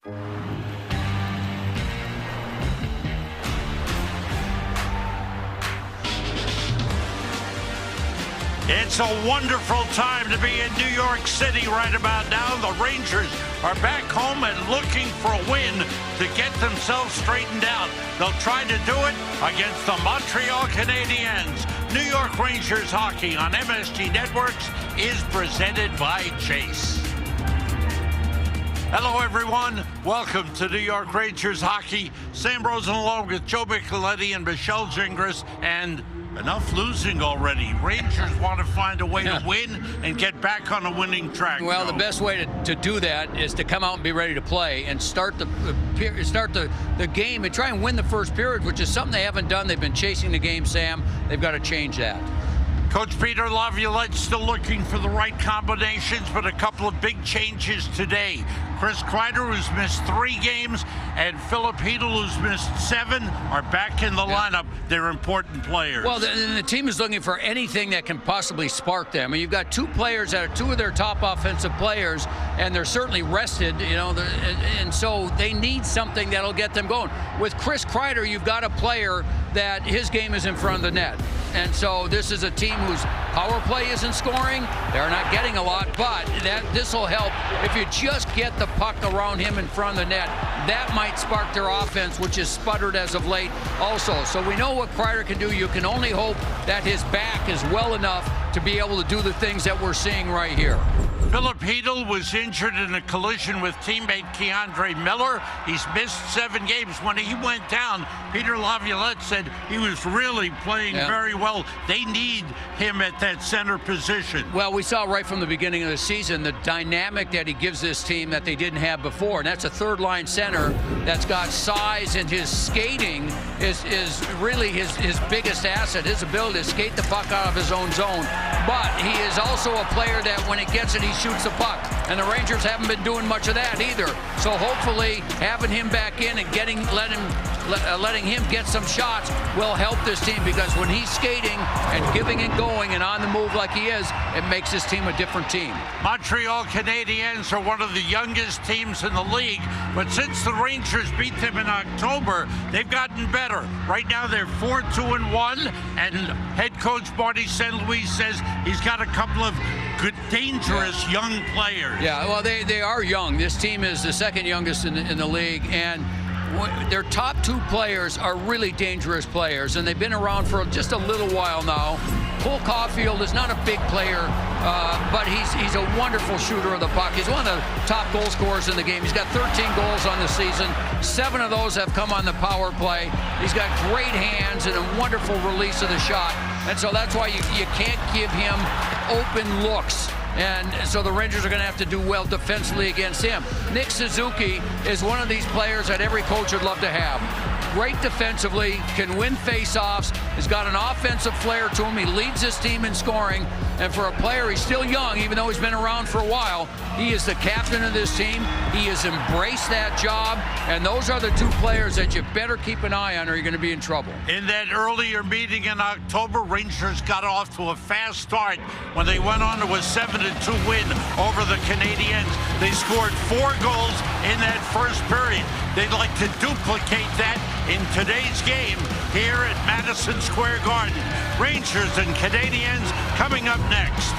It's a wonderful time to be in New York City right about now. The Rangers are back home and looking for a win to get themselves straightened out. They'll try to do it against the Montreal Canadiens. New York Rangers hockey on MSG Networks is presented by Chase. Hello, everyone. Welcome to New York Rangers hockey. Sam Rosen along with Joe Micheletti and Michelle Gingras, and enough losing already. Rangers want to find a way to win and get back on a winning track. Well, the best way to do that is to come out and be ready to play and start the game and try and win the first period, which is something they haven't done. They've been chasing the game, Sam. They've got to change that. Coach Peter Laviolette still looking for the right combinations, but a couple of big changes today. Chris Kreider, who's missed 3 games, and Filip Chytil, who's missed 7, are back in the lineup. They're important players. Well, the team is looking for anything that can possibly spark them. I mean, you've got 2 players that are 2 of their top offensive players, and they're certainly rested, you know, and so they need something that'll get them going. With Chris Kreider, you've got a player that his game is in front of the net. And so this is a team whose power play isn't scoring. They're not getting a lot, but this will help if you just get the puck around him in front of the net. That might spark their offense, which has sputtered as of late also. So we know what Kreider can do. You can only hope that his back is well enough to be able to do the things that we're seeing right here. Filip Chytil was injured in a collision with teammate K'Andre Miller. He's missed 7 games. When he went down, Peter Laviolette said he was really playing very well. They need him at that center position. Well, we saw right from the beginning of the season the dynamic that he gives this team that they didn't have before, and that's a third-line center that's got size, and his skating is really his biggest asset, his ability to skate the puck out of his own zone. But he is also a player that when he gets it, he shoots the puck, and the Rangers haven't been doing much of that either. So hopefully having him back in and letting him get some shots will help this team, because when he's skating and giving and going and on the move like he is, it makes this team a different team. Montreal Canadiens are one of the youngest teams in the league, but since the Rangers beat them in October, they've gotten better. Right now they're 4-2-1, and head coach Marty St. Louis says he's got a couple of good, dangerous young players. Yeah, well, they are young. This team is the second youngest in the league, and their top 2 players are really dangerous players, and they've been around for just a little while now. Cole Caulfield is not a big player, but he's a wonderful shooter of the puck. He's one of the top goal scorers in the game. He's got 13 goals on the season. 7 of those have come on the power play. He's got great hands and a wonderful release of the shot. And so that's why you can't give him open looks. And so the Rangers are going to have to do well defensively against him. Nick Suzuki is one of these players that every coach would love to have. Great defensively, can win face-offs, has got an offensive flair to him. He leads his team in scoring. And for a player, he's still young, even though he's been around for a while. He is the captain of this team. He has embraced that job. And those are the 2 players that you better keep an eye on, or you're going to be in trouble. In that earlier meeting in October, Rangers got off to a fast start when they went on to a 7-2 win over the Canadiens. They scored 4 goals in that first period. They'd like to duplicate that in today's game here at Madison Square Garden. Rangers and Canadiens coming up next.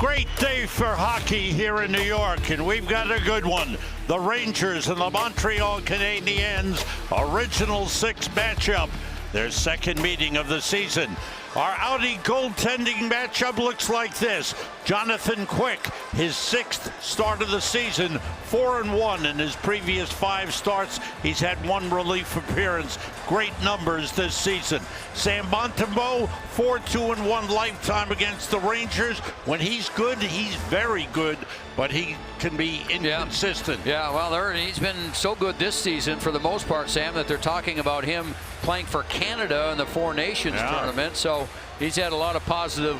Great day for hockey here in New York, and we've got a good one. The Rangers and the Montreal Canadiens, Original Six matchup, their second meeting of the season. Our Audi goaltending matchup looks like this. Jonathan Quick, his 6th start of the season, 4-1 in his previous 5 starts. He's had 1 relief appearance. Great numbers this season. Sam Montembeault, 4-2-1 lifetime against the Rangers. When he's good, he's very good, but he can be inconsistent. Yeah, well, he's been so good this season for the most part, Sam, that they're talking about him playing for Canada in the Four Nations tournament. So he's had a lot of positive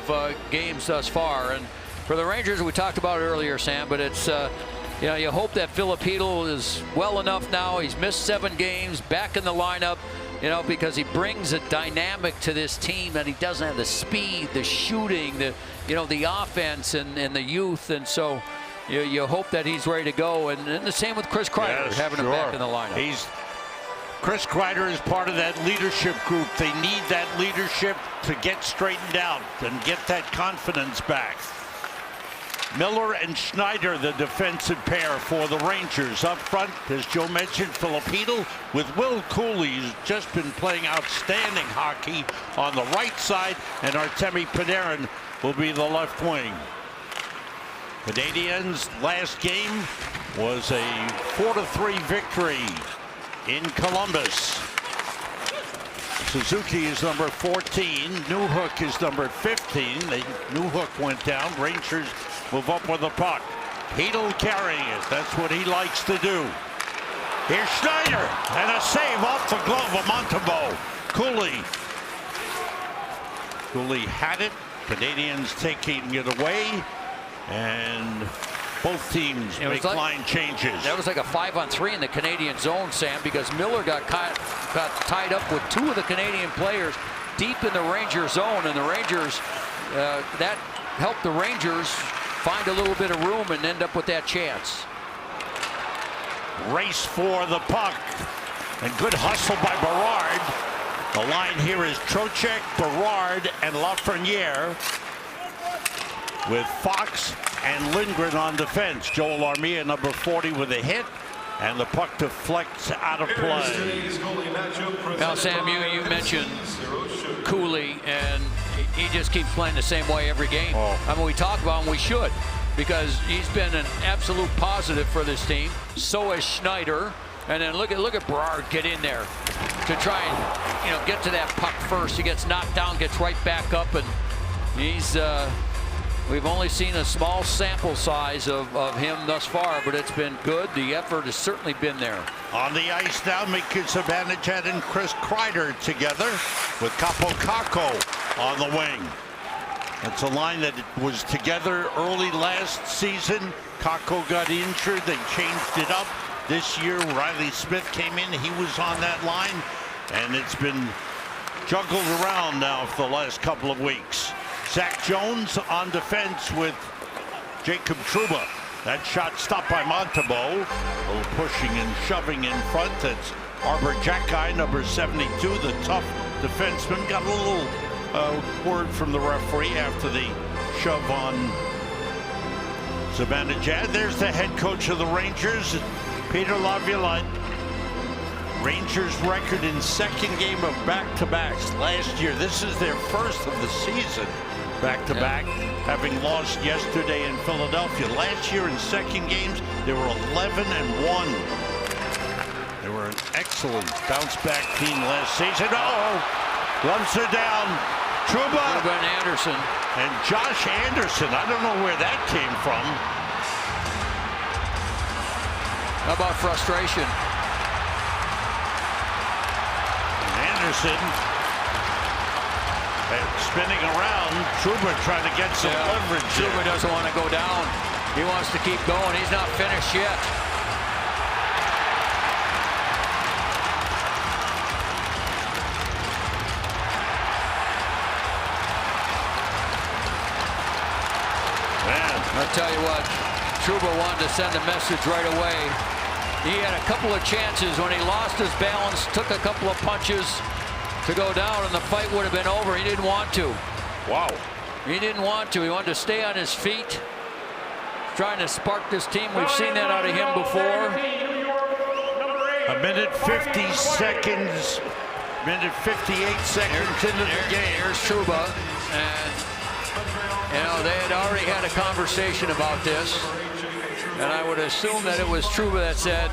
games thus far. And for the Rangers, we talked about it earlier, Sam, but it's you know, you hope that Filipino is well enough now. He's missed 7 games, back in the lineup, you know, because he brings a dynamic to this team that he doesn't have the speed, the shooting, the, you know, the offense and the youth. And so you hope that he's ready to go. And the same with Chris Kreider, having him back in the lineup. Chris Kreider is part of that leadership group. They need that leadership to get straightened out and get that confidence back. Miller and Schneider, the defensive pair for the Rangers. Up front, as Joe mentioned, Filipino with Will Cooley, who's just been playing outstanding hockey on the right side, and Artemi Panarin will be the left wing. Canadiens' last game was a 4-3 victory in Columbus. Suzuki is number 14. Newhook is number 15. Newhook went down. Rangers move up with the puck. Hedl carrying it. That's what he likes to do. Here's Schneider, and a save off the glove of Montembeault. Cooley had it. Canadiens taking it away, and both teams make line changes. That was like a 5-on-3 in the Canadian zone, Sam, because Miller got tied up with 2 of the Canadian players deep in the Ranger zone, and the Rangers, that helped the Rangers find a little bit of room and end up with that chance. Race for the puck, and good hustle by Berard. The line here is Trocheck, Berard, and Lafreniere, with Fox and Lindgren on defense. Joel Armia, number 40, with a hit, and the puck deflects out of play. Now, Sam, you mentioned Cooley, and he just keeps playing the same way every game. I mean, we talk about him, we should, because he's been an absolute positive for this team. So has Schneider. And then look at Berard get in there to try and, you know, get to that puck first. He gets knocked down, gets right back up, and he's we've only seen a small sample size of him thus far, but it's been good. The effort has certainly been there. On the ice now, Mika Zibanejad and Chris Kreider together with Capo Kakko on the wing. It's a line that was together early last season. Kakko got injured. They changed it up. This year, Riley Smith came in. He was on that line, and it's been juggled around now for the last couple of weeks. Zach Jones on defense with Jacob Trouba. That shot stopped by Montembeault. A little pushing and shoving in front. That's Arbor Jacki, number 72, the tough defenseman. Got a little word from the referee after the shove on Zibanejad. There's the head coach of the Rangers, Peter Laviolette. Rangers record in second game of back-to-backs last year. This is their first of the season back-to-back, having lost yesterday in Philadelphia. Last year in second games, they were 11-1. They were an excellent bounce-back team last season. Gloves are down. Trouba and Anderson. And Josh Anderson. I don't know where that came from. How about frustration? Anderson spinning around. Trouba trying to get some leverage. Trouba doesn't want to go down. He wants to keep going. He's not finished yet. I'll tell you what, Trouba wanted to send a message right away. He had a couple of chances when he lost his balance, took a couple of punches to go down, and the fight would have been over. He didn't want to. Wow. He didn't want to. He wanted to stay on his feet, trying to spark this team. We've seen that out of him before. A minute 50 seconds, minute 58 seconds into the game. Here's Trouba, and they had already had a conversation about this, and I would assume that it was Trouba that said,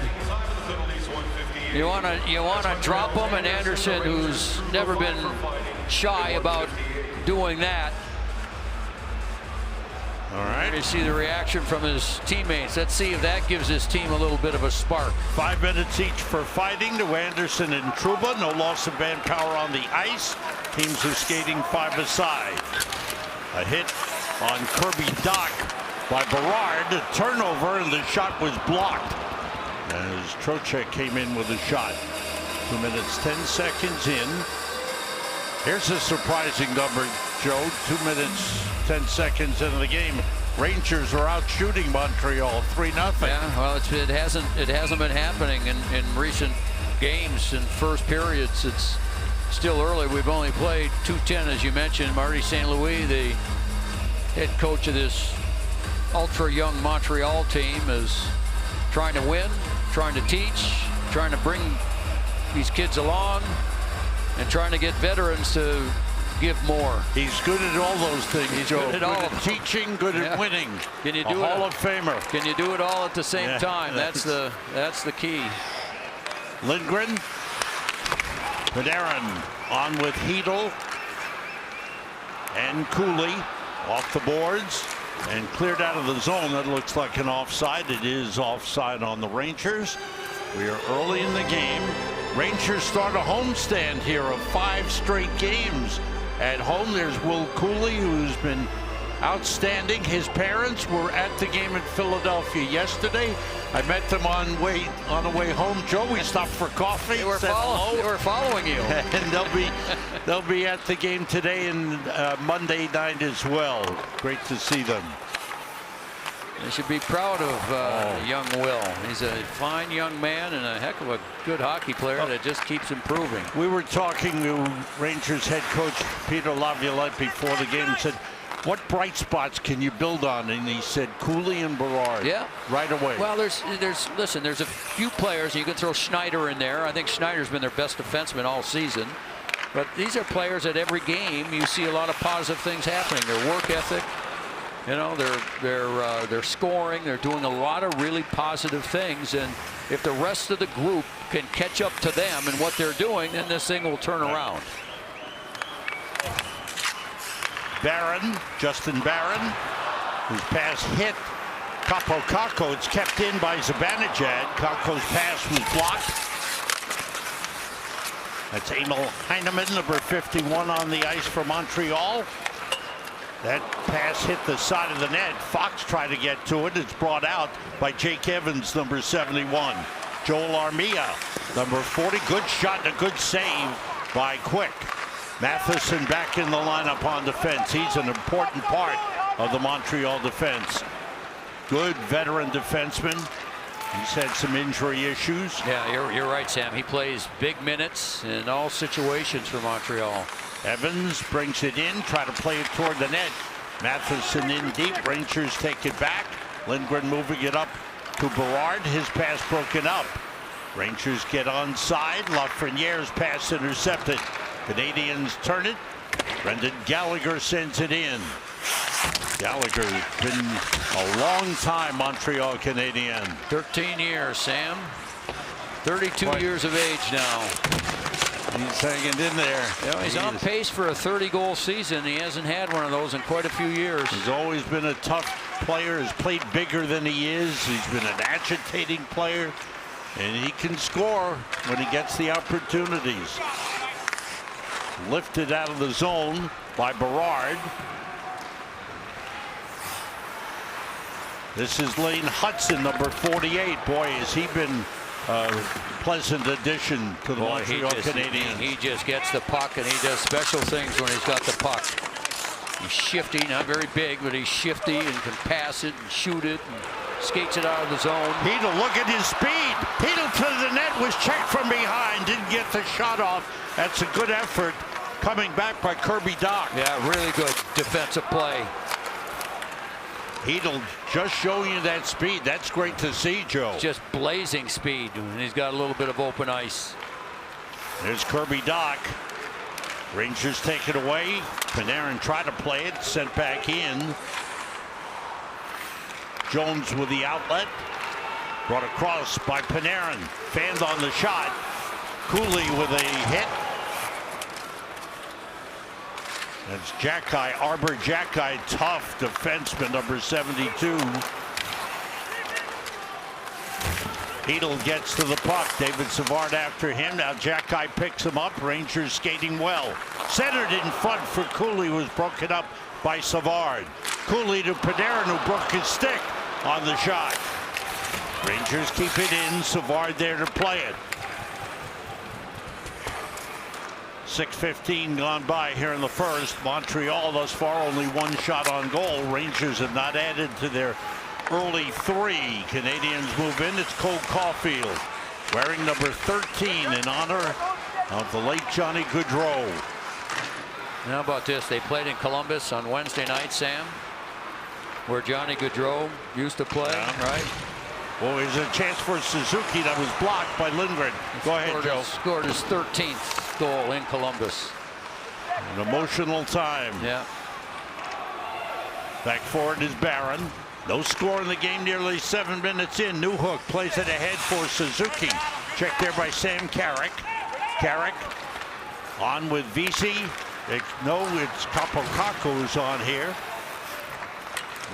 you want to drop him, and Anderson, who's never been shy about doing that. All right. You see the reaction from his teammates. Let's see if that gives his team a little bit of a spark. 5 minutes each for fighting to Anderson and Trouba. No loss of manpower on the ice. Teams are skating 5 aside. A hit on Kirby Dach by Berard. A turnover, and the shot was blocked as Trocheck came in with a shot. 2 minutes 10 seconds in. Here's a surprising number, Joe. 2 minutes 10 seconds into the game. Rangers are out shooting Montreal 3-0. Yeah, well, it hasn't been happening in recent games and first periods. It's still early. We've only played 2:10, as you mentioned. Marty St. Louis, the head coach of this ultra young Montreal team, is trying to win, trying to teach, trying to bring these kids along, and trying to get veterans to give more. He's good at all those things, He's Joe. good at all of them. Teaching, good at winning. Can you do a it? Hall of Famer. Can you do it all at the same time? That's the key. Lindgren. Panarin on with Hedl and Cooley off the boards and cleared out of the zone. That looks like an offside. It is offside on the Rangers. We are early in the game. Rangers start a homestand here of 5 straight games at home. There's Will Cooley, who's been outstanding. His parents were at the game in Philadelphia yesterday. I met them on the way home. Joe, we stopped for coffee. They were following you. And they'll be at the game today and Monday night as well. Great to see them. They should be proud of young Will. He's a fine young man and a heck of a good hockey player that just keeps improving. We were talking to Rangers head coach Peter Laviolette before the game and said, what bright spots can you build on? And he said Cooley and Berard. Yeah, right away. Well, there's a few players. You can throw Schneider in there. I think Schneider's been their best defenseman all season. But these are players at every game you see a lot of positive things happening. Their work ethic, you know, they're scoring. They're doing a lot of really positive things. And if the rest of the group can catch up to them and what they're doing, then this thing will turn around. Barron, Justin Barron, whose pass hit Kakko. It's kept in by Zibanejad. Kakko's pass was blocked. That's Emil Heineman, number 51 on the ice for Montreal. That pass hit the side of the net. Fox tried to get to it. It's brought out by Jake Evans, number 71. Joel Armia, number 40. Good shot and a good save by Quick. Matheson back in the lineup on defense. He's an important part of the Montreal defense. Good veteran defenseman. He's had some injury issues. Yeah, you're right, Sam. He plays big minutes in all situations for Montreal. Evans brings it in, try to play it toward the net. Matheson in deep. Rangers take it back. Lindgren moving it up to Berard. His pass broken up. Rangers get onside. Lafreniere's pass intercepted. Canadians turn it. Brendan Gallagher sends it in. Gallagher's been a long time Montreal Canadien. 13 years, Sam. 32 years of age now. He's hanging in there. You know, he's on pace for a 30-goal season. He hasn't had one of those in quite a few years. He's always been a tough player. He's played bigger than he is. He's been an agitating player. And he can score when he gets the opportunities. Lifted out of the zone by Berard. This is Lane Hudson, number 48. Boy, has he been a pleasant addition to the Montreal Canadiens. He just gets the puck and he does special things when he's got the puck. He's shifty, not very big, but he's shifty and can pass it and shoot it and skates it out of the zone. Hedl, look at his speed. Hedl to the net, was checked from behind, didn't get the shot off. That's a good effort coming back by Kirby Doc. Yeah, really good defensive play. Heedle just showing you that speed. That's great to see, Joe. Just blazing speed, and he's got a little bit of open ice. There's Kirby Doc. Rangers take it away. Panarin tried to play it, sent back in. Jones with the outlet. Brought across by Panarin. Fanned on the shot. Cooley with a hit. That's Jackeye, Arbor Jackeye, tough defenseman, number 72. Heedle gets to the puck. David Savard after him. Now Jackeye picks him up. Rangers skating well. Centered in front for Cooley, was broken up by Savard. Cooley to Panarin, who broke his stick on the shot. Rangers keep it in. Savard there to play it. 6:15 gone by here in the first. Montreal thus far only one shot on goal. Rangers have not added to their early three. Canadians move in. It's Cole Caulfield wearing number 13 in honor of the late Johnny Gaudreau. How about this? They played in Columbus on Wednesday night, Sam, where Johnny Gaudreau used to play, right? Well, there's a chance for Suzuki that was blocked by Lindgren. Go ahead, Joe. Scored his 13th goal in Columbus. An emotional time. Yeah. Back forward is Barron. No score in the game, nearly 7 minutes in. Newhook plays it ahead for Suzuki. Checked there by Sam Carrick. Carrick on with Vesey. It's Kapokako on here.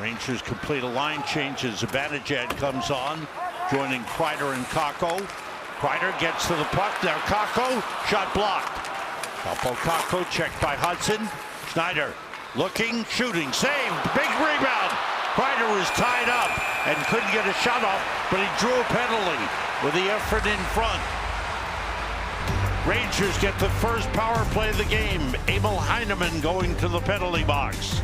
Rangers complete a line change as Zibanejad comes on, joining Kreider and Kakko. Kreider gets to the puck. Now Kakko, shot blocked. Kapokako checked by Hudson. Schneider looking, shooting, saved, big rebound. Kreider was tied up and couldn't get a shot off, but he drew a penalty with the effort in front. Rangers get the first power play of the game. Emil Heineman going to the penalty box.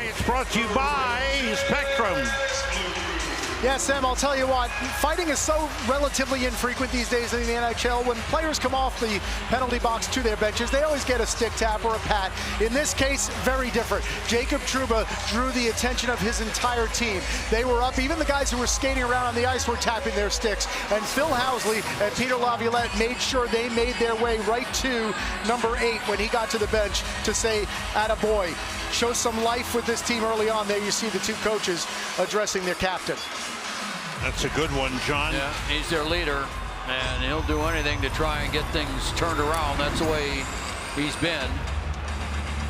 It's brought to you by Spectrum. Yeah, Sam, I'll tell you what, fighting is so relatively infrequent these days in the NHL. When players come off the penalty box to their benches, they always get a stick tap or a pat. In this case, very different. Jacob Trouba drew the attention of his entire team. They were up. Even the guys who were skating around on the ice were tapping their sticks. And Phil Housley and Peter Laviolette made sure they made their way right to number 8 when he got to the bench to say, attaboy. Show some life with this team early on. There you see the two coaches addressing their captain. That's a good one, John. Yeah, he's their leader, and he'll do anything to try and get things turned around. That's the way he's been.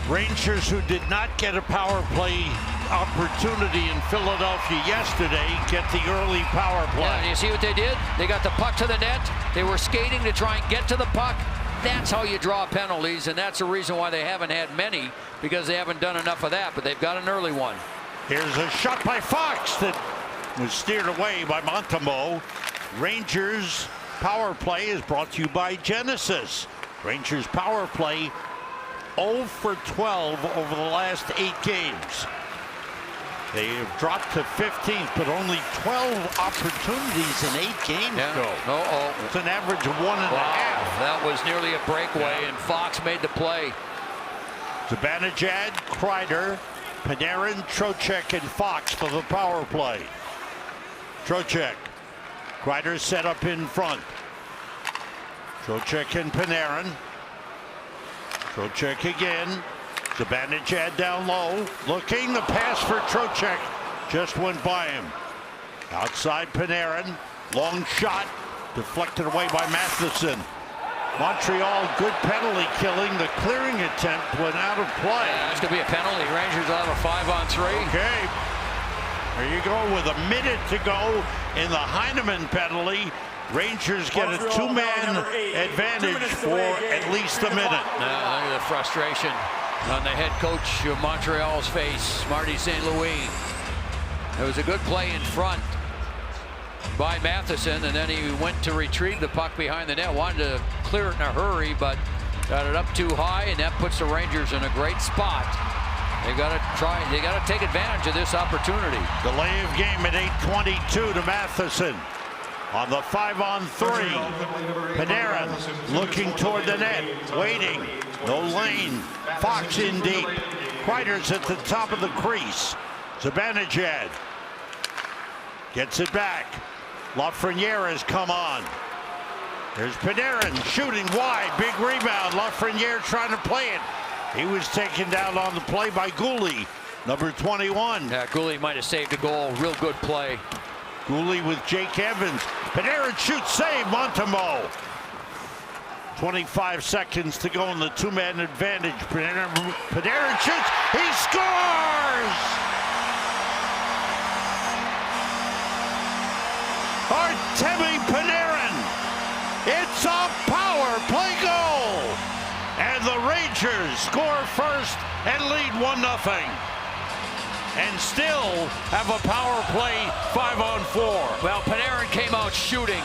Rangers, who did not get a power play opportunity in Philadelphia yesterday, get the early power play. Yeah, you see what they did? They got the puck to the net. They were skating to try and get to the puck. That's how you draw penalties, and that's the reason why they haven't had many, because they haven't done enough of that, but they've got an early one. Here's a shot by Fox that was steered away by Montembeault. Rangers power play is brought to you by Genesis. Rangers power play 0 for 12 over the last 8 games. They have dropped to 15th, but only 12 opportunities in 8 games. It's an average of 1.5. That was nearly a breakaway, and Fox made the play. Zibanejad, Kreider, Panarin, Trocheck, and Fox for the power play. Trocheck. Kreider set up in front. Trocheck and Panarin. Trocheck again. Zibanejad down low. Looking, the pass for Trocheck just went by him. Outside Panarin. Long shot. Deflected away by Matheson. Montreal, good penalty killing. The clearing attempt went out of play. It's going to be a penalty. Rangers will have a 5-on-3. Okay. There you go with a minute to go in the Heineman penalty. Rangers get a 2-man advantage for at least a minute. Now, look at the frustration on the head coach of Montreal's face, Marty St. Louis. It was a good play in front by Matheson, and then he went to retrieve the puck behind the net. Wanted to clear it in a hurry, but got it up too high, and that puts the Rangers in a great spot. They got to take advantage of this opportunity. Delay of game at 8:22 to Matheson. On the 5-on-3, Panarin looking toward the net, waiting, no lane. Fox in deep. Kreider's at the top of the crease. Zibanejad gets it back. Lafreniere has come on. There's Panarin shooting wide, big rebound. Lafreniere trying to play it. He was taken down on the play by Goulet, number 21. Yeah, Goulet might have saved a goal. Real good play. Goulet with Jake Evans. Panarin shoots, save, Montembeault. 25 seconds to go in the 2-man advantage. Panarin shoots, he scores! Artemi Panarin. It's a power play goal. And the Rangers score first and lead 1-0. And still have a power play 5-on-4. Well, Panarin came out shooting.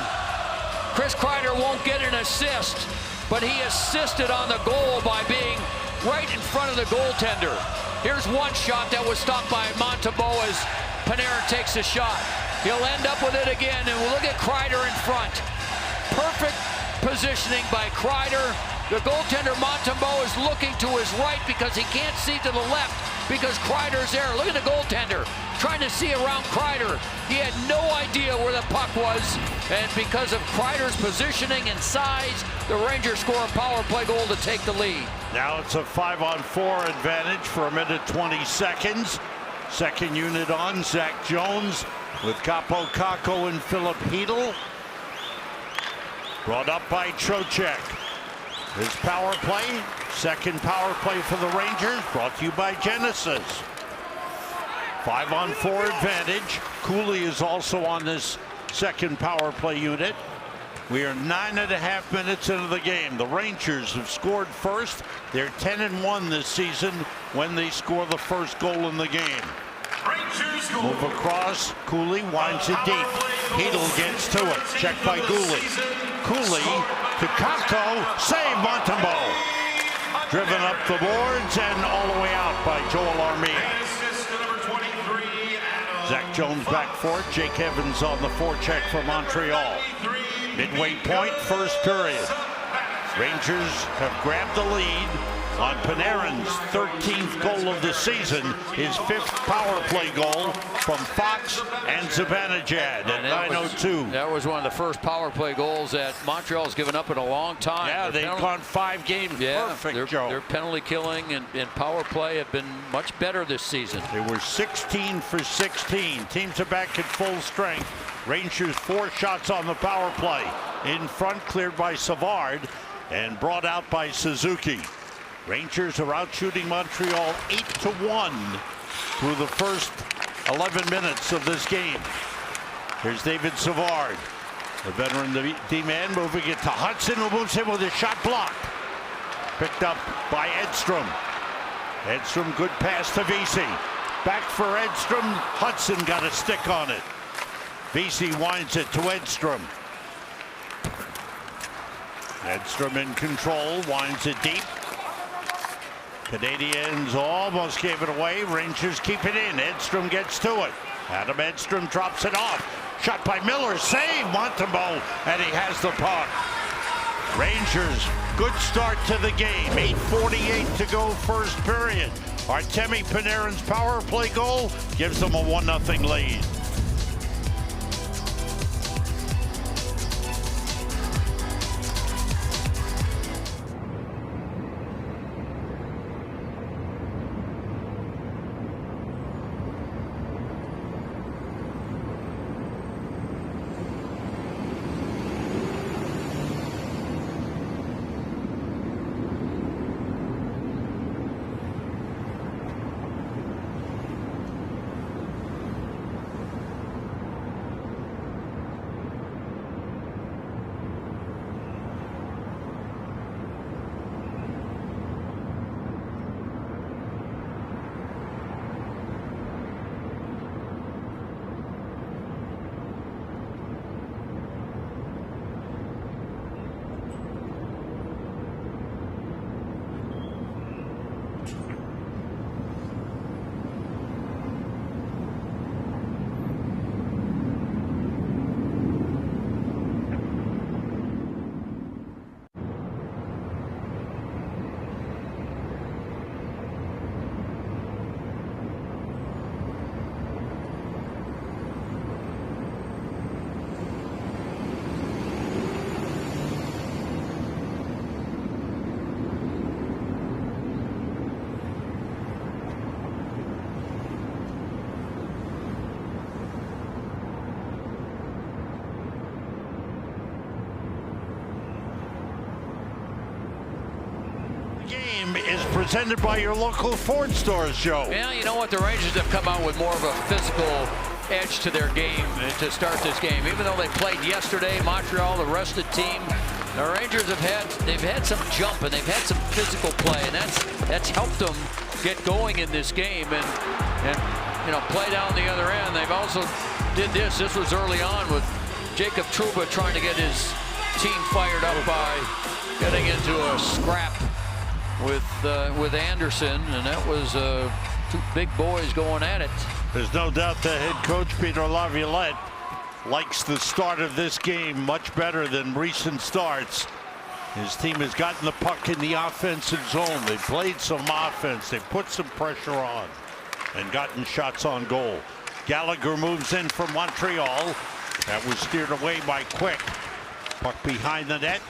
Chris Kreider won't get an assist, but he assisted on the goal by being right in front of the goaltender. Here's one shot that was stopped by Montembeault as Panarin takes a shot. He'll end up with it again, and we'll look at Kreider in front. Perfect positioning by Kreider. The goaltender Montembeault is looking to his right because he can't see to the left because Kreider's there. Look at the goaltender trying to see around Kreider. He had no idea where the puck was, and because of Kreider's positioning and size, the Rangers score a power play goal to take the lead. Now it's a 5-on-4 advantage for a minute 20 seconds. Second unit on, Zach Jones with Capo Kakko and Philip Hedl. Brought up by Trocheck. His power play, second power play for the Rangers, brought to you by Genesis. 5-on-4 advantage. Cooley is also on this second power play unit. We are 9.5 minutes into the game. The Rangers have scored first. They're 10-1 this season when they score the first goal in the game. Move across. Cooley winds it deep. Hedl gets to it. Checked by Goulet. Cooley to Kakko. Save, Montembeault. Driven up the boards and all the way out by Joel Armia. Zach Jones back for it. Jake Evans on the forecheck for Montreal. Midway point, first period. Rangers have grabbed the lead on Panarin's 13th goal of the season, his 5th power play goal from Fox and Zibanejad at 9:02. That was one of the first power play goals that Montreal's given up in a long time. Yeah, they've gone 5 games. Perfect, Joe. Their penalty killing and power play have been much better this season. They were 16 for 16. Teams are back at full strength. Rangers 4 shots on the power play. In front, cleared by Savard and brought out by Suzuki. Rangers are out shooting Montreal 8-1 through the first 11 minutes of this game. Here's David Savard, the veteran D-man, moving it to Hudson, who moves him with a shot blocked. Picked up by Edstrom. Edstrom, good pass to Vesey. Back for Edstrom. Hudson got a stick on it. Vesey winds it to Edstrom. Edstrom in control, winds it deep. Canadians almost gave it away. Rangers keep it in. Edstrom gets to it. Adam Edstrom drops it off. Shot by Miller. Save Montembeault, and he has the puck. Rangers, good start to the game. 8:48 to go first period. Artemi Panarin's power play goal gives them a 1-0 lead. Is presented by your local Ford stores, Joe. Well, you know what? The Rangers have come out with more of a physical edge to their game to start this game. Even though they played yesterday, Montreal, the rested team, the Rangers they've had some jump and they've had some physical play, and that's helped them get going in this game and you know, play down the other end. They've also did this. This was early on with Jacob Trouba trying to get his team fired up by getting into a scrap with Anderson, and that was two big boys going at it. There's no doubt the head coach, Peter Laviolette, likes the start of this game much better than recent starts. His team has gotten the puck in the offensive zone. They've played some offense. They've put some pressure on and gotten shots on goal. Gallagher moves in from Montreal. That was steered away by Quick. Puck behind the net.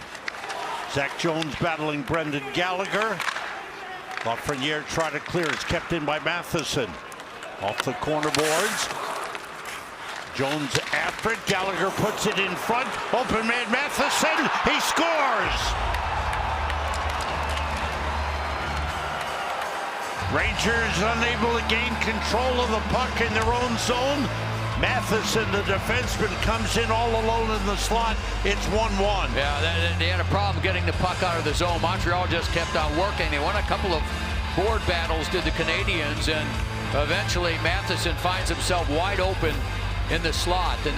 Zach Jones battling Brendan Gallagher. Lafreniere tried to clear. It's kept in by Matheson. Off the corner boards. Jones after it. Gallagher puts it in front. Open man Matheson. He scores. Rangers unable to gain control of the puck in their own zone. Matheson, the defenseman, comes in all alone in the slot. It's 1-1. Yeah, they had a problem getting the puck out of the zone. Montreal just kept on working. They won a couple of board battles, did the Canadians, and eventually Matheson finds himself wide open in the slot. And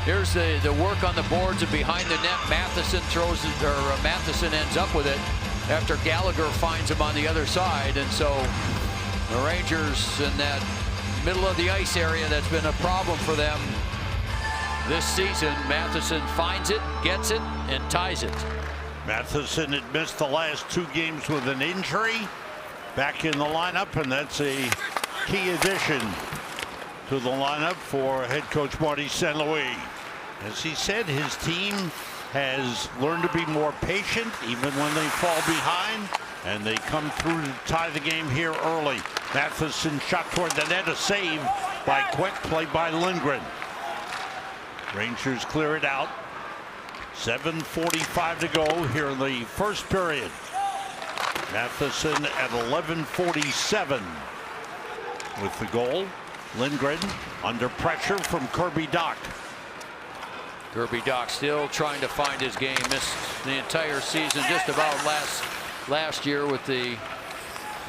here's the work on the boards and behind the net. Matheson throws it, or Matheson ends up with it after Gallagher finds him on the other side. And so the Rangers in that middle of the ice area, that's been a problem for them this season. Matheson finds it, gets it, and ties it. Matheson had missed the last 2 games with an injury. Back in the lineup, and that's a key addition to the lineup for head coach Marty St. Louis. As he said, his team has learned to be more patient even when they fall behind, and they come through to tie the game here early. Matheson shot toward the net, a save by Quick, played by Lindgren. Rangers clear it out. 7:45 to go here in the first period. Matheson at 11:47 with the goal. Lindgren under pressure from Kirby Dach. Kirby Dach still trying to find his game. Missed the entire season just about last year with the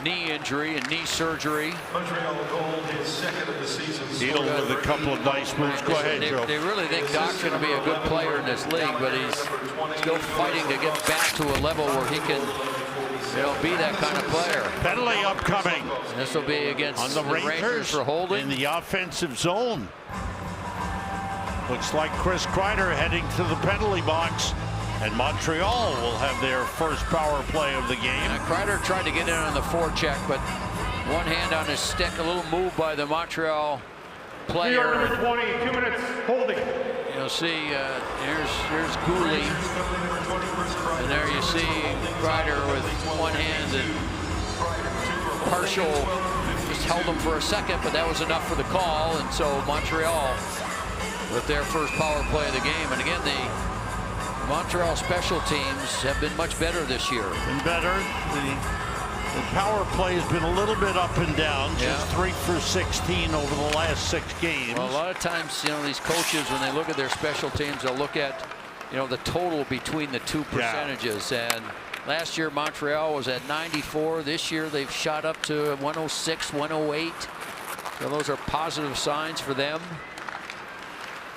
knee injury and knee surgery. Montreal Gold is second of the season. Needle with a couple of nice moves. Go ahead, Joe. They really think Doc's going to be a good player in this league, but he's still fighting to get back to a level where he can, be that kind of player. Penalty upcoming. This will be against on the Rangers for holding in the offensive zone. Looks like Chris Kreider heading to the penalty box, and Montreal will have their first power play of the game. Now, Kreider tried to get in on the forecheck, but one hand on his stick, a little move by the Montreal player. Number 20, 2 minutes holding. You'll see here's Gouli, and there you see Kreider with one hand and partial, just held him for a second, but that was enough for the call, and so Montreal with their first power play of the game. And again, the Montreal special teams have been much better this year. Been better. The power play has been a little bit up and down, just 3 for 16 over the last 6 games. Well, a lot of times, these coaches, when they look at their special teams, they'll look at, the total between the two percentages. And last year, Montreal was at 94. This year, they've shot up to 106, 108. So those are positive signs for them.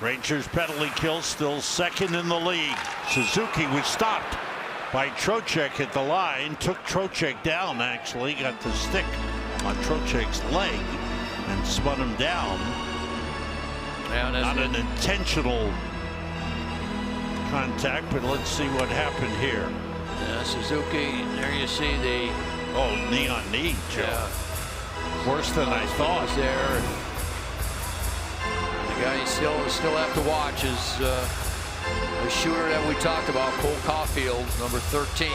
Rangers penalty kill, still second in the league. Suzuki was stopped by Trocheck at the line. Took Trocheck down, actually. Got the stick on Trocheck's leg and spun him down. Not an intentional contact, but let's see what happened here. Suzuki, there you see the... Oh, knee on knee, Joe. Worse than I thought. Was there. The guy you still have to watch is the shooter that we talked about, Cole Caulfield, number 13.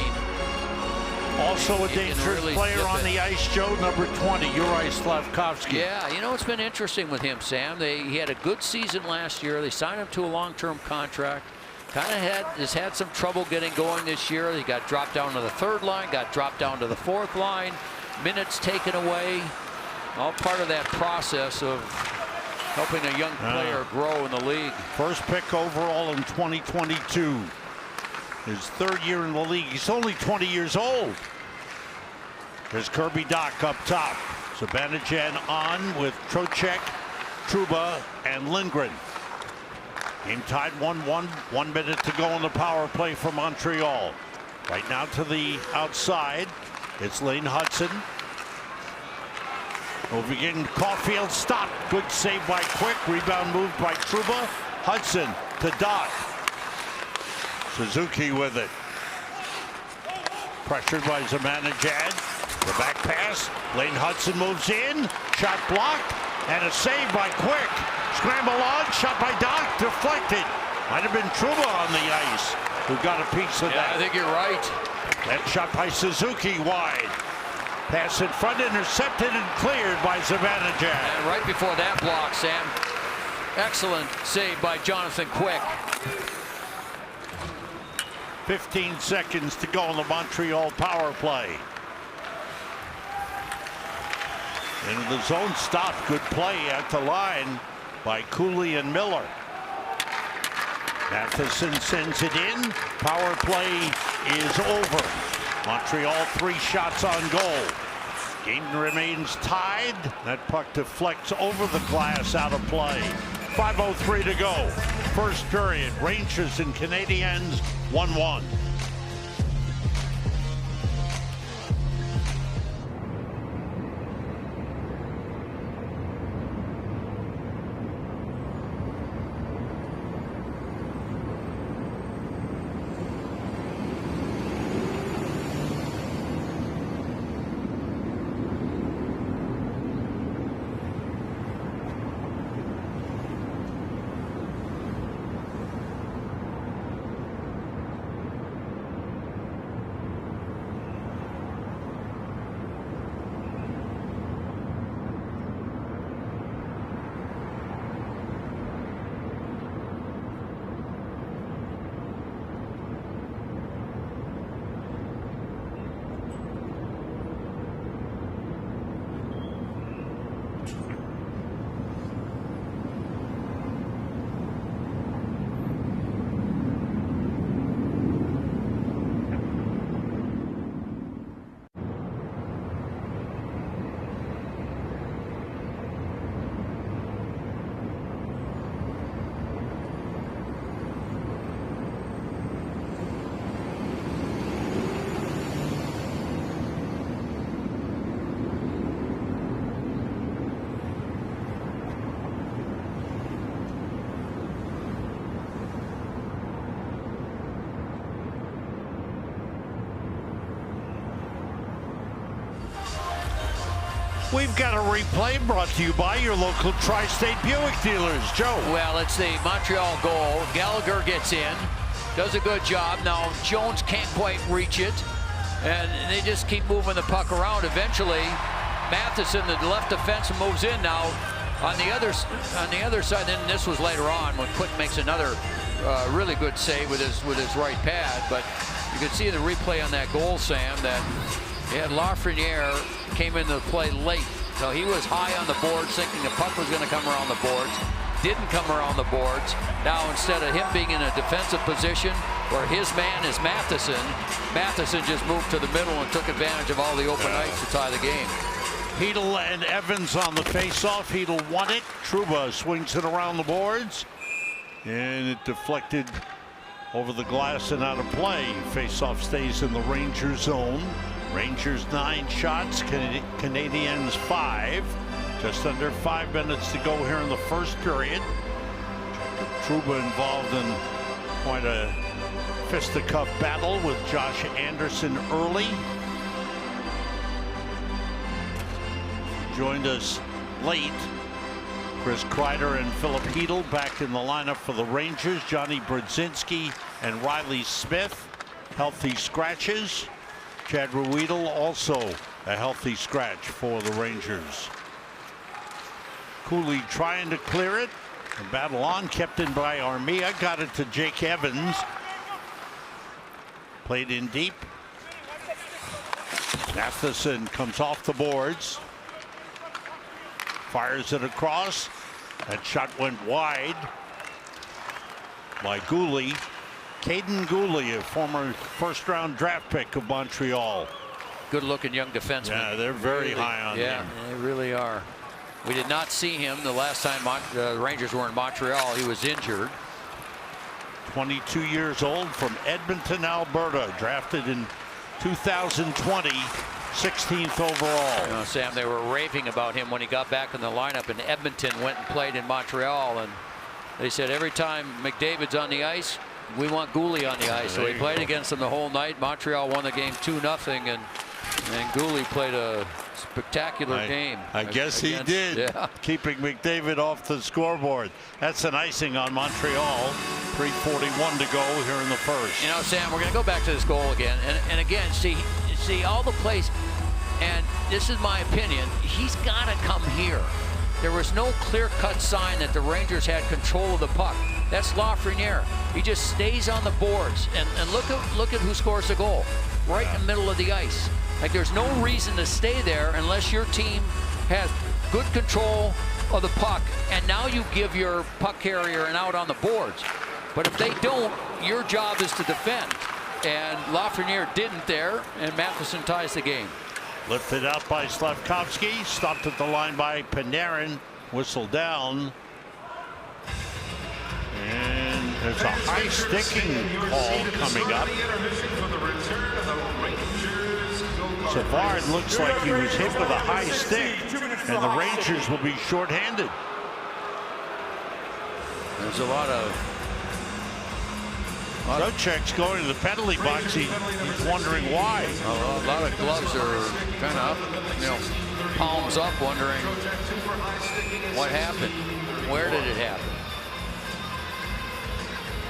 Also a dangerous player on the ice, Joe, number 20, Juraj Slafkovsky. Yeah, it's been interesting with him, Sam. He had a good season last year. They signed him to a long-term contract. Has had some trouble getting going this year. He got dropped down to the 3rd line, got dropped down to the 4th line. Minutes taken away. All part of that process of helping a young player grow in the league. First pick overall in 2022. His 3rd year in the league. He's only 20 years old. There's Kirby Dach up top. Zibanejad on with Trocheck, Trouba, and Lindgren. Game tied 1-1. 1 minute to go in the power play for Montreal. Right now to the outside. It's Lane Hudson. Moving in, Caulfield stopped. Good save by Quick. Rebound move by Trouba. Hudson to Dach. Suzuki with it. Pressured by Zibanejad. The back pass. Lane Hudson moves in. Shot blocked. And a save by Quick. Scramble on. Shot by Dach. Deflected. Might have been Trouba on the ice who got a piece of that. I think you're right. That shot by Suzuki wide. Pass in front, intercepted and cleared by Zibanejad. And right before that block, Sam, excellent save by Jonathan Quick. 15 seconds to go in the Montreal power play. And the zone stop. Good play at the line by Cooley and Miller. Matheson sends it in. Power play is over. Montreal 3 shots on goal. Game remains tied. That puck deflects over the glass, out of play. 5:03 to go. First period. Rangers and Canadiens 1-1. We've got a replay brought to you by your local Tri-State Buick dealers. Joe. Well, it's the Montreal goal. Gallagher gets in, does a good job. Now, Jones can't quite reach it, and they just keep moving the puck around. Eventually, Matheson, the left defenseman, moves in now. On the other side, then this was later on when Quick makes another really good save with his right pad. But you can see the replay on that goal, Sam, that he had Lafreniere came into the play late. So he was high on the boards thinking the puck was going to come around the boards. Didn't come around the boards. Now instead of him being in a defensive position where his man is Matheson, Matheson just moved to the middle and took advantage of all the open ice to tie the game. Hedl and Evans on the face-off. Hedl won it. Trouba swings it around the boards. And it deflected over the glass and out of play. Face-off stays in the Rangers zone. Rangers 9 shots, Canadiens 5. Just under 5 minutes to go here in the first period. Trouba involved in quite a fisticuff battle with Josh Anderson early. Joined us late. Chris Kreider and Philip Hedl back in the lineup for the Rangers. Johnny Brodzinski and Riley Smith, healthy scratches. Chad Ruedel also a healthy scratch for the Rangers. Cooley trying to clear it. The battle on, kept in by Armia, got it to Jake Evans. Played in deep. Matheson comes off the boards. Fires it across. That shot went wide by Gouli. Caden Gouli, a former first-round draft pick of Montreal. Good-looking young defenseman. Yeah, they're very high on him. Yeah, they really are. We did not see him the last time the Rangers were in Montreal. He was injured. 22 years old from Edmonton, Alberta. Drafted in 2020. 16th overall. You know, Sam, they were raving about him when he got back in the lineup, and Edmonton went and played in Montreal, and they said every time McDavid's on the ice, we want Gouli on the ice. So he played against them the whole night. Montreal won the game 2-0, and Gouli played a spectacular game. I guess he did, yeah. Keeping McDavid off the scoreboard. That's an icing on Montreal. 3:41 to go here in the first. You know, Sam, we're going to go back to this goal again, and again, see all the plays, and this is my opinion, he's got to come here. There was no clear-cut sign that the Rangers had control of the puck. That's Lafreniere. He just stays on the boards, and look at who scores the goal. Right in the middle of the ice. Like, there's no reason to stay there unless your team has good control of the puck, and now you give your puck carrier an out on the boards. But if they don't, your job is to defend. And Lafreniere didn't there, and Matheson ties the game. Lifted out by Slavkovsky, stopped at the line by Panarin, whistle down. And there's a high sticking call coming up. Savard looks like he was hit with a high stick, and the Rangers will be shorthanded. There's a lot of Trocheck's going to the penalty box. He's wondering why. A lot of gloves are kind of up, you know, palms up, wondering what happened. Where did it happen?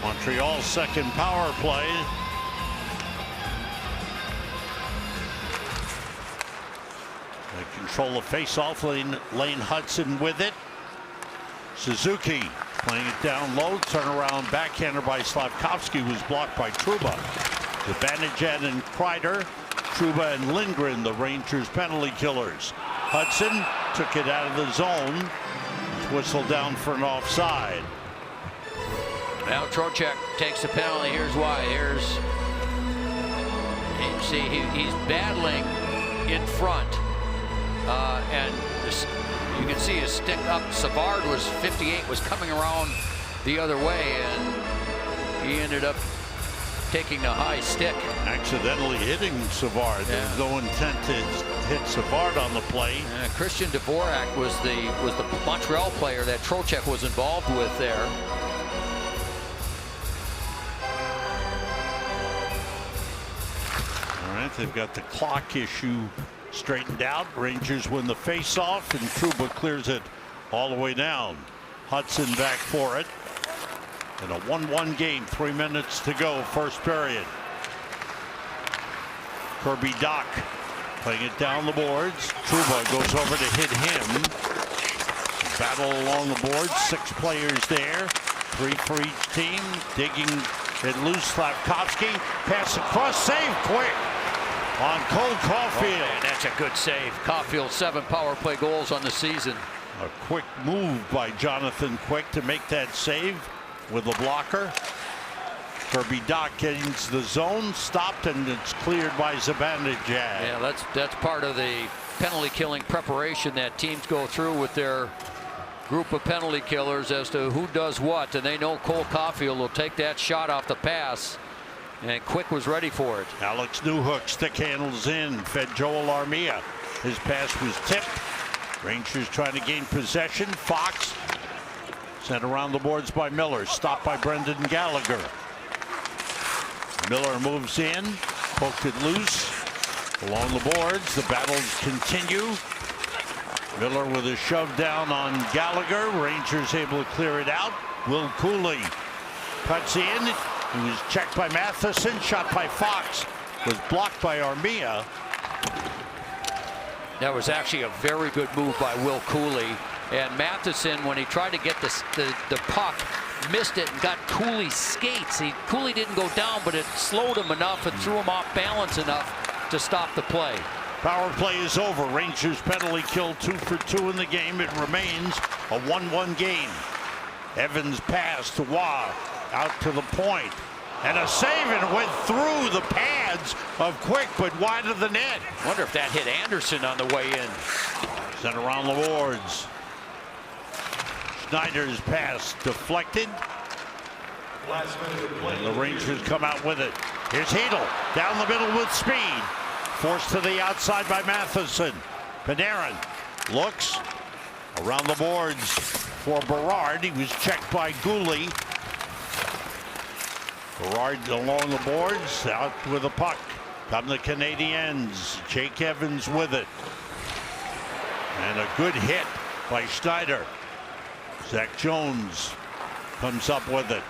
Montreal's second power play. They control the face-off lane. Lane Hudson with it. Suzuki playing it down low. Turnaround backhander by Slavkovsky was blocked by Trouba. Zibanejad and Kreider. Trouba and Lindgren, the Rangers penalty killers. Hudson took it out of the zone. Whistled down for an offside. Now Trocheck takes the penalty. Here's why. See, he's battling in front, and you can see his stick up. Savard was 58, was coming around the other way, and he ended up taking a high stick. Accidentally hitting Savard. Yeah. There was no intent to hit Savard on the play. Christian Dvorak was the Montreal player that Trocheck was involved with there. All right, they've got the clock issue Straightened out. Rangers win the face-off, and Trouba clears it all the way down. Hudson back for it. In a 1-1 game, 3 minutes to go, first period. Kirby Dach playing it down the boards. Trouba goes over to hit him. Battle along the boards. 6 players there. 3 for each team. Digging it loose. Slafkovsky. Pass across. Save quick on Cole Caulfield. And that's a good save. Caulfield 7 power play goals on the season. A quick move by Jonathan Quick to make that save with the blocker. Kirby Dach getting into the zone, stopped, and it's cleared by Zibanejad. Yeah, that's part of the penalty killing preparation that teams go through with their group of penalty killers as to who does what, and they know Cole Caulfield will take that shot off the pass, and Quick was ready for it. Alex Newhook stick handles in, fed Joel Armia. His pass was tipped. Rangers trying to gain possession. Fox sent around the boards by Miller, stopped by Brendan Gallagher. Miller moves in, poked it loose along the boards. The battles continue. Miller with a shove down on Gallagher. Rangers able to clear it out. Will Cooley cuts in. He was checked by Matheson. Shot by Fox. Was blocked by Armia. That was actually a very good move by Will Cooley. And Matheson, when he tried to get the puck, missed it and got Cooley's skates. Cooley didn't go down, but it slowed him enough and threw him off balance enough to stop the play. Power play is over. Rangers penalty kill 2 for 2 in the game. It remains a 1-1 game. Evans pass to Waugh out to the point. And a save, and it went through the pads of Quick, but wide of the net. Wonder if that hit Anderson on the way in. Sent around the boards. Schneider's pass deflected. And the Rangers come out with it. Here's Hedl down the middle with speed. Forced to the outside by Matheson. Panarin looks around the boards for Berard. He was checked by Gooley. Berard along the boards, out with the puck. Come the Canadiens. Jake Evans with it. And a good hit by Schneider. Zach Jones comes up with it.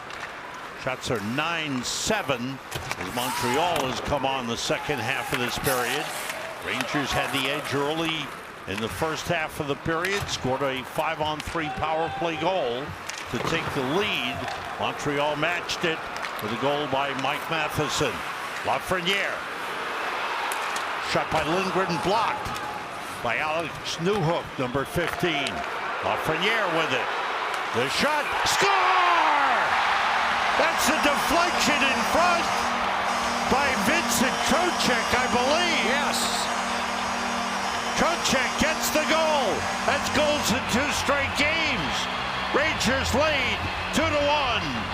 Shots are 9-7 as Montreal has come on the second half of this period. Rangers had the edge early in the first half of the period, scored a 5-on-3 power play goal to take the lead. Montreal matched it with a goal by Mike Matheson. Lafreniere. Shot by Lindgren, blocked by Alex Newhook, number 15. Lafreniere with it. The shot, score! That's a deflection in front by Vincent Trocheck, I believe. Yes. Trocheck gets the goal. That's goals in 2 straight games. Rangers lead 2-1.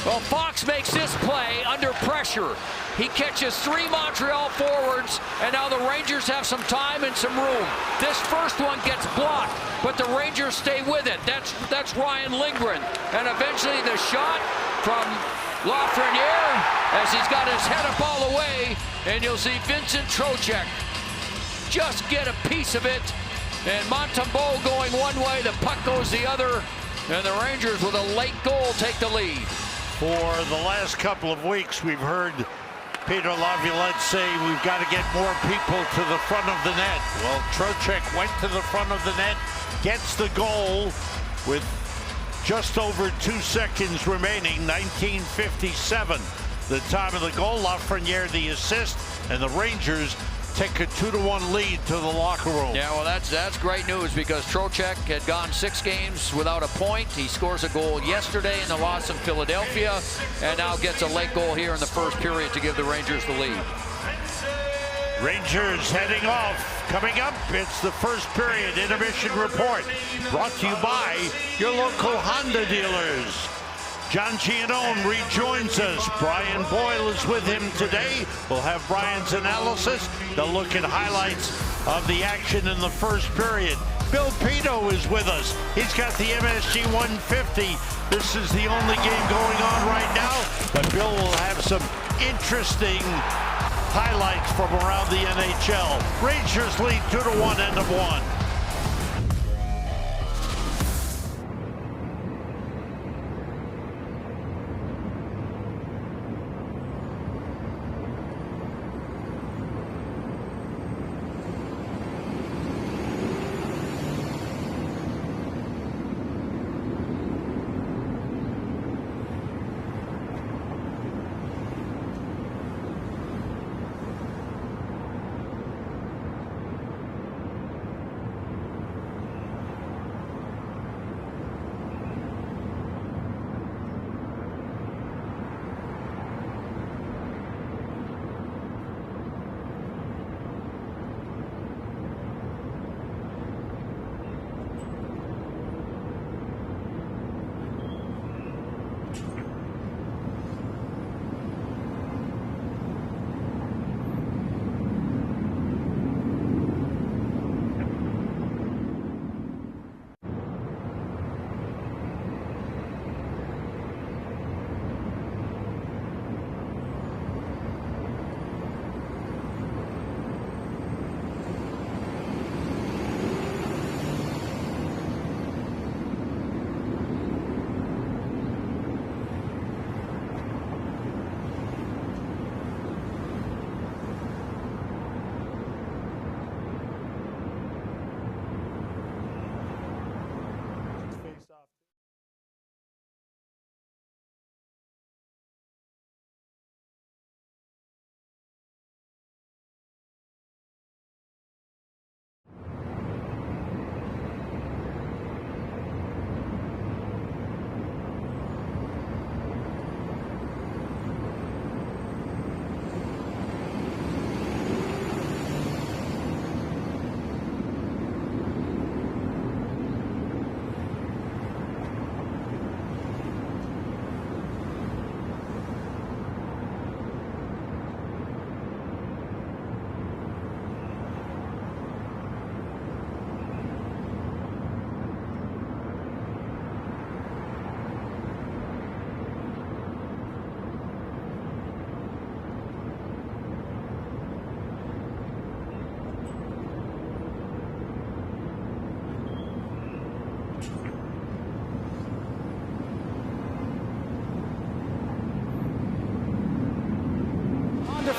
Well, Fox makes this play under pressure. He catches 3 Montreal forwards, and now the Rangers have some time and some room. This first one gets blocked, but the Rangers stay with it. That's Ryan Lindgren. And eventually the shot from Lafreniere as he's got his head up all the way, and you'll see Vincent Trocheck just get a piece of it. And Montembeault going one way, the puck goes the other, and the Rangers with a late goal take the lead. For the last couple of weeks, we've heard Peter Laviolette say we've got to get more people to the front of the net. Well, Trocheck went to the front of the net, gets the goal with just over 2 seconds remaining, 19:57. The time of the goal, Lafreniere the assist, and the Rangers take a 2-1 lead to the locker room. Yeah, well, that's great news because Trocheck had gone 6 games without a point. He scores a goal yesterday in the loss in Philadelphia, and now gets a late goal here in the first period to give the Rangers the lead. Rangers heading off. Coming up, it's the first period intermission report, brought to you by your local Honda dealers. John Giannone rejoins us. Brian Boyle is with him today. We'll have Brian's analysis. They'll look at highlights of the action in the first period. Bill Pino is with us. He's got the MSG 150. This is the only game going on right now, but Bill will have some interesting highlights from around the NHL. Rangers lead 2-1, end of one.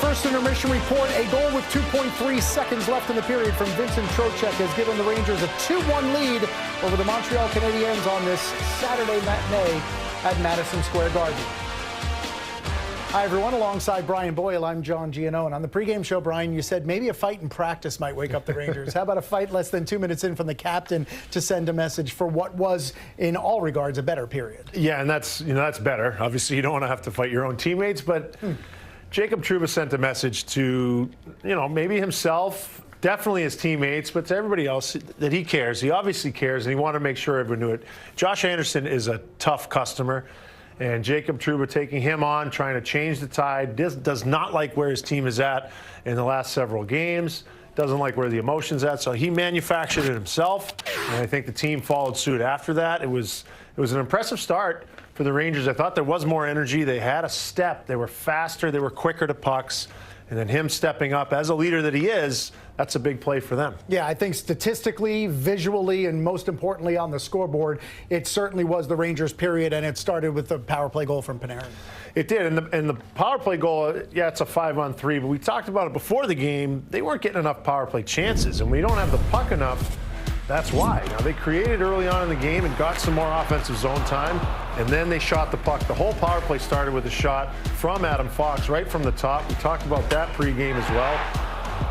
First intermission report, a goal with 2.3 seconds left in the period from Vincent Trocheck has given the Rangers a 2-1 lead over the Montreal Canadiens on this Saturday matinee at Madison Square Garden. Hi, everyone. Alongside Brian Boyle, I'm John Giannone. On the pregame show, Brian, you said maybe a fight in practice might wake up the Rangers. How about a fight less than 2 minutes in from the captain to send a message for what was, in all regards, a better period? Yeah, and that's better. Obviously, you don't want to have to fight your own teammates, but Jacob Trouba sent a message to, maybe himself, definitely his teammates, but to everybody else that he cares. He obviously cares, and he wanted to make sure everyone knew it. Josh Anderson is a tough customer, and Jacob Trouba taking him on, trying to change the tide, does not like where his team is at in the last several games, doesn't like where the emotion's at, so he manufactured it himself, and I think the team followed suit after that. It was an impressive start for the Rangers. I thought there was more energy. They had a step. They were faster. They were quicker to pucks. And then him stepping up as a leader that he is, that's a big play for them. Yeah, I think statistically, visually, and most importantly on the scoreboard, it certainly was the Rangers' period, and it started with the power play goal from Panarin. It did, and the power play goal, yeah, it's a 5-on-3, but we talked about it before the game. They weren't getting enough power play chances, and we don't have the puck enough. That's why. Now, they created early on in the game and got some more offensive zone time, and then they shot the puck. The whole power play started with a shot from Adam Fox right from the top. We talked about that pregame as well.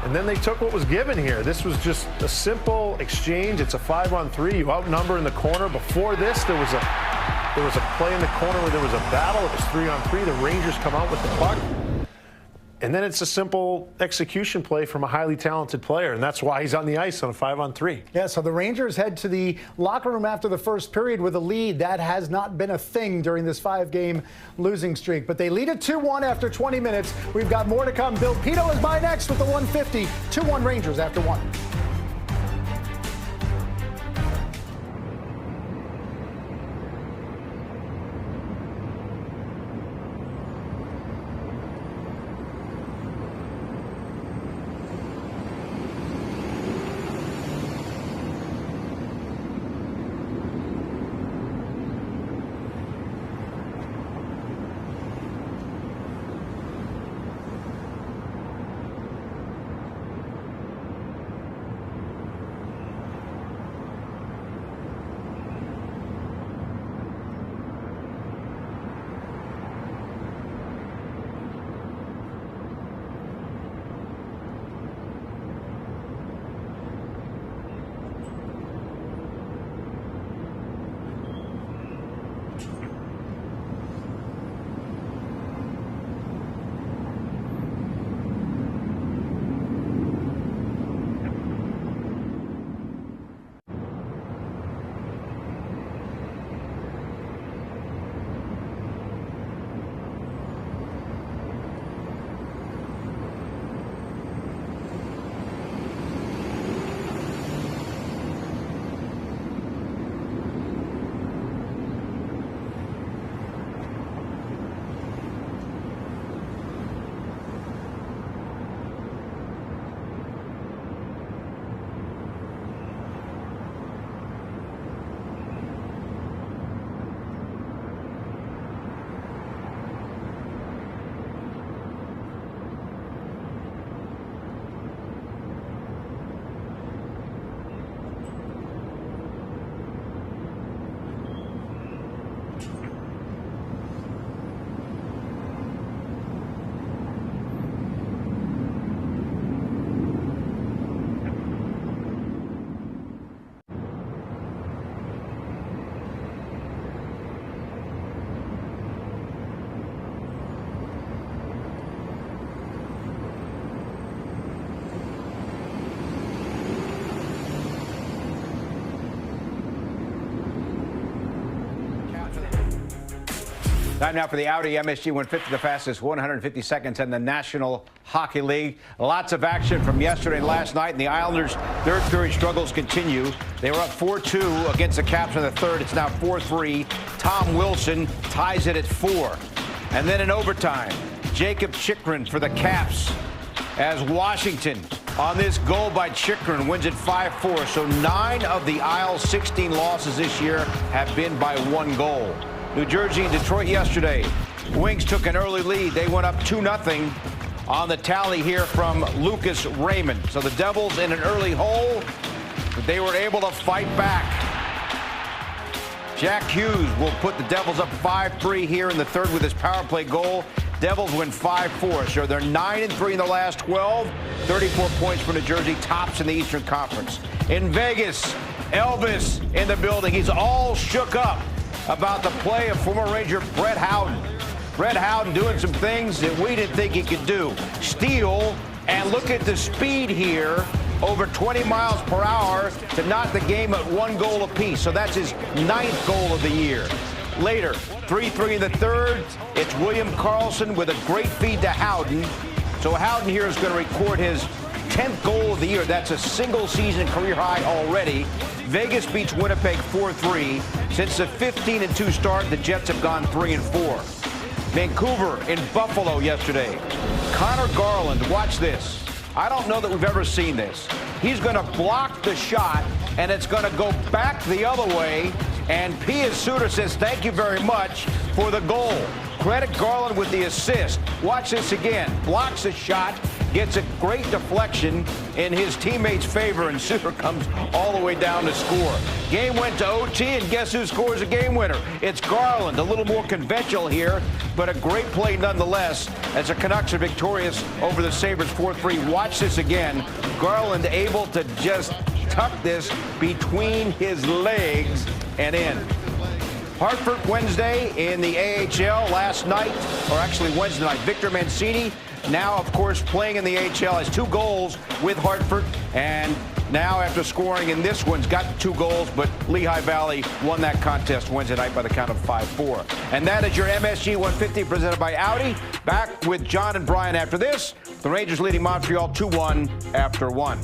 And then they took what was given here. This was just a simple exchange. It's a 5-on-3. You outnumber in the corner. Before this, there was a play in the corner where there was a battle. It was 3-on-3. The Rangers come out with the puck. And then it's a simple execution play from a highly talented player, and that's why he's on the ice on a 5-on-3. Yeah, so the Rangers head to the locker room after the first period with a lead. That has not been a thing during this 5-game losing streak. But they lead it 2-1 after 20 minutes. We've got more to come. Bill Pito is by next with the 150. 2-1 Rangers after 1. Time now for the Audi MSG 150, the fastest 150 seconds in the National Hockey League. Lots of action from yesterday and last night, and the Islanders' third period struggles continue. They were up 4-2 against the Caps in the third. It's now 4-3. Tom Wilson ties it at 4. And then in overtime, Jakob Chychrun for the Caps as Washington on this goal by Chychrun wins it 5-4. So 9 of the Isles' 16 losses this year have been by 1 goal. New Jersey and Detroit yesterday. Wings took an early lead. They went up 2-0 on the tally here from Lucas Raymond. So the Devils in an early hole, but they were able to fight back. Jack Hughes will put the Devils up 5-3 here in the third with his power play goal. Devils win 5-4. So they're 9-3 in the last 12. 34 points for New Jersey, tops in the Eastern Conference. In Vegas, Elvis in the building. He's all shook up about the play of former Ranger Brett Howden. Brett Howden doing some things that we didn't think he could do. Steal, and look at the speed here, over 20 miles per hour to knot the game at 1 goal apiece. So that's his 9th goal of the year. Later, 3-3 in the third. It's William Karlsson with a great feed to Howden. So Howden here is going to record his 10th goal of the year. That's a single-season career high already. Vegas beats Winnipeg 4-3. Since the 15-2 start, the Jets have gone 3-4. Vancouver in Buffalo yesterday. Connor Garland, watch this. I don't know that we've ever seen this. He's going to block the shot, and it's going to go back the other way. And Pius Suter says thank you very much for the goal. Credit Garland with the assist. Watch this again. Blocks the shot, gets a great deflection in his teammate's favor, and Suter comes all the way down to score. Game went to OT, and guess who scores a game winner? It's Garland. A little more conventional here, but a great play nonetheless as the Canucks are victorious over the Sabres 4-3. Watch this again. Garland able to just tuck this between his legs and in. Hartford Wednesday in the AHL last night, or actually Wednesday night. Victor Mancini now, of course, playing in the AHL, has 2 goals with Hartford. And now, after scoring in this one, has got 2 goals, but Lehigh Valley won that contest Wednesday night by the count of 5-4. And that is your MSG 150 presented by Audi. Back with John and Brian after this. The Rangers leading Montreal 2-1 after 1.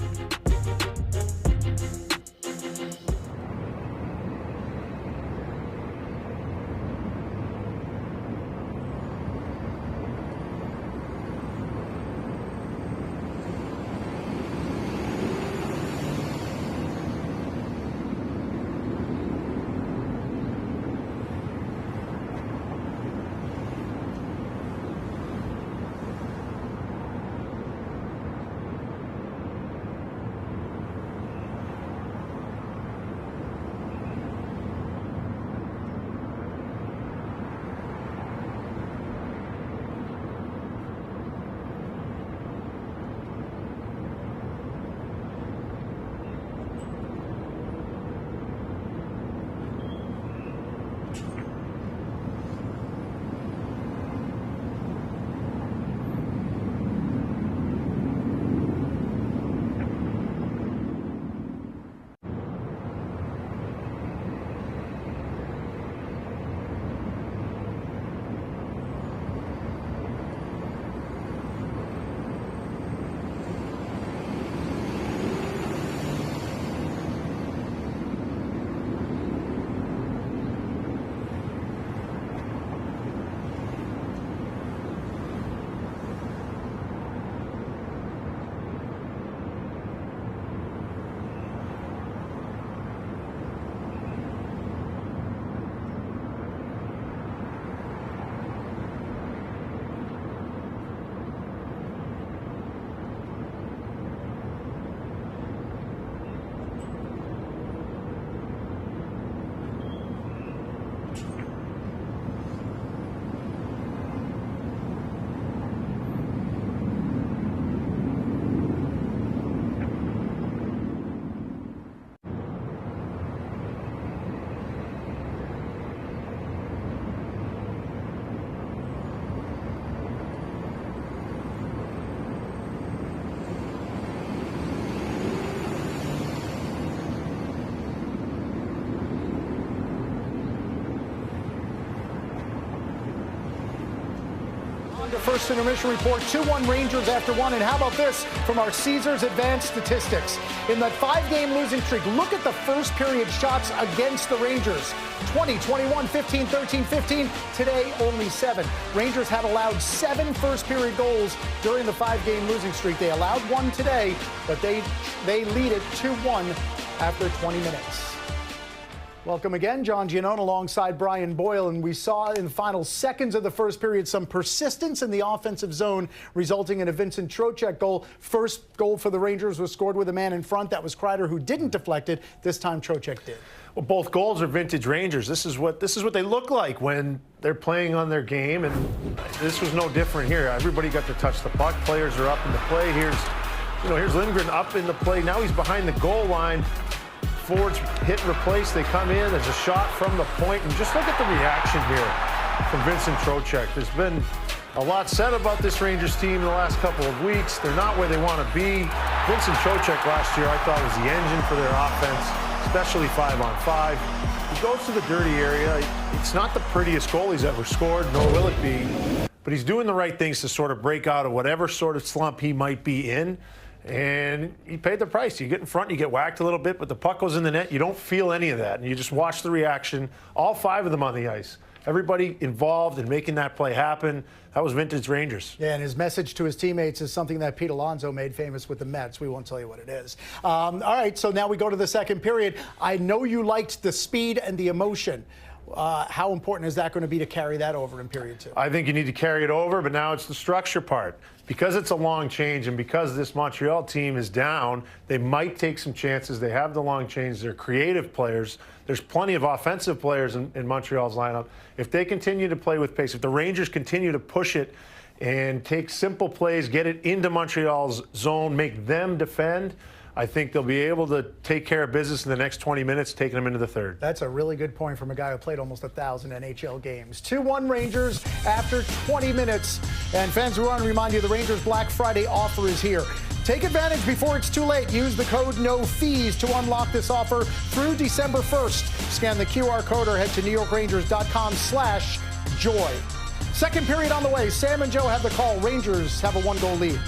The first intermission report, 2-1 Rangers after 1. And how about this from our Caesars Advanced Statistics? In that 5-game losing streak, look at the first period shots against the Rangers. 20, 21, 15, 13, 15. Today, only 7. Rangers had allowed 7 first-period goals during the 5-game losing streak. They allowed 1 today, but they lead it 2-1 after 20 minutes. Welcome again, John Giannone alongside Brian Boyle, and we saw in the final seconds of the first period some persistence in the offensive zone, resulting in a Vincent Trocheck goal. First goal for the Rangers was scored with a man in front. That was Kreider, who didn't deflect it. This time, Trocheck did. Well, both goals are vintage Rangers. This is what they look like when they're playing on their game, and this was no different here. Everybody got to touch the puck. Players are up in the play. Here's Lindgren up in the play. Now he's behind the goal line. Forwards hit and replace. They come in. There's a shot from the point, and just look at the reaction here from Vincent Trocheck. There's been a lot said about this Rangers team in the last couple of weeks. They're not where they want to be. Vincent Trocheck last year, I thought, was the engine for their offense, especially 5-on-5. He goes to the dirty area. It's not the prettiest goal he's ever scored, nor will it be, but he's doing the right things to sort of break out of whatever sort of slump he might be in. And he paid the price. You get in front, you get whacked a little bit, but the puck goes in the net. You don't feel any of that, and you just watch the reaction. All 5 of them on the ice. Everybody involved in making that play happen. That was vintage Rangers. Yeah, and his message to his teammates is something that Pete Alonso made famous with the Mets. We won't tell you what it is. All right, so now we go to the second period. I know you liked the speed and the emotion. How important is that going to be to carry that over in period 2? I think you need to carry it over, but now it's the structure part. Because it's a long change and because this Montreal team is down, they might take some chances. They have the long change. They're creative players. There's plenty of offensive players in Montreal's lineup. If they continue to play with pace, if the Rangers continue to push it and take simple plays, get it into Montreal's zone, make them defend, I think they'll be able to take care of business in the next 20 minutes, taking them into the third. That's a really good point from a guy who played almost 1,000 NHL games. 2-1 Rangers after 20 minutes. And fans, we want to remind you the Rangers Black Friday offer is here. Take advantage before it's too late. Use the code NOFEES to unlock this offer through December 1st. Scan the QR code or head to NewYorkrangers.com/joy. Second period on the way. Sam and Joe have the call. Rangers have a 1-goal lead.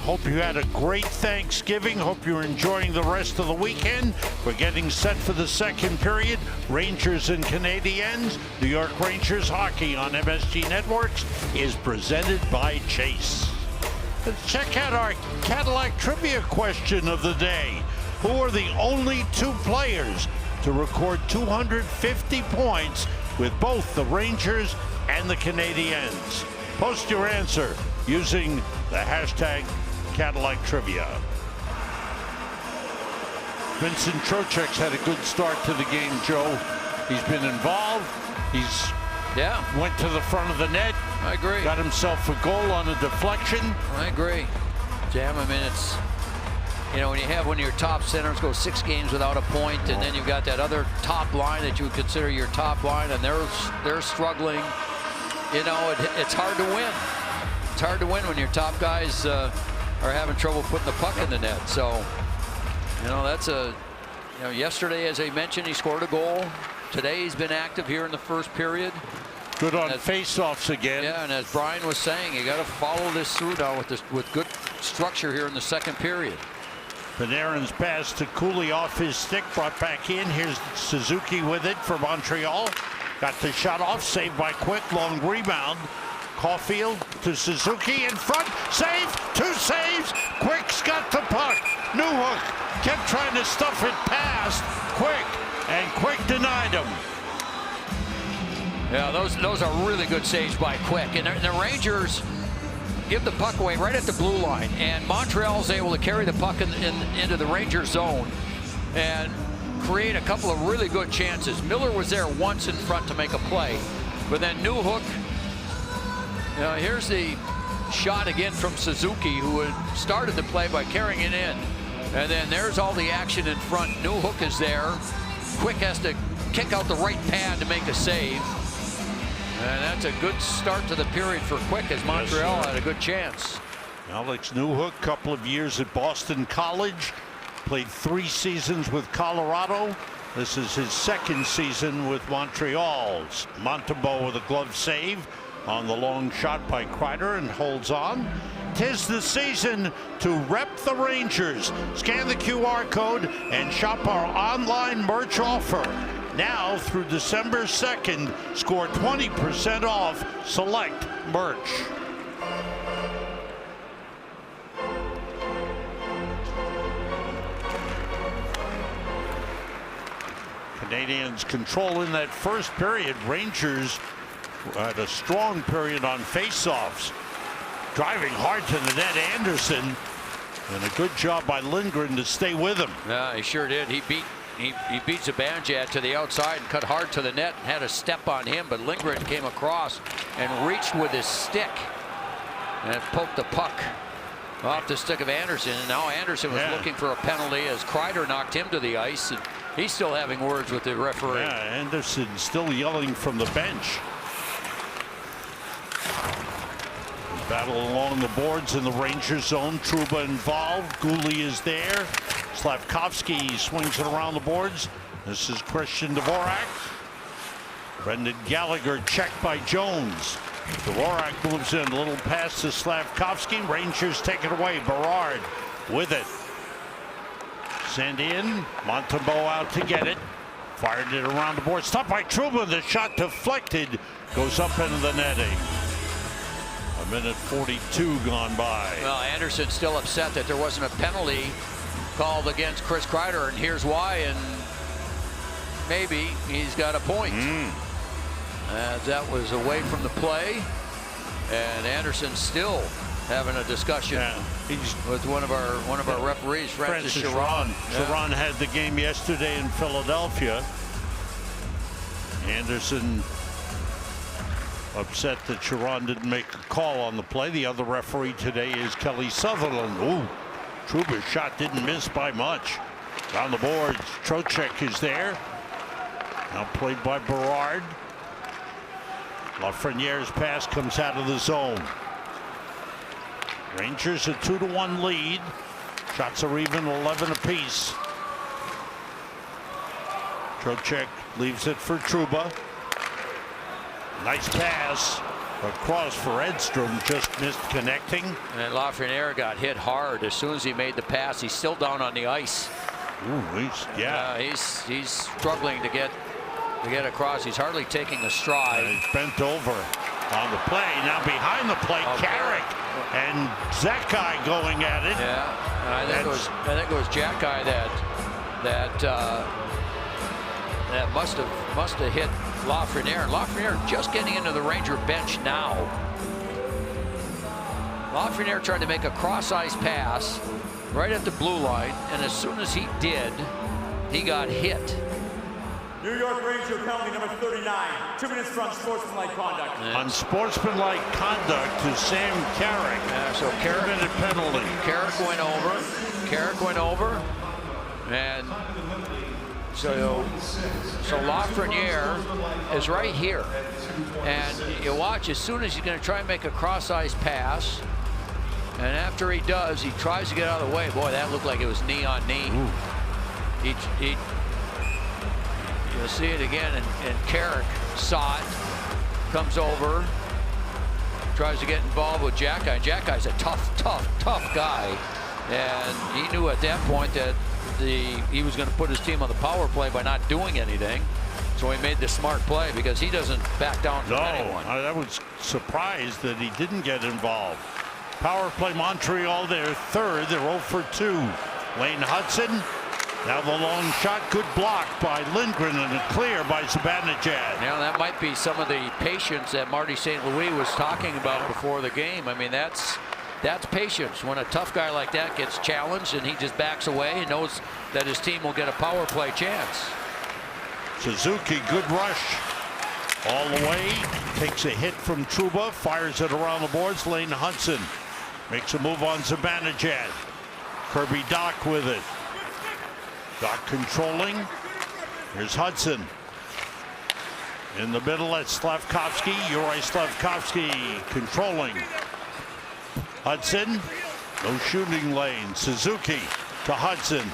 Hope you had a great Thanksgiving. Hope you're enjoying the rest of the weekend. We're getting set for the second period. Rangers and Canadiens. New York Rangers hockey on MSG Networks is presented by Chase. Let's check out our Cadillac trivia question of the day. Who are the only two players to record 250 points with both the Rangers and the Canadiens? Post your answer using the hashtag Cadillac Trivia. Vincent Trocheck's had a good start to the game, Joe. He's been involved. He's went to the front of the net. I agree. Got himself a goal on a deflection. I agree. Jam, I mean, it's, you know, when you have one of your top centers go 6 games without a point, and then you've got that other top line that you would consider your top line, and they're struggling. You know, it's hard to win. It's hard to win when your top guys are having trouble putting the puck in the net. So, you know, that's yesterday, as I mentioned, he scored a goal. Today he's been active here in the first period. Good on face-offs again. Yeah, and as Brian was saying, you got to follow this through now with good structure here in the second period. Panarin's pass to Cooley off his stick, brought back in. Here's Suzuki with it for Montreal. Got the shot off, saved by Quick, long rebound. Caulfield to Suzuki in front, save, 2 saves. Quick's got the puck. Newhook kept trying to stuff it past Quick, and Quick denied him. Yeah, those are really good saves by Quick, and the Rangers give the puck away right at the blue line, and Montreal's able to carry the puck into the Ranger zone and create a couple of really good chances. Miller was there once in front to make a play, but then Newhook. You know, here's the shot again from Suzuki, who had started the play by carrying it in. And then there's all the action in front. Newhook is there. Quick has to kick out the right pad to make a save. And that's a good start to the period for Quick, as Montreal had a good chance. Alex Newhook, couple of years at Boston College. Played 3 seasons with Colorado. This is his second season with Montreal's. Montembeault with a glove save on the long shot by Kreider and holds on. 'Tis the season to rep the Rangers. Scan the QR code and shop our online merch offer. Now through December 2nd, score 20% off select merch. Canadians control in that first period. Rangers had a strong period on faceoffs. Driving hard to the net, Anderson, and a good job by Lindgren to stay with him. Yeah, he sure did. He beat Zibanejad to the outside and cut hard to the net and had a step on him, but Lindgren came across and reached with his stick and poked the puck off the stick of Anderson. And now Anderson was looking for a penalty as Kreider knocked him to the ice, and he's still having words with the referee. Yeah, Anderson still yelling from the bench. Battle along the boards in the Rangers zone. Trouba involved. Goulet is there. Slavkovsky swings it around the boards. This is Christian Dvorak. Brendan Gallagher checked by Jones. Dvorak moves in. A little pass to Slavkovsky. Rangers take it away. Berard with it. Send in. Montembeault out to get it. Fired it around the board. Stopped by Trouba. The shot deflected. Goes up into the netting. A minute 42 gone by. Well, Anderson's still upset that there wasn't a penalty called against Chris Kreider, and here's why, and maybe he's got a point. That was away from the play, and Anderson's still having a discussion with one of our referees, Francis Chiron. Chiron had the game yesterday in Philadelphia. Anderson upset that Chiron didn't make a call on the play. The other referee today is Kelly Sutherland. Ooh, Trouba's shot didn't miss by much. Down the boards, Trocheck is there. Now played by Berard. Lafreniere's pass comes out of the zone. Rangers a 2-1 lead. Shots are even, 11 apiece. Trocheck leaves it for Trouba. Nice pass across for Edstrom, just missed connecting. And Lafreniere got hit hard as soon as he made the pass. He's still down on the ice. Ooh, he's struggling to get across. He's hardly taking a stride. He's bent over on the play. Now behind the plate, Carrick and Zekai going at it. Yeah, and I think it was Jacky that must have hit Lafreniere. Lafreniere just getting into the Ranger bench now. Lafreniere tried to make a cross-ice pass right at the blue line, and as soon as he did, he got hit. New York Ranger penalty number 39. 2 minutes for unsportsmanlike conduct. Unsportsmanlike conduct to Sam Carrick. So Carrick, 2-minute penalty. Carrick went over, and so Lafreniere is right here, and you watch as soon as he's going to try and make a cross-ice pass, and after he does, he tries to get out of the way. Boy, that looked like it was knee on knee. You'll see it again, and Carrick saw it, comes over, tries to get involved with Jacky. Jacky's a tough guy, and he knew at that point that he was going to put his team on the power play by not doing anything. So he made the smart play because he doesn't back down from anyone. I was surprised that he didn't get involved. Power play, Montreal, their third. They're 0 for 2. Lane Hudson. Now the long shot, good block by Lindgren, and a clear by Zibanejad. Now that might be some of the patience that Marty St. Louis was talking about before the game. I mean, that's patience. When a tough guy like that gets challenged and he just backs away and knows that his team will get a power play chance. Suzuki, good rush all the way. Takes a hit from Trouba, fires it around the boards. Lane Hudson makes a move on Zibanejad. Kirby Dach with it. Dach controlling. Here's Hudson. In the middle, that's Slavkovsky. Juraj Slavkovsky controlling. Hudson. No shooting lane. Suzuki to Hudson.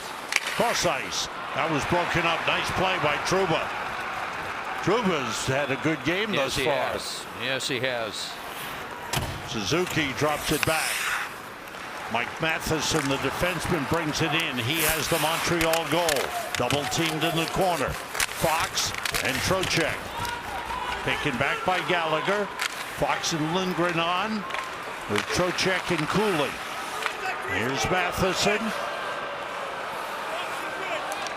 Cross ice. That was broken up. Nice play by Trouba. Trouba's had a good game thus far. Yes, he has. Suzuki drops it back. Mike Matheson, the defenseman, brings it in. He has the Montreal goal. Double teamed in the corner. Fox and Trocheck. Taken back by Gallagher. Fox and Lindgren on with Trocheck and Cooley. Here's Matheson.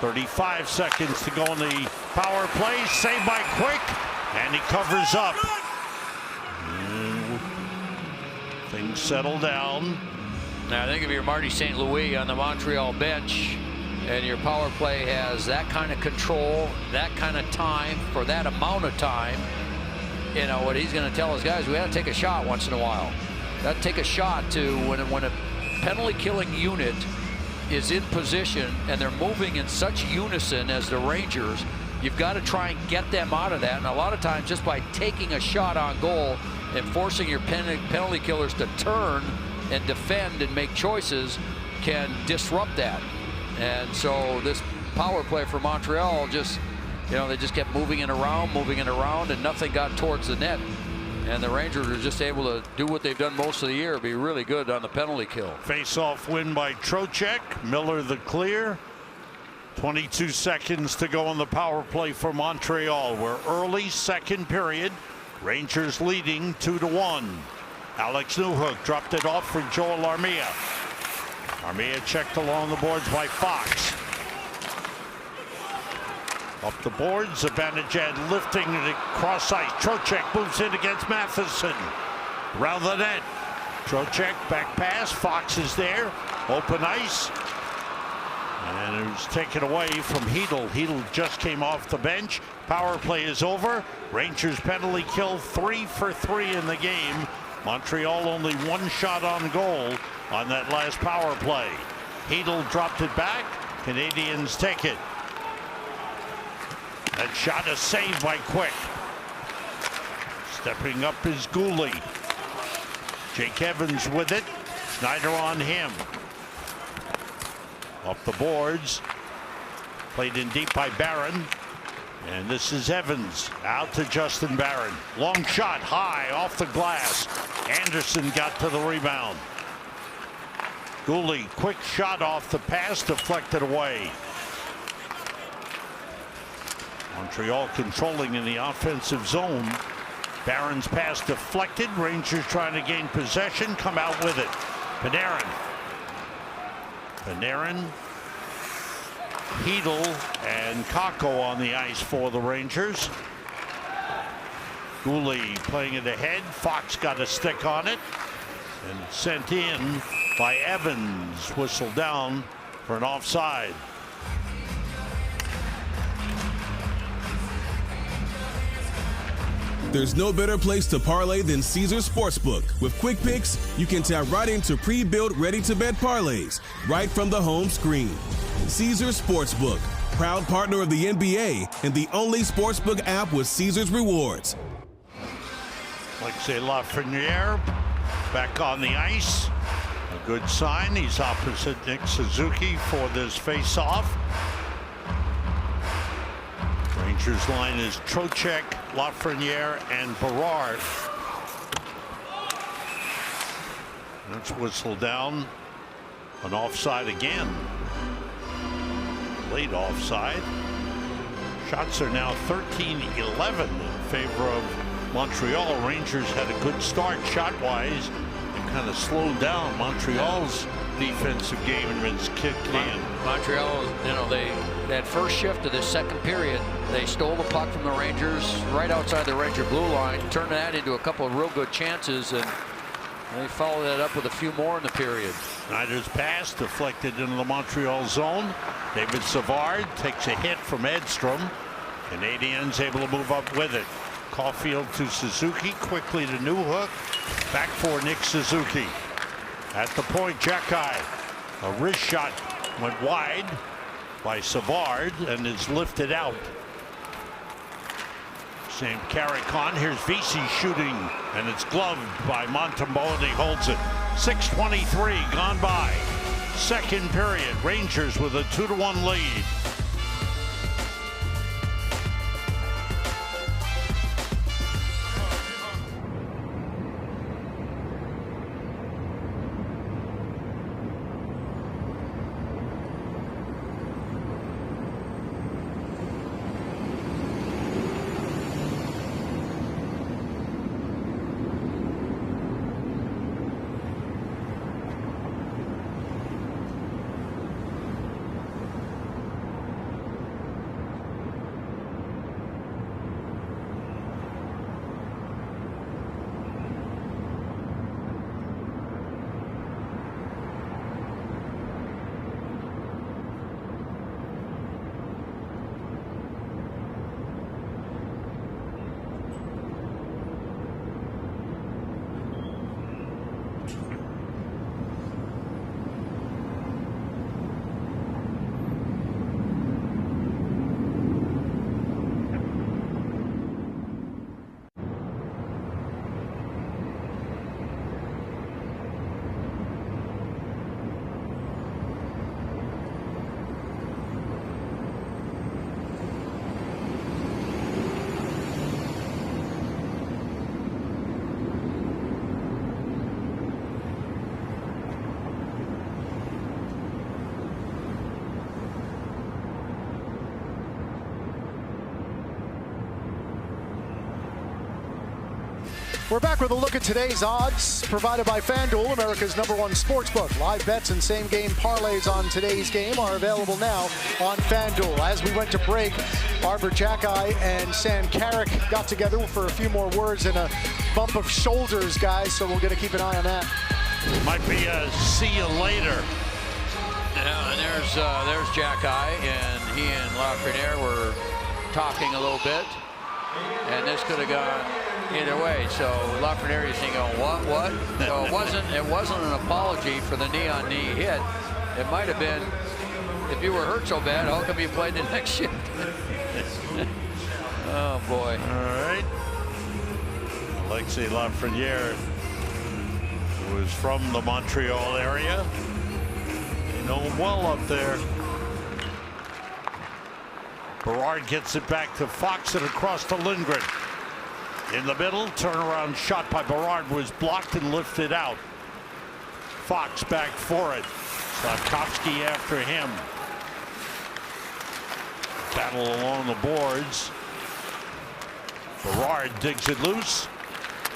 35 seconds to go in the power play. Saved by Quick, and he covers up. Things settle down. Now, I think if you're Marty St. Louis on the Montreal bench and your power play has that kind of control, that kind of time, for that amount of time, you know, what he's going to tell his guys, we got to take a shot once in a while. Got to take a shot to when a penalty killing unit is in position and they're moving in such unison as the Rangers, you've got to try and get them out of that. And a lot of times just by taking a shot on goal and forcing your penalty killers to turn and defend and make choices can disrupt that. And so this power play for Montreal just, you know, they just kept moving it around, and nothing got towards the net. And the Rangers are just able to do what they've done most of the year, be really good on the penalty kill. Face-off win by Trocheck. Miller the clear. 22 seconds to go on the power play for Montreal. We're early second period. Rangers leading 2-1. Alex Newhook dropped it off for Joel Armia. Armia checked along the boards by Fox. Up the boards, Zibanejad lifting it across ice. Trocheck moves in against Matheson. Around the net. Trocheck back pass. Fox is there. Open ice. And it was taken away from Hedl. Hedl just came off the bench. Power play is over. Rangers penalty kill 3 for 3 in the game. Montreal only one shot on goal on that last power play. Hedl dropped it back. Canadians take it. That shot is saved by Quick. Stepping up is Gooley. Jake Evans with it. Snyder on him. Up the boards. Played in deep by Barron. And this is Evans. Out to Justin Barron. Long shot high off the glass. Anderson got to the rebound. Gooley, quick shot off the pass, deflected away. Montreal controlling in the offensive zone. Barron's pass deflected. Rangers trying to gain possession, come out with it. Panarin. Hedl and Kakko on the ice for the Rangers. Gooley playing it ahead. Fox got a stick on it and sent in by Evans. Whistled down for an offside. There's no better place to parlay than Caesars Sportsbook. With quick picks, you can tap right into pre-built, ready-to-bet parlays right from the home screen. Caesars Sportsbook, proud partner of the NBA and the only sportsbook app with Caesars rewards. Alexis Lafreniere back on the ice. A good sign. He's opposite Nick Suzuki for this face-off. Rangers line is Trocheck, Lafreniere, and Berard. That's whistled down. An offside again. Late offside. Shots are now 13-11 in favor of Montreal. Rangers had a good start shot-wise and kind of slowed down Montreal's defensive game and been kicked in. Montreal, you know, that first shift of this second period, they stole the puck from the Rangers right outside the Ranger blue line, turned that into a couple of real good chances, and they followed that up with a few more in the period. Snyder's pass deflected into the Montreal zone. David Savard takes a hit from Edstrom. Canadians able to move up with it. Caulfield to Suzuki, quickly to Newhook. Back for Nick Suzuki. At the point, Jacky. A wrist shot went wide by Savard and is lifted out. Same carrick on. Here's Vesey shooting, and it's gloved by Montembeault, and he holds it. 6:23 gone by. Second period. Rangers with a 2-1 lead. We're back with a look at today's odds provided by FanDuel, America's #1 sportsbook. Live bets and same-game parlays on today's game are available now on FanDuel. As we went to break, Arber Xhekaj and Sam Carrick got together for a few more words and a bump of shoulders, guys, so we're going to keep an eye on that. Might be a see you later. Yeah, and there's Xhekaj, and he and Lafreniere were talking a little bit, and this could have gone either way. So Lafreniere is thinking, what? So it wasn't an apology for the knee-on-knee hit. It might have been, if you were hurt so bad, how come you played the next shift? Oh boy. All right. Alexis Lafreniere was from the Montreal area. You know him well up there. Berard gets it back to Fox and across to Lindgren. In the middle, turnaround shot by Berard was blocked and lifted out. Fox back for it. Slavkovsky after him. Battle along the boards. Berard digs it loose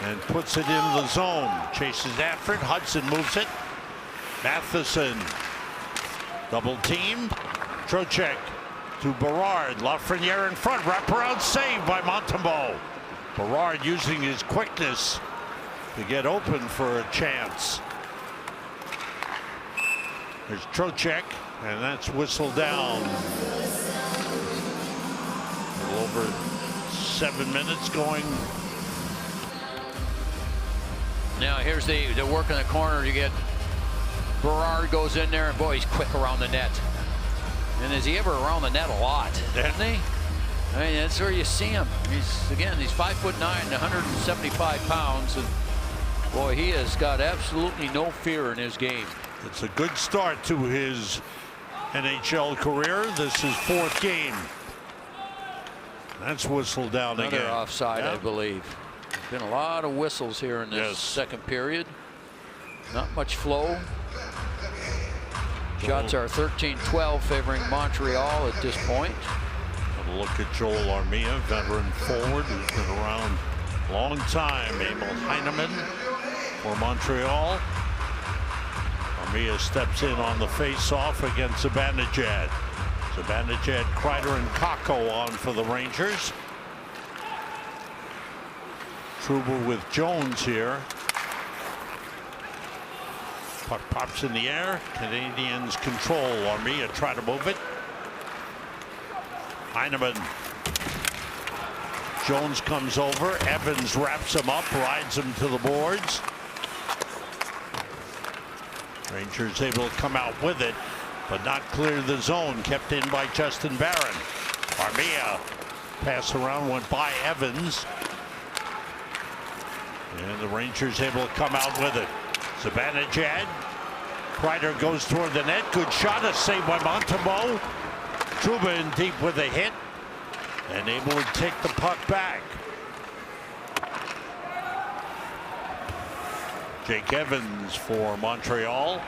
and puts it in the zone. Chases after it. Hudson moves it. Matheson double teamed. Trocheck to Berard. Lafreniere in front. Wraparound save by Montembeault. Berard using his quickness to get open for a chance. There's Trocheck, and that's whistled down. A little over 7 minutes going. Now here's the work in the corner. You get Berard goes in there, and boy, he's quick around the net. And is he ever around the net a lot? Isn't he? I mean, that's where you see him. He's 5'9", 175 pounds, and boy, he has got absolutely no fear in his game. It's a good start to his NHL career. This is 4th game. That's whistled down Another again. offside, Yeah. I believe. Been a lot of whistles here in this second period. Not much flow. Shots are 13-12 favoring Montreal at this point. Have a look at Joel Armia, veteran forward who's been around a long time. Emil Heineman for Montreal. Armia steps in on the face-off against Zibanejad. Zibanejad, Kreider, and Kakko on for the Rangers. Trouba with Jones here. Puck pops in the air. Canadians control. Armia try to move it. Heineman. Jones comes over. Evans wraps him up, rides him to the boards. Rangers able to come out with it, but not clear the zone. Kept in by Justin Barron. Armia pass around, went by Evans. And the Rangers able to come out with it. Zibanejad. Kreider goes toward the net. Good shot. A save by Montembeault. Trouba in deep with a hit. And able to take the puck back. Jake Evans for Montreal.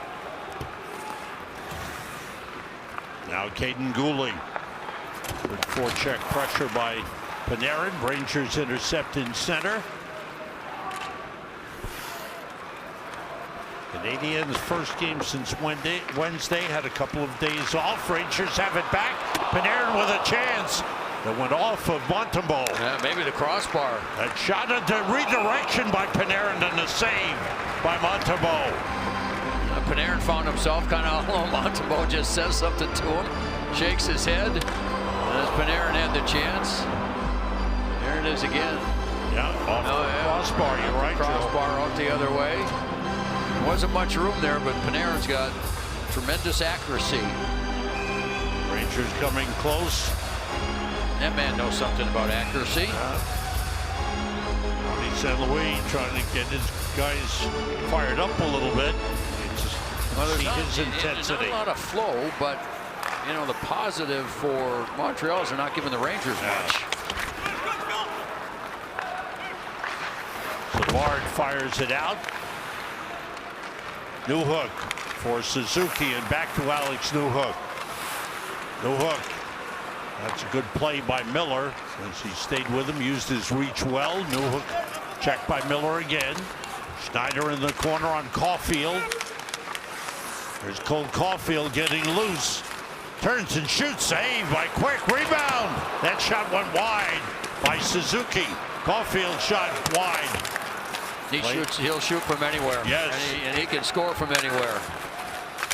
Now Caden Goulet. Good forecheck pressure by Panarin. Rangers intercept in center. Canadians first game since Wednesday, had a couple of days off. Rangers have it back. Panarin with a chance that went off of Montembeault. Yeah, maybe the crossbar. That shot into redirection by Panarin and the save by Montembeault. Panarin found himself kind of all alone. Montembeault just says something to him, shakes his head, and as Panarin had the chance, there it is again. Yeah, off the crossbar, you're right, crossbar out the other way. Wasn't much room there, but Panarin's got tremendous accuracy. Rangers coming close. That man knows something about accuracy. Tony St. Louis trying to get his guys fired up a little bit. Well, there's See not, his intensity. There's not a lot of flow, but you know the positive for Montreal is they're not giving the Rangers much. Savard fires it out. Newhook for Suzuki and back to Alex Newhook. Newhook. That's a good play by Miller as he stayed with him, used his reach well. Newhook Check by Miller again. Schneider in the corner on Caulfield. There's Cole Caulfield getting loose. Turns and shoots. Save by Quick. Rebound. That shot went wide by Suzuki. Caulfield shot wide. He'll shoot from anywhere. Yes. And he can score from anywhere.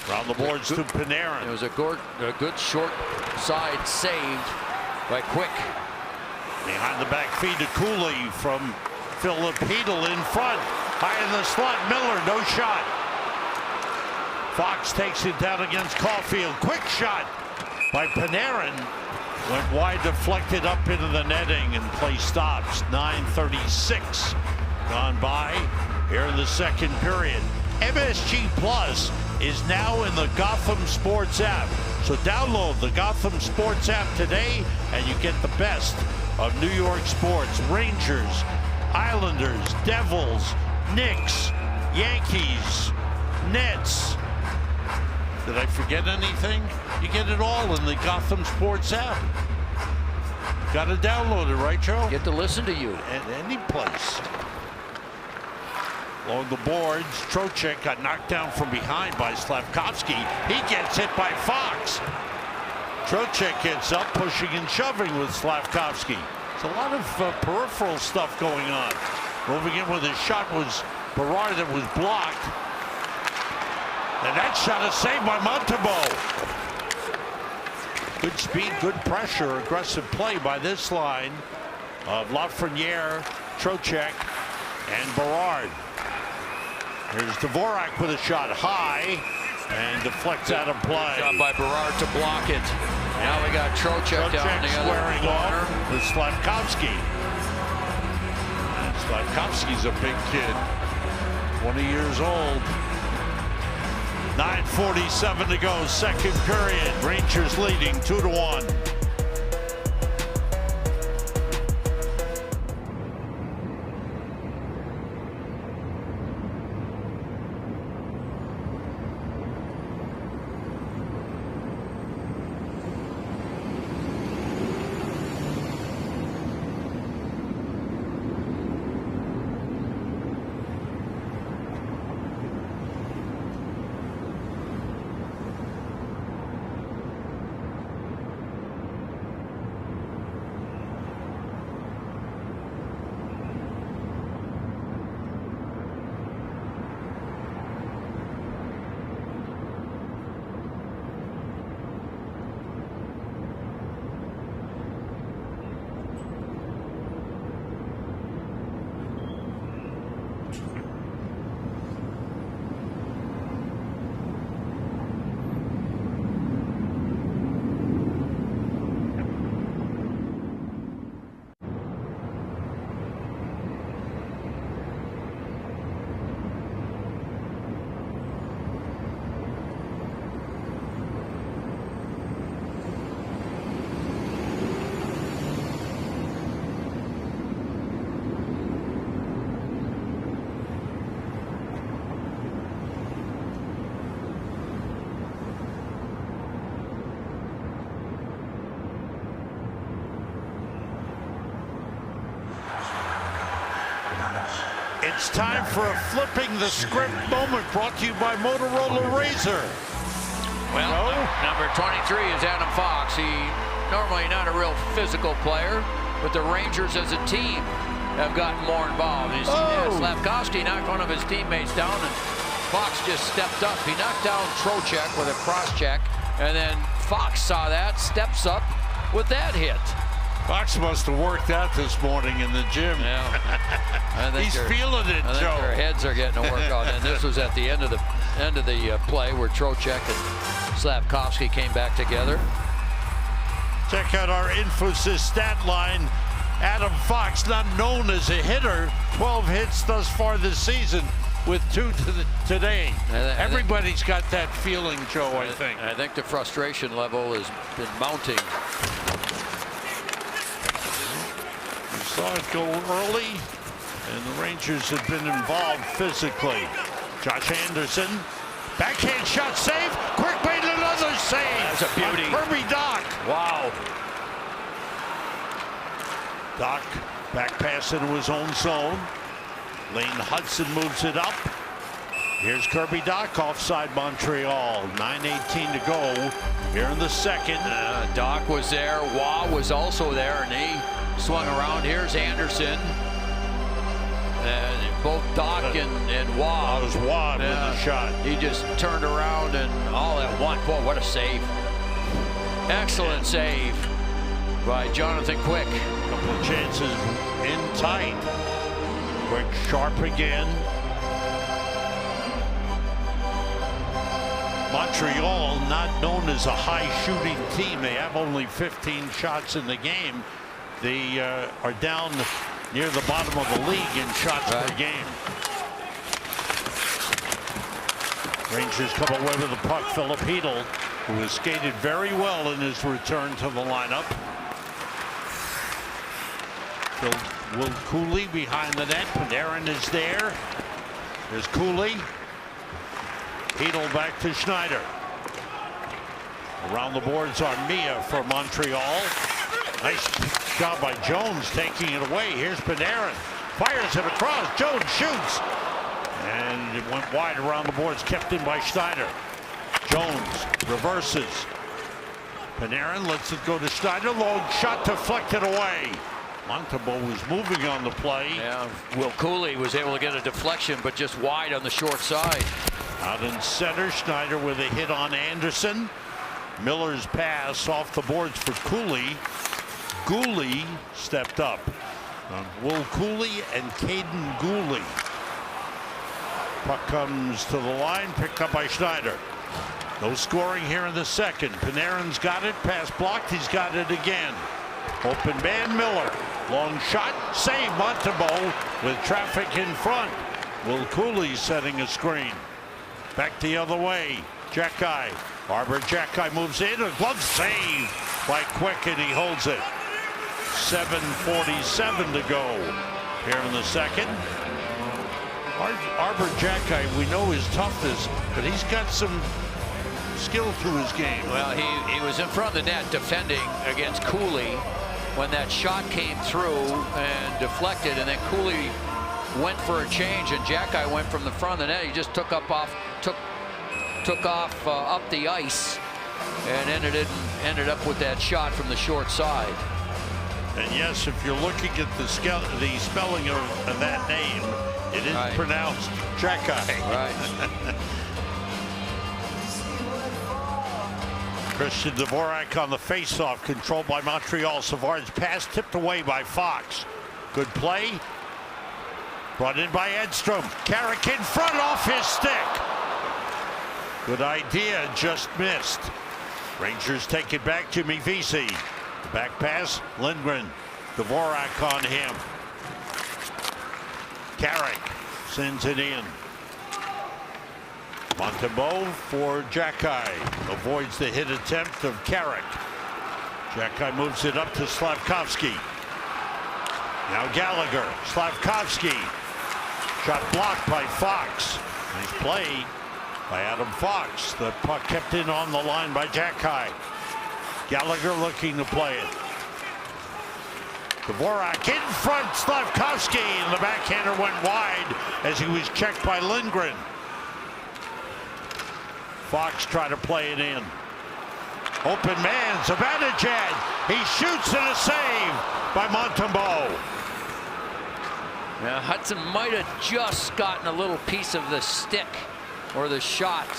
Around the boards to Panarin. It was a good short side saved by Quick. Behind the back feed to Cooley from Filipino in front. High in the slot. Miller, no shot. Fox takes it down against Caulfield. Quick shot by Panarin. Went wide, deflected up into the netting, and play stops. 9:36 gone by here in the second period. MSG Plus is now in the Gotham Sports app. So download the Gotham Sports app today, and you get the best of New York sports. Rangers, Islanders, Devils, Knicks, Yankees, Nets. Did I forget anything? You get it all in the Gotham Sports app. Got to download it, right, Joe? Get to listen to you. At any place. Along the boards, Trocheck got knocked down from behind by Slavkovsky. He gets hit by Fox. Trocheck gets up, pushing and shoving with Slavkovsky. It's a lot of peripheral stuff going on. Moving in with his shot was Berard that was blocked. And that shot is saved by Montembeault. Good speed, good pressure, aggressive play by this line of Lafreniere, Trocheck, and Berard. Here's Dvorak with a shot high and deflects out of play. Good job by Berard to block it. Now we got Trocheck down the other squaring corner off with Slavkovsky. And Slavkovsky's a big kid, 20 years old. 9:47 to go, second period. Rangers leading 2-1. It's time for a flipping the script moment brought to you by Motorola Razr. Well, number 23 is Adam Fox. He normally not a real physical player, but the Rangers as a team have gotten more involved. Slavkovsky knocked one of his teammates down, and Fox just stepped up. He knocked down Trocheck with a cross check, and then Fox saw that, steps up with that hit. Fox must have worked out this morning in the gym. Yeah. He's feeling it, Joe. Their heads are getting a workout, and this was at the end of the play where Trocheck and Slavkovsky came back together. Check out our Infosys stat line. Adam Fox, not known as a hitter, 12 hits thus far this season, with 2 today. Everybody's got that feeling, Joe, I think. I think the frustration level has been mounting. Saw it go early, and the Rangers have been involved physically. Josh Anderson, backhand shot save. Quick made another save. That's a beauty. Kirby Dach. Wow. Dach back pass into his own zone. Lane Hudson moves it up. Here's Kirby Doc offside Montreal. 9:18 to go here in the second. Doc was there. Waugh was also there, and he swung around. Here's Anderson. And both Doc and Waugh. That was Waugh with the shot. He just turned around and all at once. Boy, what a save. Excellent save by Jonathan Quick. Couple of chances in tight. Quick sharp again. Montreal, not known as a high shooting team. They have only 15 shots in the game. They are down near the bottom of the league in shots per game. Rangers come away with the puck. Philip Hedl, who has skated very well in his return to the lineup. Will Cooley behind the net. Panarin is there. There's Cooley. Hedl back to Schneider. Around the boards are Mia for Montreal. Nice job by Jones taking it away. Here's Panarin. Fires it across. Jones shoots. And it went wide around the boards, kept in by Schneider. Jones reverses. Panarin lets it go to Schneider. Long shot deflected away. Montembeault was moving on the play. Yeah, Will Cooley was able to get a deflection, but just wide on the short side. Out in center, Schneider with a hit on Anderson. Miller's pass off the boards for Cooley. Gooley stepped up. Will Cooley and Caden Gooley. Puck comes to the line, picked up by Schneider. No scoring here in the second. Panarin's got it, pass blocked, he's got it again. Open man, Miller. Long shot, save Montembeault with traffic in front. Will Cooley setting a screen. Back the other way. Jackeye. Arbor Jackeye moves in. A glove save by Quick, and he holds it. 7:47 to go here in the second. Arbor Jackeye, we know his toughness, but he's got some skill to his game. Well, he was in front of the net defending against Cooley when that shot came through and deflected, and then Cooley went for a change, and Jackeye went from the front of the net. He just took off up the ice and ended up with that shot from the short side. And yes, if you're looking at the spelling of that name, it is pronounced Jackeye. Right. Christian Dvorak on the faceoff, controlled by Montreal. Savard's pass tipped away by Fox. Good play. Brought in by Edstrom. Carrick in front off his stick. Good idea, just missed. Rangers take it back. Jimmy Vesey. Back pass, Lindgren. Dvorak on him. Carrick sends it in. Montembeault for Jackeye. Avoids the hit attempt of Carrick. Jackeye moves it up to Slavkovsky. Now Gallagher. Slavkovsky. Shot blocked by Fox. Nice play by Adam Fox. The puck kept in on the line by Jackeye. Gallagher looking to play it. Dvorak in front. Slavkovsky, and the backhander went wide as he was checked by Lindgren. Fox tried to play it in. Open man, Zibanejad. He shoots and a save by Montembeault. Now Hudson might have just gotten a little piece of the stick or the shot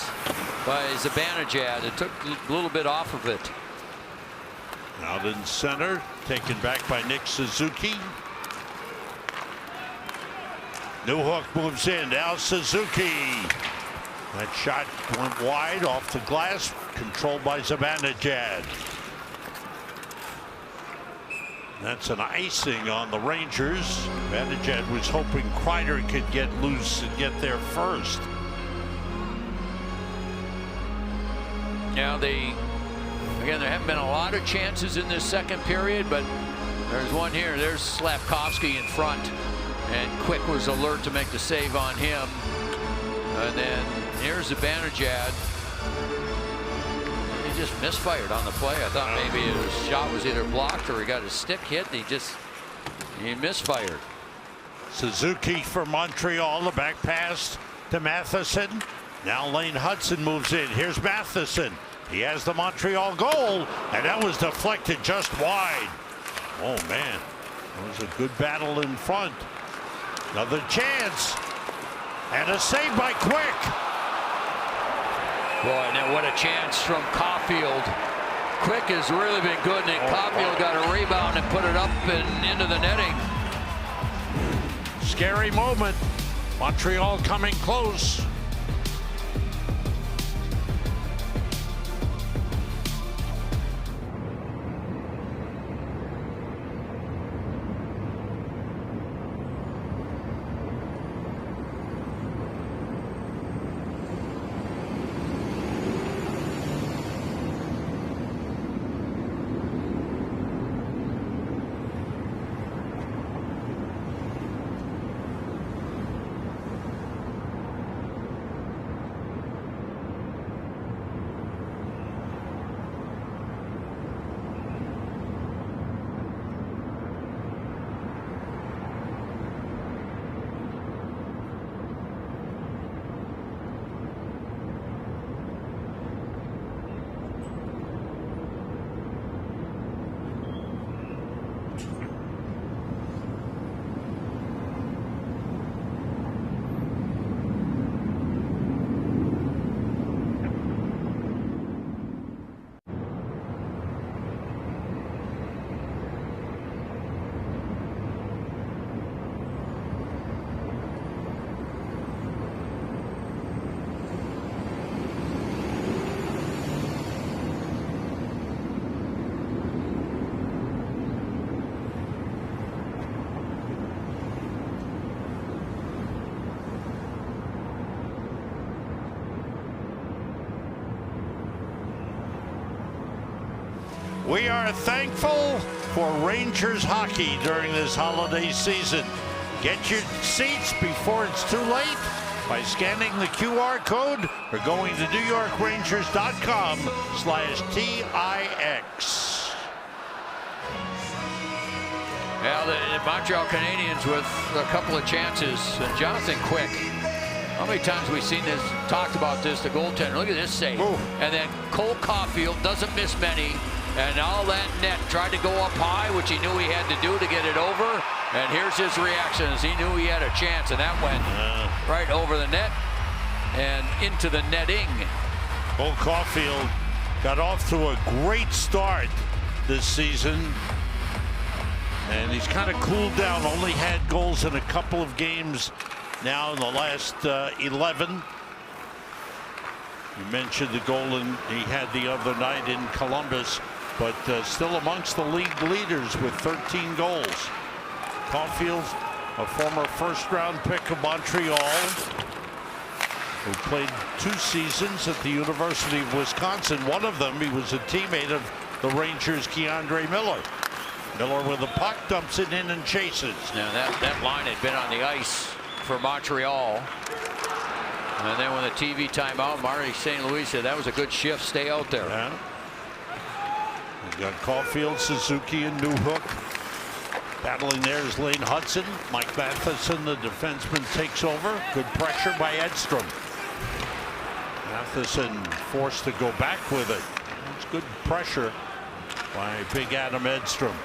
by Zibanejad. It took a little bit off of it. Out in center, taken back by Nick Suzuki. Newhook moves in. Now Suzuki. That shot went wide off the glass, controlled by Zibanejad. That's an icing on the Rangers. Zibanejad was hoping Kreider could get loose and get there first. Now again, there haven't been a lot of chances in this second period, but there's one here. There's Slavkovsky in front, and Quick was alert to make the save on him. And then here's Zibanejad. He just misfired on the play. I thought maybe his shot was either blocked or he got his stick hit, and he misfired. Suzuki for Montreal, the back pass to Matheson. Now Lane Hudson moves in. Here's Matheson. He has the Montreal goal, and that was deflected just wide. Oh, man. That was a good battle in front. Another chance. And a save by Quick. Boy, now what a chance from Caulfield. Quick has really been good, and then Caulfield got a rebound and put it up and into the netting. Scary moment. Montreal coming close. We are thankful for Rangers hockey during this holiday season. Get your seats before it's too late by scanning the QR code or going to NewYorkrangers.com/TIX. Well, the Montreal Canadiens with a couple of chances. Jonathan Quick. How many times have we seen this, talked about this, the goaltender? Look at this save. Ooh. And then Cole Caulfield doesn't miss many. And all that net tried to go up high, which he knew he had to do to get it over. And here's his reaction as he knew he had a chance, and that went right over the net and into the netting. Cole Caulfield got off to a great start this season. And he's kind of cooled down, only had goals in a couple of games now in the last 11. You mentioned the goal he had the other night in Columbus, but still amongst the league leaders with 13 goals. Caulfield, a former first-round pick of Montreal, who played 2 seasons at the University of Wisconsin. One of them, he was a teammate of the Rangers' Keandre Miller. Miller with the puck, dumps it in and chases. Now that line had been on the ice for Montreal. And then when the TV timeout, Marty St. Louis said that was a good shift, stay out there. Yeah. We've got Caulfield, Suzuki, and Newhook. Battling there is Lane Hudson. Mike Matheson, the defenseman, takes over. Good pressure by Edstrom. Matheson forced to go back with it. It's good pressure by big Adam Edstrom.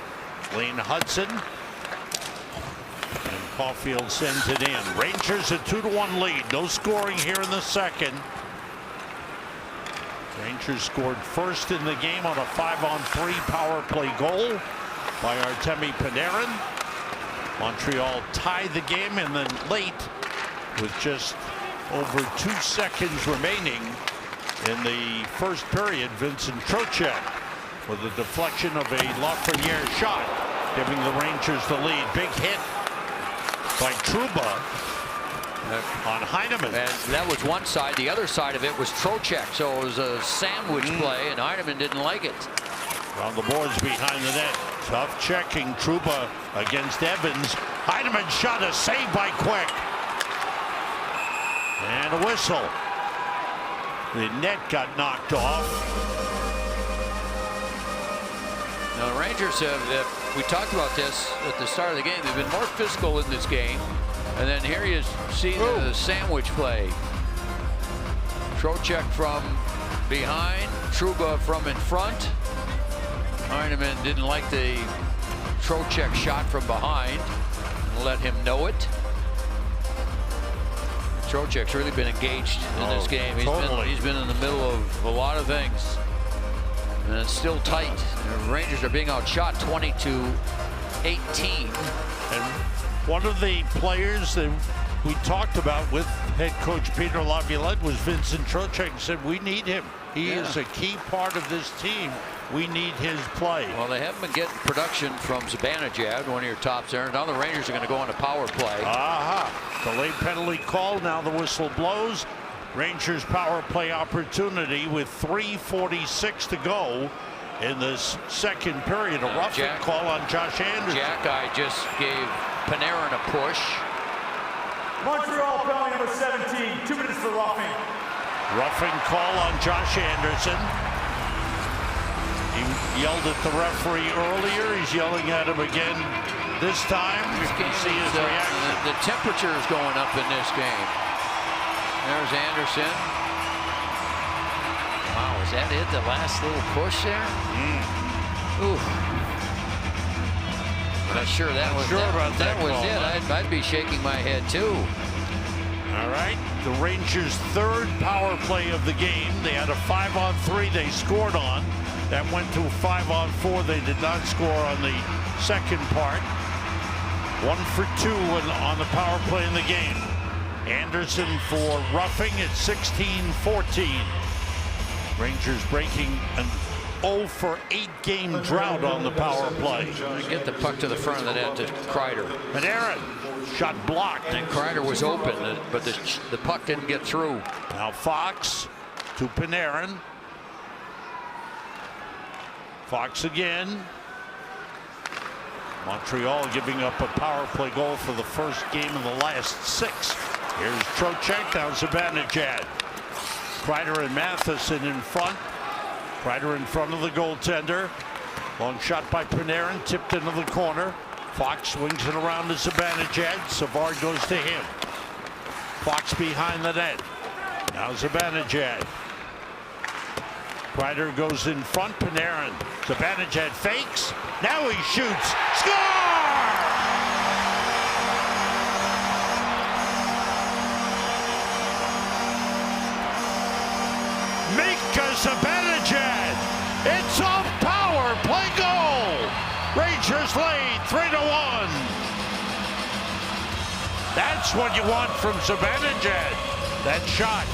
Lane Hudson. And Caulfield sends it in. Rangers a 2-1 lead. No scoring here in the second. Rangers scored first in the game on a 5-on-3 power play goal by Artemi Panarin. Montreal tied the game, and then late, with just over 2 seconds remaining in the first period, Vincent Trocheck with a deflection of a Lafreniere shot, giving the Rangers the lead. Big hit by Trouba on Heineman. And that was one side. The other side of it was Trocheck. So it was a sandwich play, and Heineman didn't like it. On the boards behind the net. Tough checking. Trouba against Evans. Heineman shot, a save by Quick. And a whistle. The net got knocked off. Now the Rangers have we talked about this at the start of the game. They've been more physical in this game. And then here you see the sandwich play. Trocheck from behind, Trouba from in front. Heineman didn't like the Trocheck shot from behind. Let him know it. Trocheck's really been engaged in this game. He's been in the middle of a lot of things. And it's still tight. The Rangers are being outshot 20-18. And one of the players that we talked about with head coach Peter Laviolette was Vincent Trocheck. Said we need him. He is a key part of this team. We need his play. Well, they haven't been getting production from Zibanejad, one of your tops there. Now the Rangers are going to go on a power play. Delayed penalty call. Now the whistle blows. Rangers power play opportunity with 3:46 to go in this second period. A roughing call on Josh Anderson. Jack just gave Panarin a push. Montreal penalty number 17, 2 minutes for roughing. Roughing call on Josh Anderson. He yelled at the referee earlier. He's yelling at him again this time. You can see his reaction. The temperature is going up in this game. There's Anderson. Wow, is that it? The last little push there? Ooh. Not sure that was it. I'd be shaking my head too. All right, the Rangers' third power play of the game. They had a 5-on-3 they scored on. That went to 5-on-4. They did not score on the second part. 1 for 2 on the power play in the game. Anderson for roughing at 16-14. Rangers breaking an 0 for 8 game drought on the power play. Get the puck to the front of the net to Kreider. Panarin, shot blocked. And Kreider was open, but the puck didn't get through. Now Fox to Panarin. Fox again. Montreal giving up a power play goal for the first game of the last 6. Here's Trocheck, now Zibanejad. Kreider and Matheson in front. Kreider in front of the goaltender. Long shot by Panarin, tipped into the corner. Fox swings it around to Zibanejad. Savard goes to him. Fox behind the net. Now Zibanejad. Kreider goes in front. Panarin. Zibanejad fakes. Now he shoots. Score! Mika Zibanejad. It's a power play goal. Rangers lead 3-1. That's what you want from Zibanejad. That shot.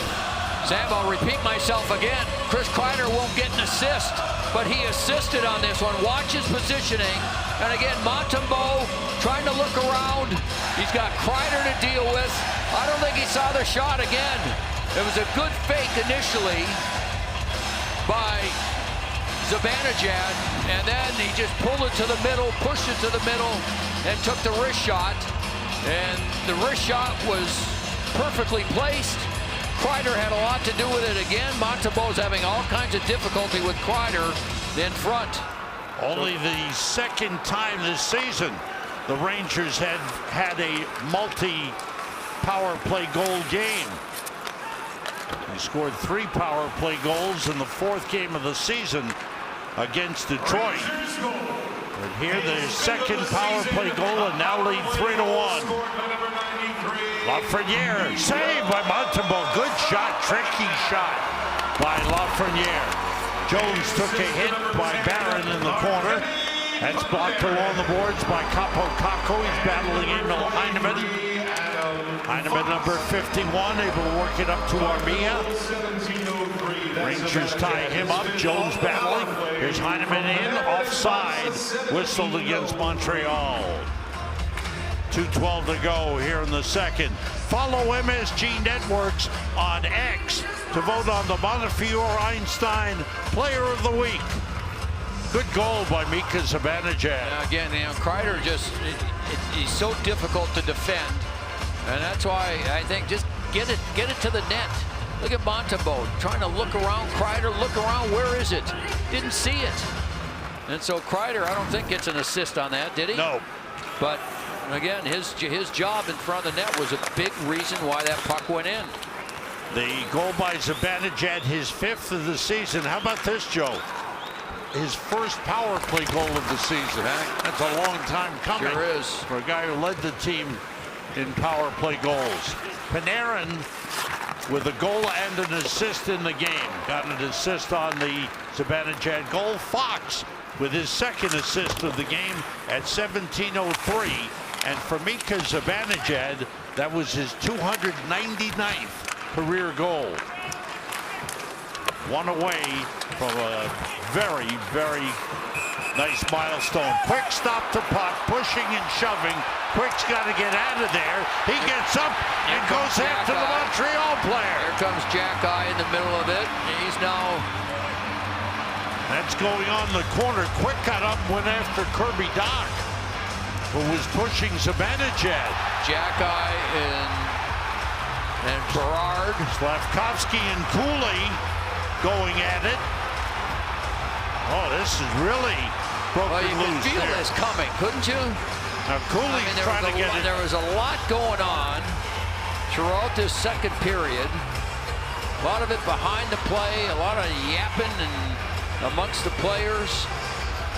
Sam, I'll repeat myself again. Chris Kreider won't get an assist, but he assisted on this one. Watch his positioning. And again, Montembeault trying to look around. He's got Kreider to deal with. I don't think he saw the shot again. It was a good fake initially by Zibanejad, and then he just pulled it to the middle, pushed it to the middle, and took the wrist shot. And the wrist shot was perfectly placed. Kreider had a lot to do with it again. Montembeault's having all kinds of difficulty with Kreider in front. Only the second time this season the Rangers had a multi-power play goal game. They scored 3 power play goals in the 4th game of the season against Detroit. And here the second power play goal, and now lead 3-1. Lafreniere, saved by Montembeault. Good shot, tricky shot by Lafreniere. Jones took a hit by Barron in the corner. That's blocked along the boards by Capo Caco. He's battling Emil Heineman. Heineman, number 51, able to work it up to Armia. Rangers tying him up. Jones battling. Here's Heineman in, offside, whistled against Montreal. 2:12 to go here in the second. Follow MSG Networks on X to vote on the Montefiore Einstein Player of the Week. Good goal by Mika Zibanejad. Again, Kreider he's so difficult to defend, and that's why I think just get it to the net. Look at Montembeault trying to look around. Kreider, look around. Where is it? Didn't see it. And so Kreider, I don't think gets an assist on that, did he? No. But again, his job in front of the net was a big reason why that puck went in. The goal by Zibanejad, his 5th of the season. How about this, Joe? His first power play goal of the season. That's a long time coming. Sure is. For a guy who led the team in power play goals. Panarin with a goal and an assist in the game. Got an assist on the Zibanejad goal. Fox with his 2nd assist of the game at 17:03. And for Mika Zibanejad, that was his 299th career goal. One away from a very, very nice milestone. Quick stop to puck, pushing and shoving. Quick's got to get out of there. He gets up and goes after the Montreal player. Here comes Jack Eye in the middle of it. He's now... That's going on the corner. Quick got up and went after Kirby Dach, who was pushing Zibanejad. Jack Eye and Berard. Slavkovsky and Cooley going at it. Oh, this is really broken Well, you could loose feel there. this coming, couldn't you? Now Cooley's trying to get it. There was a lot going on throughout this second period. A lot of it behind the play, a lot of yapping and amongst the players.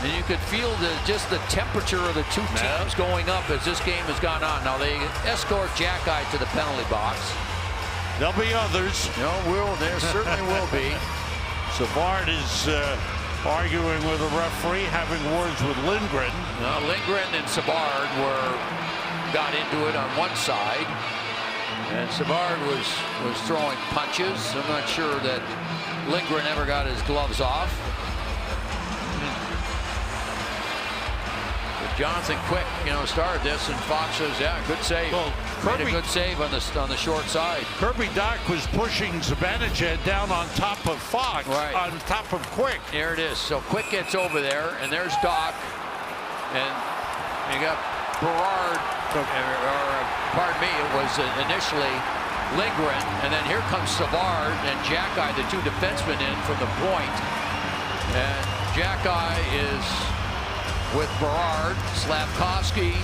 And you could feel just the temperature of the two teams going up as this game has gone on. Now they escort Jack Eye to the penalty box. There'll be others. There certainly will be. Savard is arguing with the referee, having words with Lindgren. Lindgren and Savard got into it on one side, and Savard was throwing punches. I'm not sure that Lindgren ever got his gloves off. But Jonathan Quick, started this, and Fox says, "Yeah, good save." Well, Made a good save on the short side. Kirby Dach was pushing Zibanejad down on top of Fox, on top of Quick. There it is. So Quick gets over there, and there's Dach, and you got Berard, pardon me, it was initially Lindgren, and then here comes Savard and Jack Eye, the two defensemen in from the point. And Jack Eye is with Berard, Slavkovsky.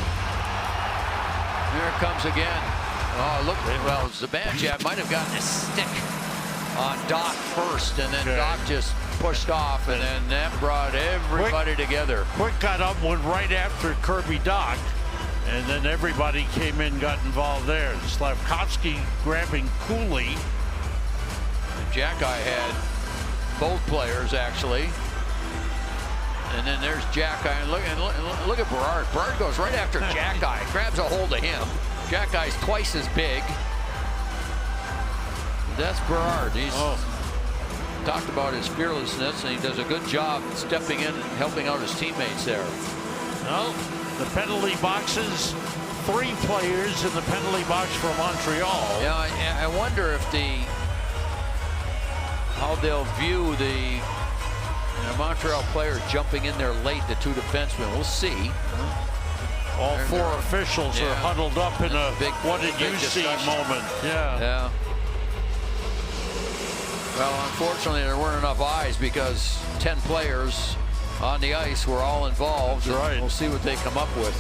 Here it comes again. Oh, look, well, Zibanejad might have gotten a stick on Dach first, and then Dach just pushed off, and then that brought everybody together. Quick got up, went right after Kirby Dach, and then everybody came in, got involved there. Slavkovsky grabbing Cooley. Jack Eye had both players, actually. And then there's Jack Eye, and look at Berard. Berard goes right after Jack Eye, grabs a hold of him. Jack Eye's twice as big. That's Berard. He's talked about his fearlessness, and he does a good job stepping in and helping out his teammates there. Well, the penalty boxes, 3 players in the penalty box for Montreal. Yeah, I wonder if how they'll view the Montreal players jumping in there late, the 2 defensemen. We'll see. All 4 officials are huddled up in a big what did you see moment. Yeah. Well, unfortunately, there weren't enough eyes because 10 players on the ice were all involved. Right. We'll see what they come up with.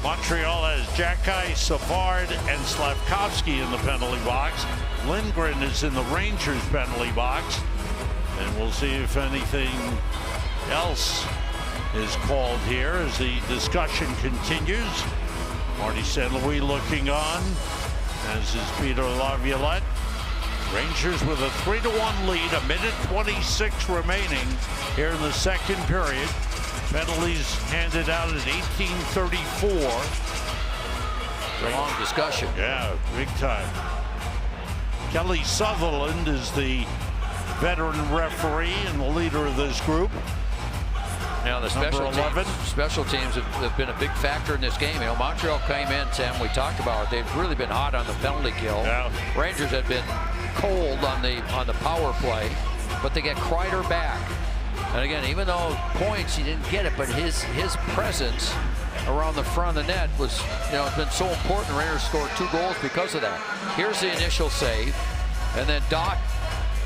Montreal has Jack Eye, Savard, and Slavkovsky in the penalty box. Lindgren is in the Rangers penalty box. And we'll see if anything else is called here as the discussion continues. Marty St. Louis looking on, as is Peter Laviolette. Rangers with a 3-1 lead, 1:26 remaining here in the second period. Penalties handed out at 18:34. It's a long discussion. Yeah, big time. Kelly Sutherland is the veteran referee and the leader of this group. Now the special teams have been a big factor in this game. Montreal came in, Sam, we talked about it. They've really been hot on the penalty kill. Yeah. Rangers had been cold on the power play, but they get Kreider back. And again, even though points he didn't get it, but his presence around the front of the net was, has been so important. Rangers scored 2 goals because of that. Here's the initial save, and then Dach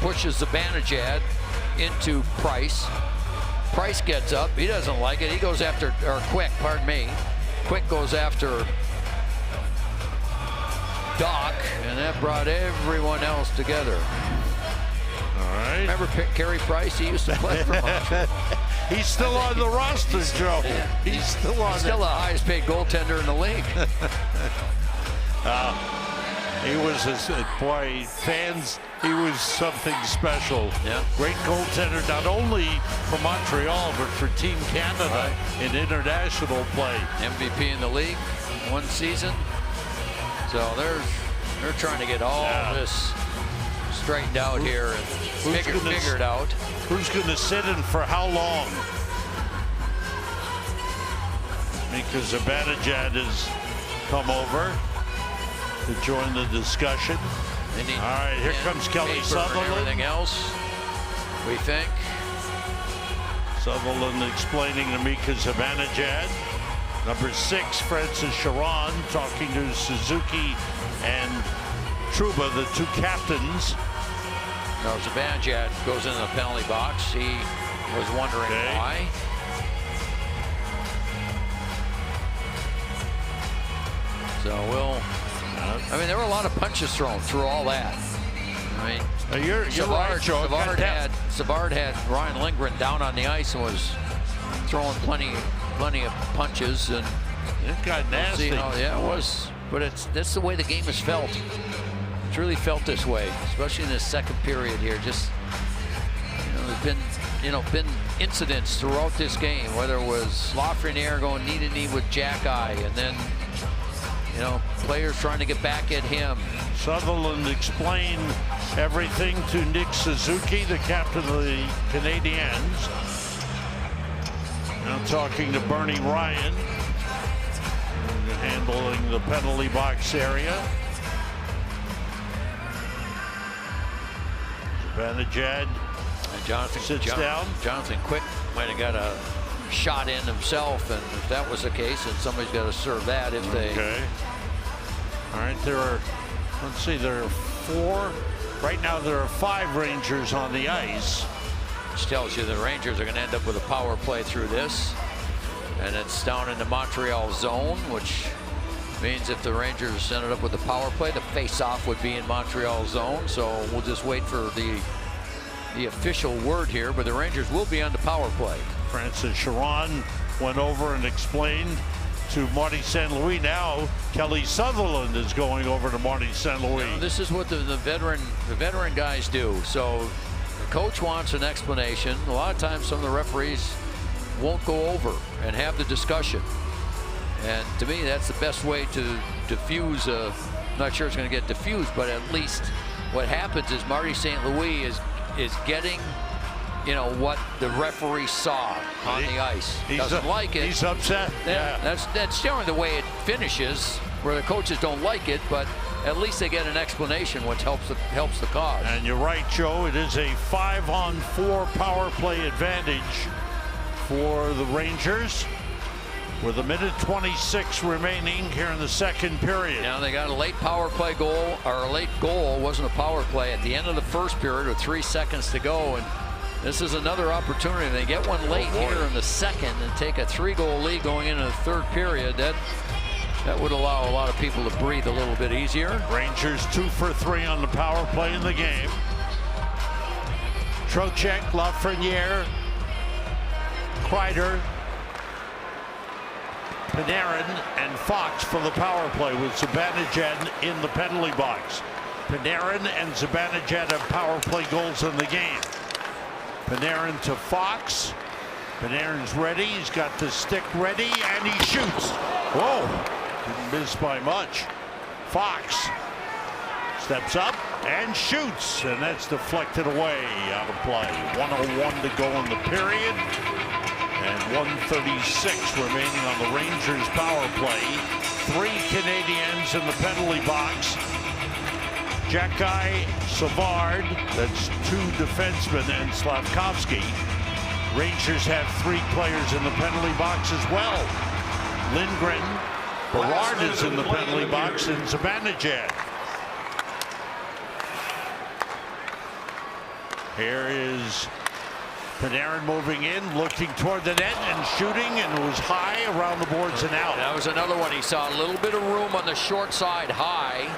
pushes Zibanejad into Price. Price gets up. He doesn't like it. He goes after, or Quick, pardon me. Quick goes after Doc, and that brought everyone else together. All right. Remember Carey Price? He used to play for Montreal. He's still on the roster, Joe. He's still on. He's still the highest paid goaltender in the league. He was, boy, fans, he was something special. Yeah. Great goaltender, not only for Montreal, but for Team Canada in international play. MVP in the league, one season. So they're trying to get all this straightened out here and figured out. Who's going to sit in for how long? Because Zibanejad has come over to join the discussion. All right, here comes Kelly Sutherland. And everything else, we think. Sutherland explaining to Mika Zibanejad. Number 6, Francis Sharon, talking to Suzuki and Trouba, the 2 captains. Now Zibanejad goes into the penalty box. He was wondering why. So I mean, there were a lot of punches thrown through all that. I mean, you're right, Joe. Savard had Ryan Lindgren down on the ice and was throwing plenty of punches, and it got nasty. It was. But that's the way the game is felt. It's really felt this way, especially in this second period here. Just there's been incidents throughout this game, whether it was Lafreniere going knee to knee with Jack Eye, and then players trying to get back at him. Sutherland explained everything to Nick Suzuki, the captain of the Canadiens. Now talking to Bernie Ryan, handling the penalty box area. Zibanejad sits down. Jonathan Quick might have got a shot in himself, and if that was the case, then somebody's got to serve that if they. Okay. All right, there are 4. Right now there are 5 Rangers on the ice. Which tells you the Rangers are going to end up with a power play through this. And it's down in the Montreal zone, which means if the Rangers ended up with a power play, the face-off would be in Montreal zone. So we'll just wait for the official word here, but the Rangers will be on the power play. Francis Sharon went over and explained to Marty St. Louis. Now Kelly Sutherland is going over to Marty St. Louis. This is what the veteran guys do. So the coach wants an explanation. A lot of times some of the referees won't go over and have the discussion. And to me, that's the best way to diffuse. I'm not sure it's going to get diffused, but at least what happens is Marty St. Louis is getting what the referee saw on the ice. Doesn't like it. He's upset. That's generally the way it finishes, where the coaches don't like it, but at least they get an explanation, which helps the cause. And you're right, Joe. It is a 5-on-4 power play advantage for the Rangers, with a minute 26 remaining here in the second period. Now they got a late power play goal, or a late goal. Wasn't a power play at the end of the first period with 3 seconds to go, and this is another opportunity. They get one late here in the second and take a 3-goal lead going into the third period. That would allow a lot of people to breathe a little bit easier. Rangers 2 for 3 on the power play in the game. Trocheck, Lafreniere, Kreider, Panarin, and Fox for the power play, with Zibanejad in the penalty box. Panarin and Zibanejad have power play goals in the game. Panarin to Fox. Panarin's ready. He's got the stick ready, and he shoots. Whoa! Didn't miss by much. Fox steps up and shoots, and that's deflected away out of play. 1:01 to go in the period, and 1:36 remaining on the Rangers power play. 3 Canadiens in the penalty box. Jack-Eye, Savard, that's 2 defensemen, and Slavkovsky. Rangers have 3 players in the penalty box as well. Lindgren, Berard is in the penalty box, and Zibanejad. Here is Panarin moving in, looking toward the net and shooting, and it was high around the boards and out. That was another one. He saw a little bit of room on the short side, high,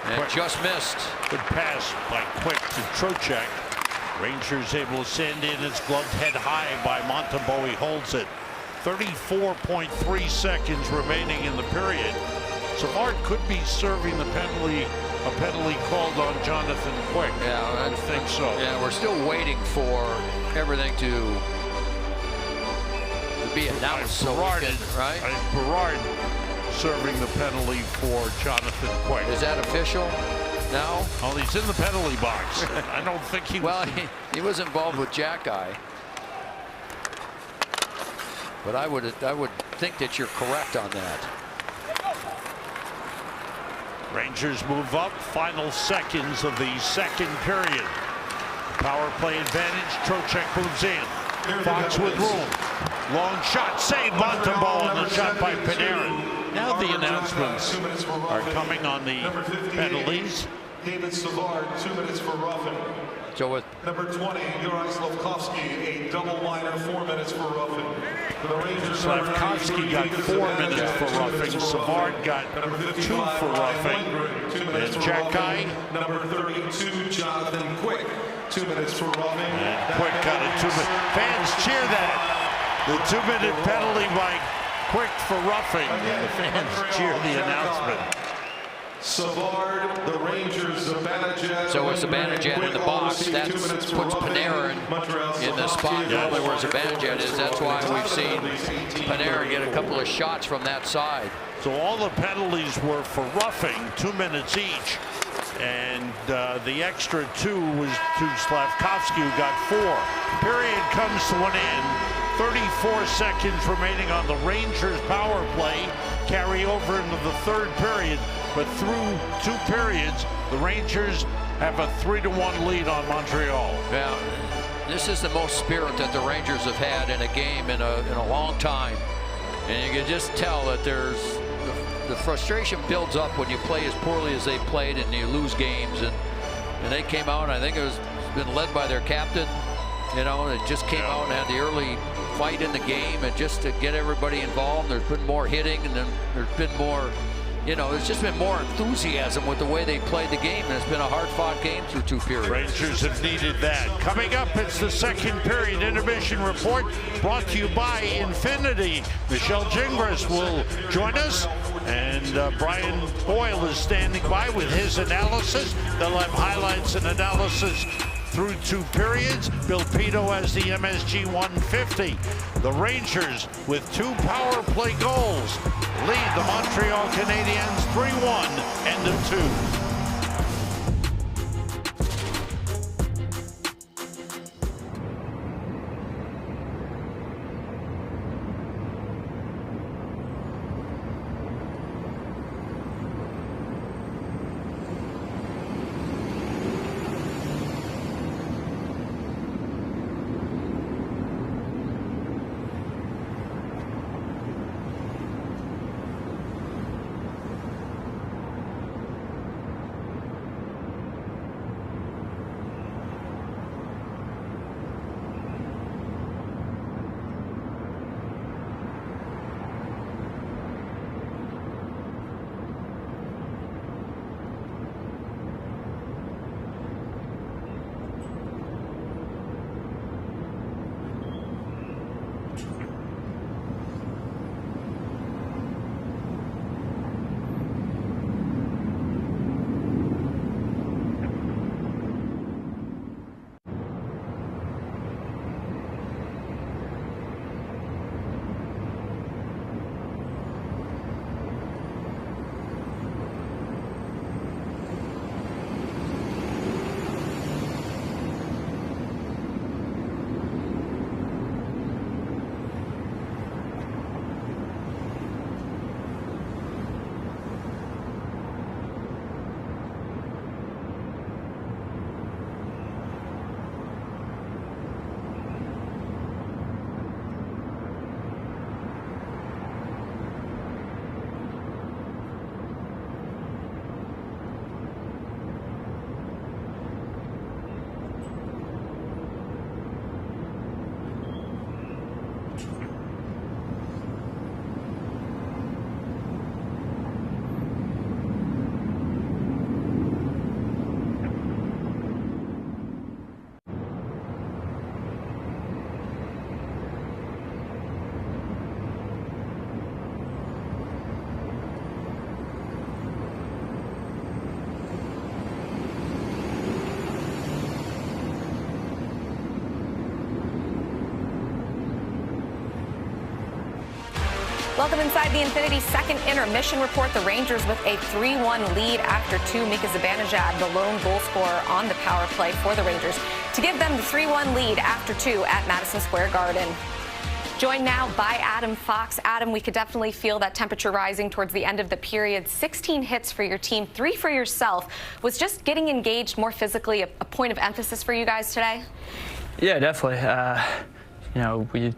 and Quick. just missed. Good pass by Quick to Trocheck. Rangers able to send in his gloved head high by Montembeault. He holds it. 34.3 seconds remaining in the period. Savard could be serving the penalty, a penalty called on Jonathan Quick. Yeah, I think so. Yeah, we're still waiting for everything to be announced. So we can, right? Berard serving the penalty for Jonathan Quick. Is that official now? Well, he's in the penalty box. I don't think he. Well, he was involved with Jack Eye. But I would think that you're correct on that. Rangers move up. Final seconds of the second period. Power play advantage. Trocheck moves in. Fox with room. Long shot. Save Montembeault on the shot by Panarin. Now the announcements are coming on the penalties. David Savard, 2 minutes for roughing. So with Number 20, Juraj Slafkovsky, a double minor, 4 minutes for roughing. For the Rangers, Slafkovsky got 4 minutes for roughing. Savard got 2 for roughing. And Jack Eye. Number 32, Jonathan Quick, 2 minutes for roughing. And Quick got a 2-minute. Fans cheer that. The 2-minute penalty by Quick for roughing. And the fans cheer the announcement. Savard, the Rangers, Zibanejad. So with Zibanejad in the box, that puts Panarin in the spot normally where Zibanejad is. That's why we've seen Panarin get a couple of shots from that side. So all the penalties were for roughing, 2 minutes each. And the extra 2 was to Slafkovsky, who got 4. Period comes to an end. 34 seconds remaining on the Rangers power play. Carry over into the third period. But through 2 periods, the Rangers have a 3-1 lead on Montreal. Now, this is the most spirit that the Rangers have had in a game in a long time. And you can just tell that there's the frustration builds up when you play as poorly as they played and you lose games. And they came out, and I think it's been led by their captain. You know, they just came out and had the early fight in the game, and just to get everybody involved. There's been more hitting, and then there's been more, you know, there's just been more enthusiasm with the way they played the game, and it's been a hard-fought game through 2 periods. Rangers have needed that. Coming up, it's the second period intermission report brought to you by Infinity. Michelle Gingras will join us, and Brian Boyle is standing by with his analysis. They'll have highlights and analysis through 2 periods. Bill Pito has the MSG 150. The Rangers, with 2 power play goals, lead the Montreal Canadiens 3-1, end of 2. Welcome inside the Infinity second intermission report. The Rangers with a 3-1 lead after 2. Mika Zibanejad, the lone goal scorer on the power play for the Rangers, to give them the 3-1 lead after 2 at Madison Square Garden. Joined now by Adam Fox. Adam, we could definitely feel that temperature rising towards the end of the period. 16 hits for your team, 3 for yourself. Was just getting engaged more physically a point of emphasis for you guys today? Yeah, definitely. We've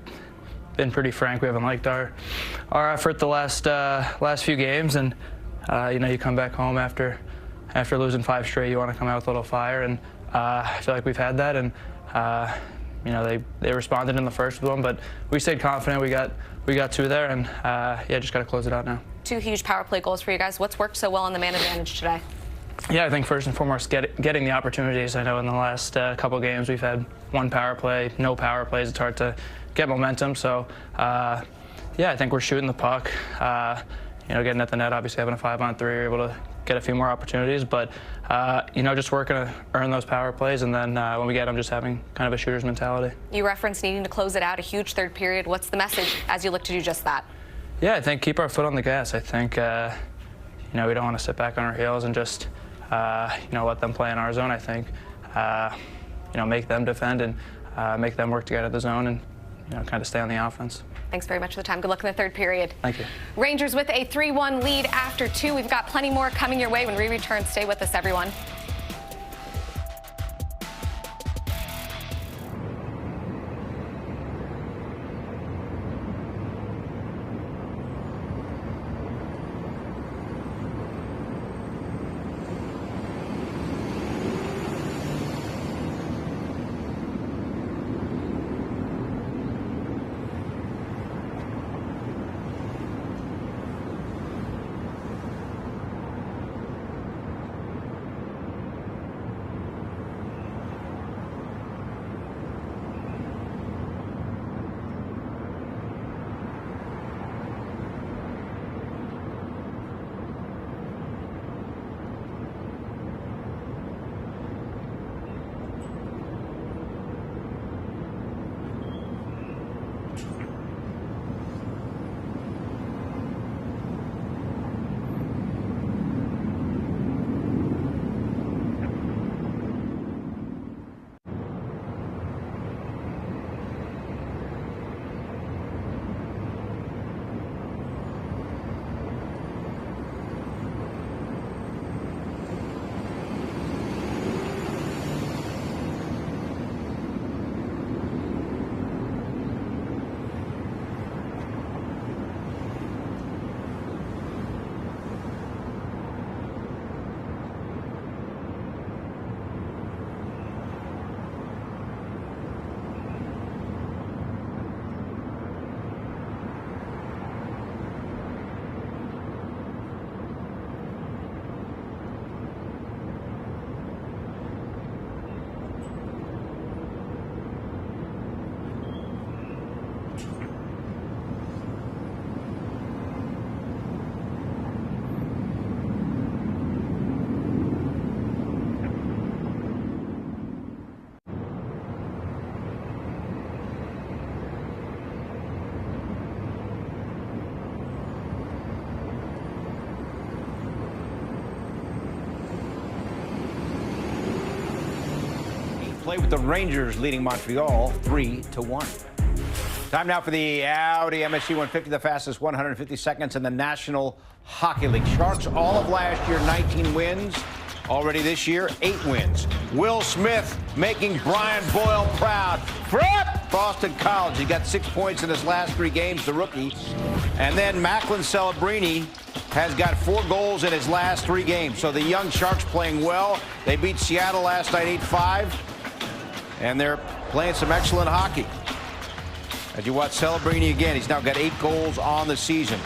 been pretty frank. We haven't liked our effort the last few games, and you come back home after losing 5 straight, you want to come out with a little fire, and I feel like we've had that, and they responded in the first one, but we stayed confident. We got 2 there, and just got to close it out now. 2 huge power play goals for you guys. What's worked so well on the man advantage today? Yeah, I think first and foremost, getting the opportunities. I know in the last couple games we've had 1 power play, no power plays. It's hard to get momentum. So, I think we're shooting the puck. Getting at the net, obviously having a 5-on-3, we're able to get a few more opportunities. But, just working to earn those power plays, and then when we get them, just having kind of a shooter's mentality. You referenced needing to close it out, a huge third period. What's the message as you look to do just that? Yeah, I think keep our foot on the gas. I think, we don't want to sit back on our heels and just, let them play in our zone. I think, make them defend and make them work together at the zone and, kind of stay on the offense. Thanks very much for the time. Good luck in the third period. Thank you. Rangers with a 3-1 lead after 2. We've got plenty more coming your way when we return. Stay with us, everyone. Play with the Rangers leading Montreal 3-1. Time now for the Audi MSC 150, the fastest 150 seconds in the National Hockey League. Sharks all of last year, 19 wins. Already this year, 8 wins. Will Smith making Brian Boyle proud. Boston College, he got 6 points in his last 3 games, the rookie. And then Macklin Celebrini has got 4 goals in his last 3 games. So the young Sharks playing well. They beat Seattle last night 8-5. And they're playing some excellent hockey. As you watch Celebrini again, he's now got 8 goals on the season.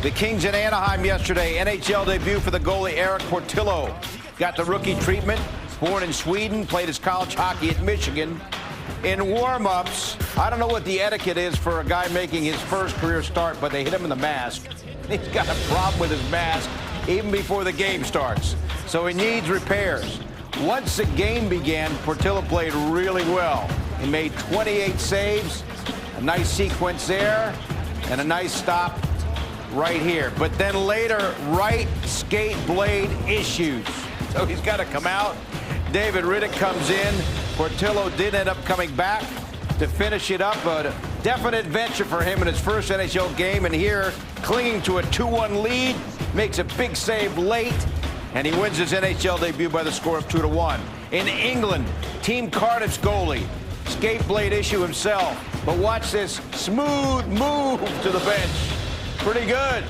The Kings in Anaheim yesterday, NHL debut for the goalie Eric Portillo. Got the rookie treatment, born in Sweden, played his college hockey at Michigan. In warm-ups, I don't know what the etiquette is for a guy making his first career start, but they hit him in the mask. He's got a problem with his mask even before the game starts. So he needs repairs. Once the game began, Portillo played really well. He made 28 saves, a nice sequence there, and a nice stop right here. But then later, right skate blade issues. So he's got to come out. David Riddick comes in. Portillo did end up coming back to finish it up. A definite venture for him in his first NHL game. And here, clinging to a 2-1 lead, makes a big save late. And he wins his NHL debut by the score of 2-1. In England, Team Cardiff's goalie, skate blade issue himself. But watch this smooth move to the bench. Pretty good.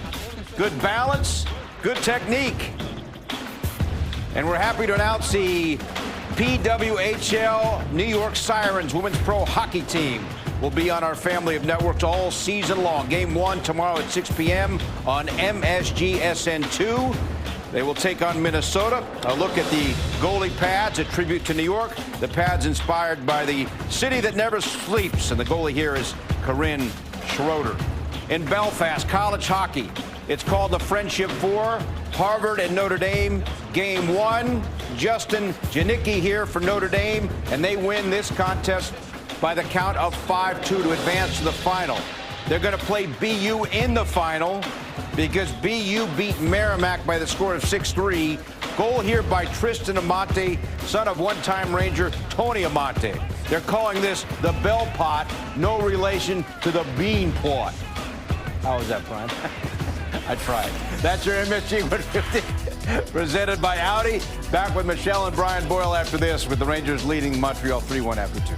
Good balance, good technique. And we're happy to announce the PWHL New York Sirens Women's Pro Hockey Team will be on our family of networks all season long. Game 1 tomorrow at 6 p.m. on MSGSN2. They will take on Minnesota. A look at the goalie pads, a tribute to New York. The pads inspired by the city that never sleeps. And the goalie here is Corinne Schroeder. In Belfast, college hockey. It's called the Friendship Four. Harvard and Notre Dame, game 1. Justin Janicki here for Notre Dame. And they win this contest by the count of 5-2 to advance to the final. They're going to play BU in the final because BU beat Merrimack by the score of 6-3. Goal here by Tristan Amante, son of one-time Ranger Tony Amante. They're calling this the Bell Pot, no relation to the Bean Pot. How was that, Brian? I tried. That's your MSG 150, presented by Audi. Back with Michelle and Brian Boyle after this, with the Rangers leading Montreal 3-1 after 2.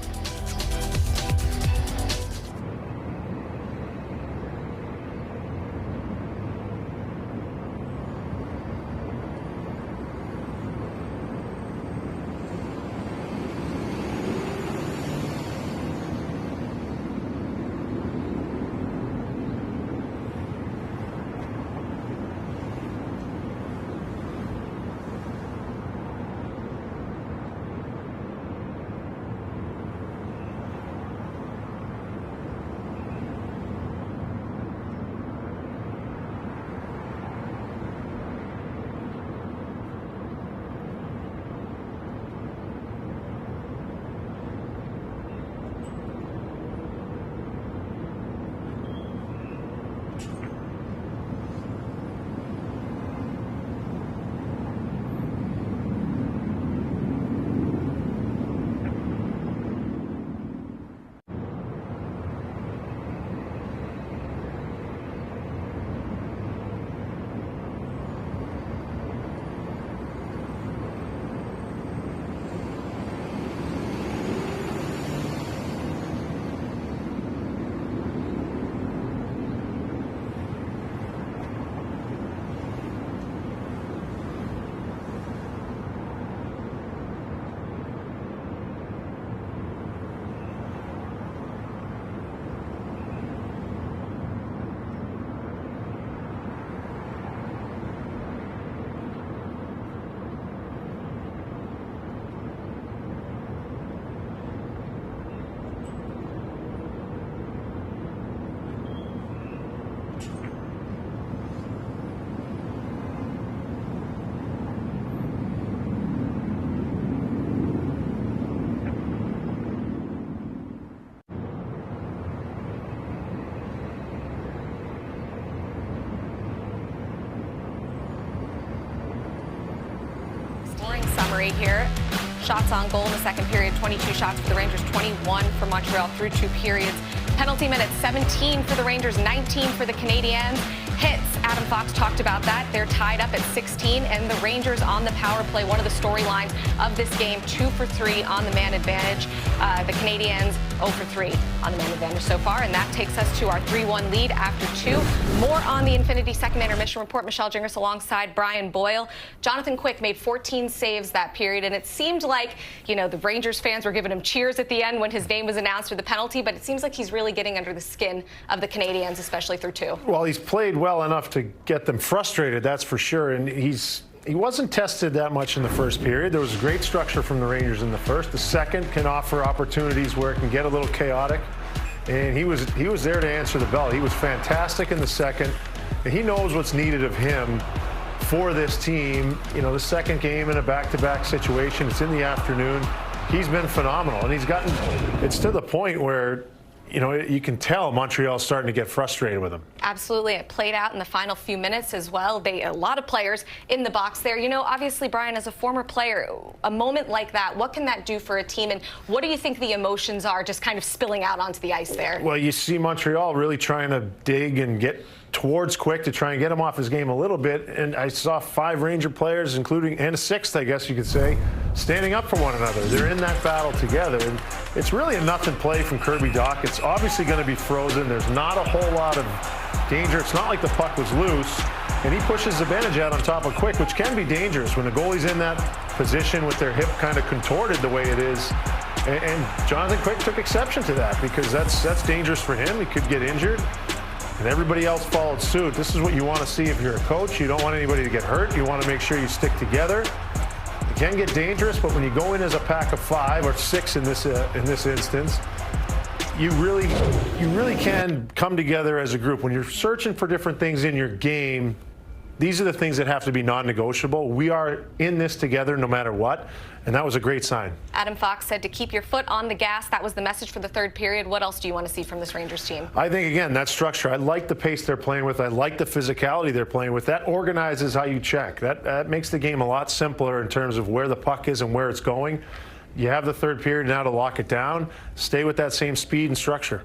Summary here. Shots on goal in the second period, 22 shots for the Rangers, 21 for Montreal through 2 periods. Penalty minutes, 17 for the Rangers, 19 for the Canadiens. Hits, Adam Fox talked about that. They're tied up at 16, and the Rangers on the power play, one of the storylines of this game, 2 for 3 on the man advantage. The Canadiens 0 for 3 on the man advantage so far, and that takes us to our 3-1 lead after 2. More on the Infinity second intermission report. Michelle Gingras alongside Brian Boyle. Jonathan Quick made 14 saves that period, and it seemed like, you know, the Rangers fans were giving him cheers at the end when his name was announced for the penalty, but it seems like he's really getting under the skin of the Canadiens, especially through 2. Well, he's played well enough to get them frustrated, that's for sure, and he wasn't tested that much in the first period. There was great structure from the Rangers in the first. The second can offer opportunities where it can get a little chaotic, and he was there to answer the bell. He was fantastic in the second, and he knows what's needed of him for this team. You know, the second game in a back-to-back situation, it's in the afternoon. He's been phenomenal, and it's to the point where you can tell Montreal's starting to get frustrated with him. Absolutely. It played out in the final few minutes as well. A lot of players in the box there. Obviously, Brian, as a former player, a moment like that, what can that do for a team? And what do you think the emotions are just kind of spilling out onto the ice there? Well, you see Montreal really trying to dig and get towards Quick to try and get him off his game a little bit. And I saw 5 Ranger players, and a 6th, I guess you could say, standing up for one another. They're in that battle together. And it's really a nothing play from Kirby Dach. It's obviously going to be frozen. There's not a whole lot of danger. It's not like the puck was loose. And he pushes Zibanejad on top of Quick, which can be dangerous when the goalie's in that position with their hip kind of contorted the way it is. And Jonathan Quick took exception to that because that's dangerous for him. He could get injured. And everybody else followed suit. This is what you want to see if you're a coach. You don't want anybody to get hurt. You want to make sure you stick together. It can get dangerous, but when you go in as a pack of 5 or 6 in this instance, you really can come together as a group. When you're searching for different things in your game, these are the things that have to be non-negotiable. We are in this together no matter what, and that was a great sign. Adam Fox said to keep your foot on the gas. That was the message for the third period. What else do you want to see from this Rangers team? I think, again, that structure. I like the pace they're playing with. I like the physicality they're playing with. That organizes how you check. That makes the game a lot simpler in terms of where the puck is and where it's going. You have the third period now to lock it down. Stay with that same speed and structure.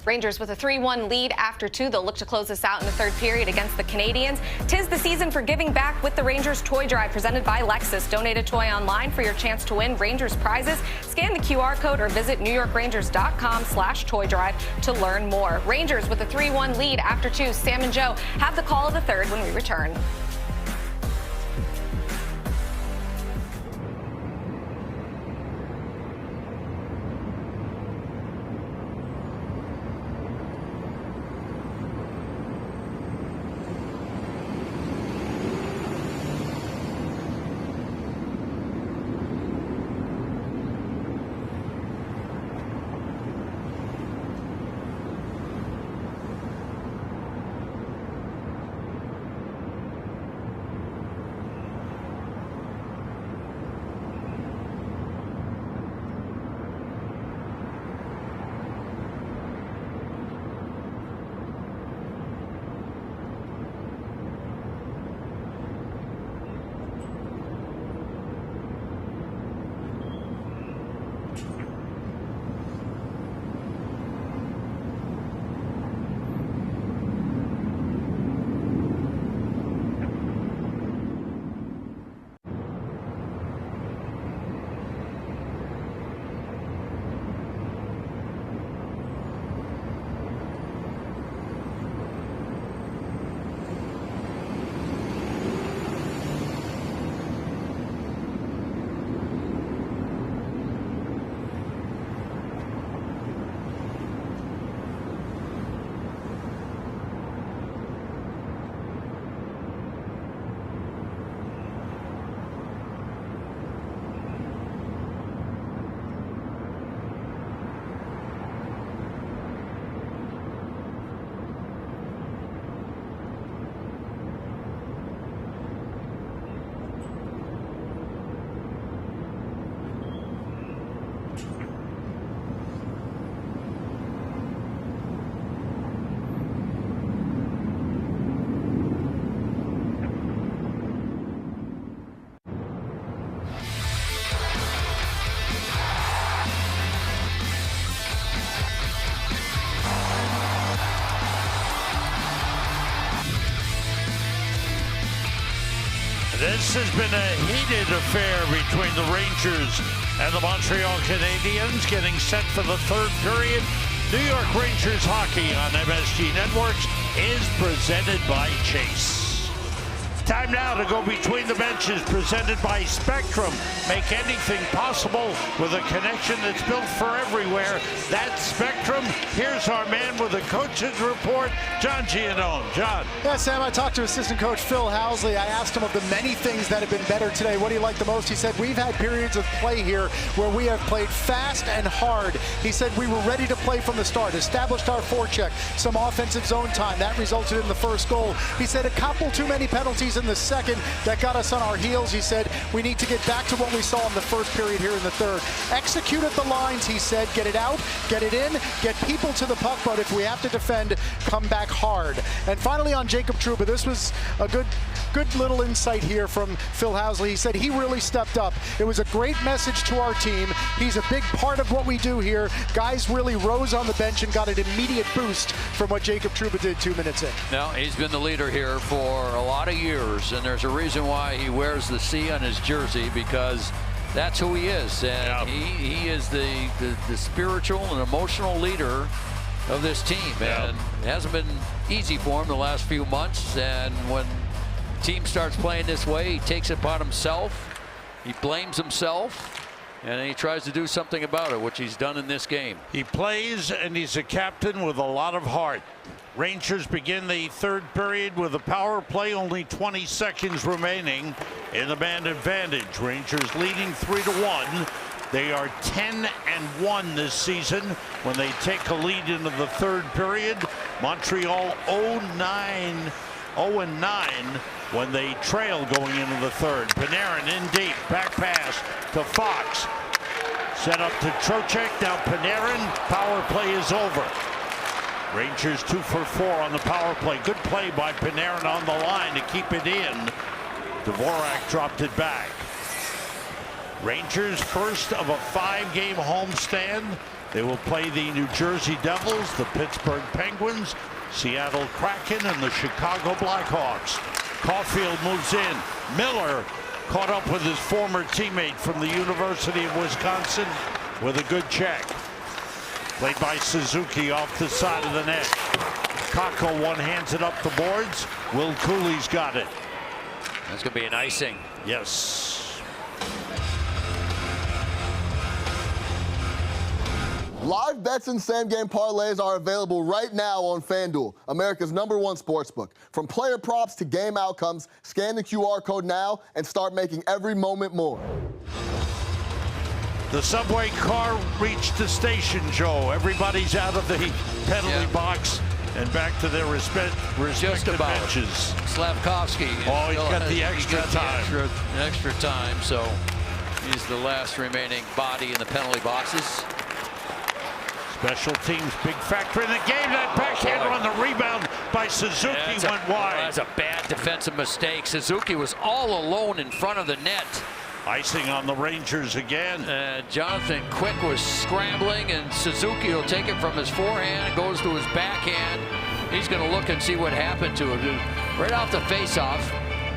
Rangers with a 3-1 lead after 2. They'll look to close this out in the third period against the Canadiens. 'Tis the season for giving back with the Rangers Toy Drive presented by Lexus. Donate a toy online for your chance to win Rangers prizes. Scan the QR code or visit NewYorkrangers.com/Toy Drive to learn more. Rangers with a 3-1 lead after 2. Sam and Joe have the call of the third when we return. This has been a heated affair between the Rangers and the Montreal Canadiens, getting set for the third period. New York Rangers hockey on MSG Networks is presented by Chase. Time now to go between the benches, presented by Spectrum. Make anything possible with a connection that's built for everywhere. That's Spectrum. Here's our man with the coach's report, John Giannone. John. Yeah, Sam, I talked to assistant coach Phil Housley. I asked him of the many things that have been better today. What do you like the most? He said, we've had periods of play here where we have played fast and hard. He said we were ready to play from the start, established our forecheck, some offensive zone time. That resulted in the first goal. He said a couple too many penalties season, the second that got us on our heels. He said, we need to get back to what we saw in the first period here in the third. Execute at the lines, he said. Get it out, get it in, get people to the puck, but if we have to defend, come back hard. And finally on Jacob Trouba, this was a good little insight here from Phil Housley. He said he really stepped up. It was a great message to our team. He's a big part of what we do here. Guys really rose on the bench and got an immediate boost from what Jacob Trouba did 2 minutes in. Now, he's been the leader here for a lot of years, and there's a reason why he wears the C on his jersey, because that's who he is. And he is the spiritual and emotional leader of this team. And it hasn't been easy for him the last few months. And when the team starts playing this way, he takes it upon himself. He blames himself. And he tries to do something about it, which he's done in this game. He plays, and he's a captain with a lot of heart. Rangers begin the third period with a power play, only 20 seconds remaining in the man advantage. Rangers leading 3-1. They are 10-1 this season when they take a lead into the third period. Montreal 0-9 when they trail going into the third. Panarin in deep, back pass to Fox. Set up to Trocheck, now Panarin, power play is over. Rangers 2 for 4 on the power play. Good play by Panarin on the line to keep it in. Dvorak dropped it back. Rangers first of a 5-game homestand. They will play the New Jersey Devils, the Pittsburgh Penguins, Seattle Kraken, and the Chicago Blackhawks. Caulfield moves in. Miller caught up with his former teammate from the University of Wisconsin with a good check. Played by Suzuki off the side of the net. Kakko one-hands it up the boards. Will Cooley's got it. That's going to be an icing. Yes. Live bets and same-game parlays are available right now on FanDuel, America's #1 sportsbook. From player props to game outcomes, scan the QR code now and start making every moment more. The subway car reached the station, Joe. Everybody's out of the penalty box and back to their respective benches. Slavkovsky. Oh, he's got the extra time. Extra time, so he's the last remaining body in the penalty boxes. Special teams, big factor in the game. That backhander on the rebound by Suzuki went wide. That's a bad defensive mistake. Suzuki was all alone in front of the net. Icing on the Rangers again. Jonathan Quick was scrambling, and Suzuki will take it from his forehand, goes to his backhand. He's going to look and see what happened to him. Right off the faceoff,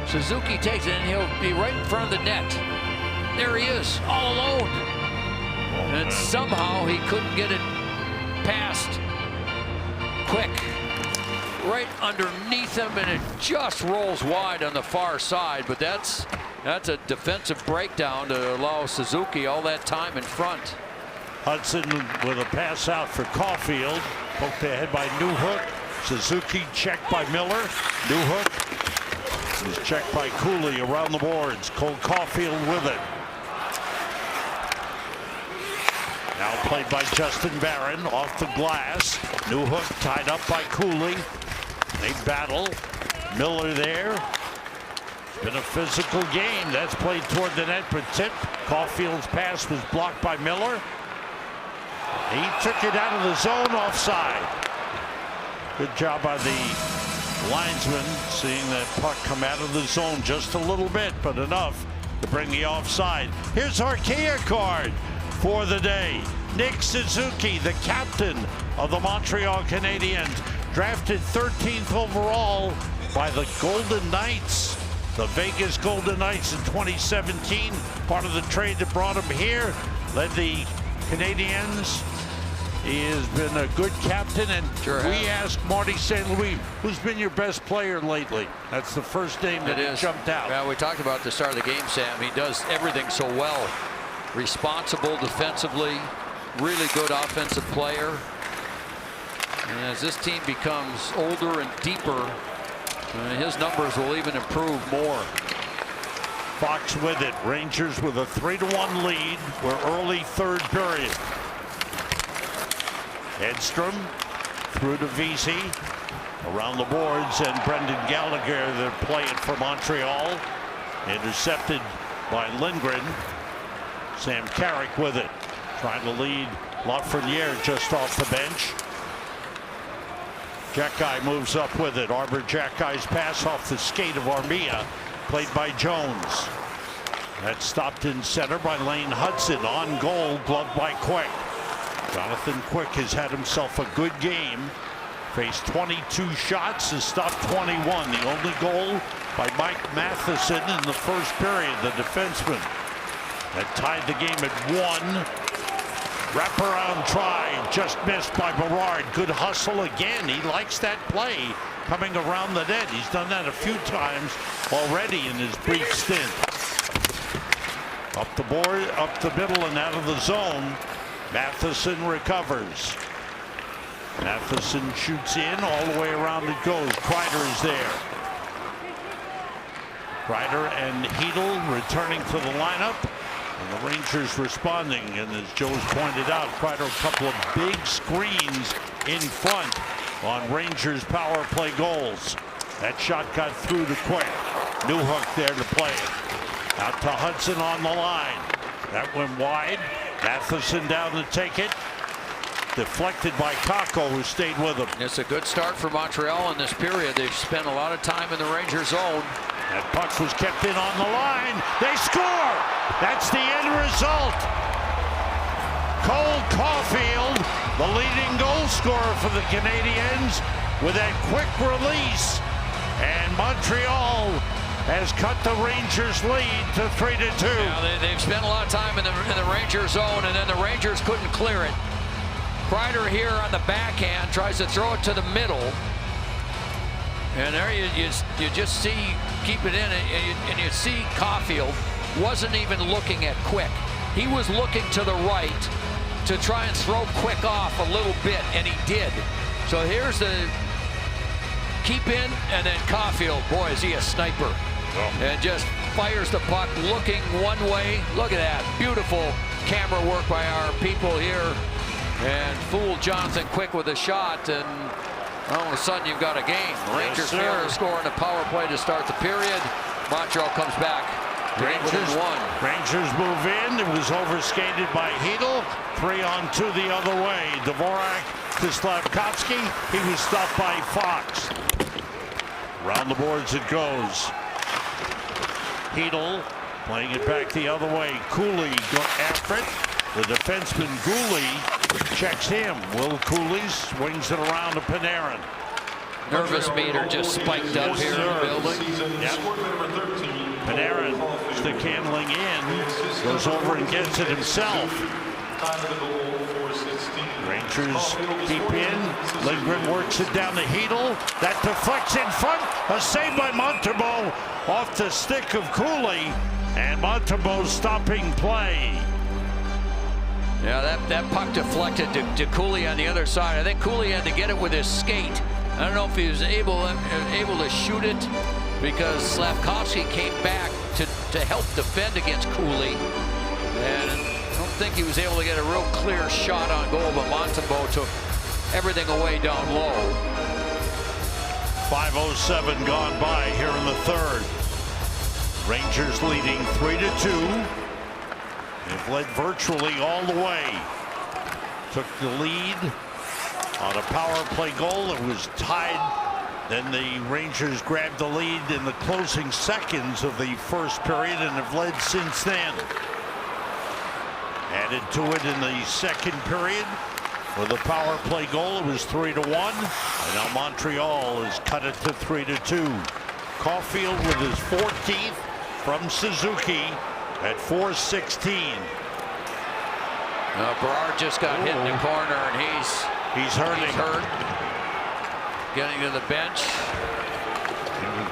Suzuki takes it, and he'll be right in front of the net. There he is, all alone. And somehow he couldn't get it past Quick, right underneath him, and it just rolls wide on the far side. But that's a defensive breakdown to allow Suzuki all that time in front. Hudson with a pass out for Caulfield, poked ahead by Newhook. Suzuki checked by Miller. Newhook is checked by Cooley around the boards. Cole Caulfield with it. Now played by Justin Barron off the glass. Newhook tied up by Cooley. They battle. Miller there. It's been a physical game. That's played toward the net, but tipped. Caulfield's pass was blocked by Miller. He took it out of the zone, offside. Good job by the linesman seeing that puck come out of the zone just a little bit, but enough to bring the offside. Here's our Kia card for the day. Nick Suzuki, the captain of the Montreal Canadiens, drafted 13th overall by the Golden Knights, the Vegas Golden Knights in 2017. Part of the trade that brought him here, led the Canadiens. He has been a good captain, and we asked Marty St. Louis, who's been your best player lately? That's the first name that jumped out. Well, we talked about at the start of the game, Sam. He does everything so well. Responsible defensively, really good offensive player. And as this team becomes older and deeper, his numbers will even improve more. Fox with it. Rangers with a 3-1 lead. We're early third period. Edstrom through to VC. Around the boards, and Brendan Gallagher, they're playing for Montreal. Intercepted by Lindgren. Sam Carrick with it. Trying to lead Lafreniere just off the bench. Jackeye moves up with it. Arbor Jackeye's pass off the skate of Armia, played by Jones. That's stopped in center by Lane Hudson. On goal, gloved by Quick. Jonathan Quick has had himself a good game. Faced 22 shots, has stopped 21. The only goal by Mike Matheson in the first period, the defenseman. That tied the game at 1. Wraparound try, just missed by Berard. Good hustle again. He likes that play coming around the net. He's done that a few times already in his brief stint. Up the board, up the middle and out of the zone. Matheson recovers. Matheson shoots in, all the way around it goes. Kreider is there. Kreider and Hedel returning to the lineup. And the Rangers responding. And as Joe's pointed out, Kreider a couple of big screens in front on Rangers power play goals. That shot got through to Quick. Newhook there to play it. Out to Hudson on the line. That went wide. Matheson down to take it. Deflected by Kakko, who stayed with him. It's a good start for Montreal in this period. They've spent a lot of time in the Ranger zone. That puck was kept in on the line. They score! That's the end result. Cole Caulfield, the leading goal scorer for the Canadiens, with that quick release. And Montreal has cut the Rangers' lead to 3-2. Now they've spent a lot of time in the Ranger zone, and then the Rangers couldn't clear it. Kreider here on the backhand tries to throw it to the middle, and there you just see, keep it in, and you see Caulfield wasn't even looking at Quick. He was looking to the right to try and throw Quick off a little bit, and he did. So here's the keep in, and then Caulfield, boy, is he a sniper. And just fires the puck looking one way. Look at that, beautiful camera work by our people here. And fooled Jonathan Quick with a shot, and all of a sudden you've got a game. Rangers fair scoring a power play to start the period. Montreal comes back. Rangers move in. It was overskated by Hedel. 3-on-2 the other way. Dvorak to Slavkovsky. He was stopped by Fox. Around the boards it goes. Hedel playing it back the other way. Cooley go after it. The defenseman Gooley checks him. Will Cooley swings it around to Panarin. Nervous meter just spiked up here in the building. Yep. Panarin stick handling in, goes over and gets it himself. Rangers keep in. Lindgren works it down to Hedel. That deflects in front. A save by Montembeault off the stick of Cooley. And Montembeault stopping play. Yeah, that puck deflected to Cooley on the other side. I think Cooley had to get it with his skate. I don't know if he was able to shoot it because Slavkovsky came back to help defend against Cooley. And I don't think he was able to get a real clear shot on goal, but Montembeault took everything away down low. 5:07 gone by here in the third. Rangers leading 3-2. They've led virtually all the way. Took the lead on a power play goal. It was tied. Then the Rangers grabbed the lead in the closing seconds of the first period and have led since then. Added to it in the second period with a power play goal. It was 3-1. And now Montreal has cut it to 3-2. Caulfield with his 14th from Suzuki at 4:16. Berard just got hit in the corner, and he's hurting. Getting to the bench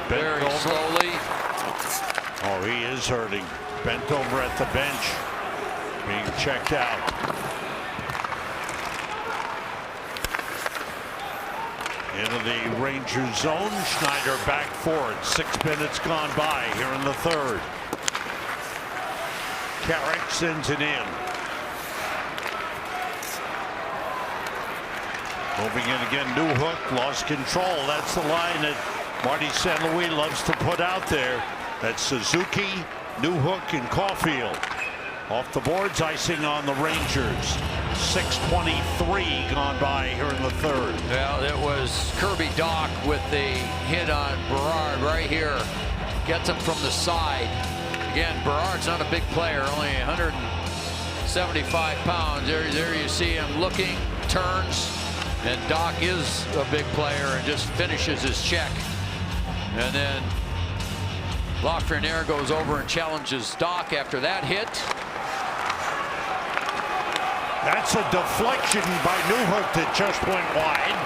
very slowly. Oh, he is hurting. Bent over at the bench, being checked out. Into the Rangers zone. Schneider back for it. 6 minutes gone by here in the third. Carrick sends it in. Moving in again, Newhook lost control. That's the line that Marty St. Louis loves to put out there. That's Suzuki, Newhook, and Caulfield. Off the boards, icing on the Rangers. 6:23 gone by here in the third. Well, it was Kirby Dach with the hit on Berard right here. Gets him from the side. Again, Berard's not a big player, only 175 pounds. There you see him looking, turns, and Dach is a big player and just finishes his check. And then Lafreniere goes over and challenges Dach after that hit. That's a deflection by Newhook that just went wide.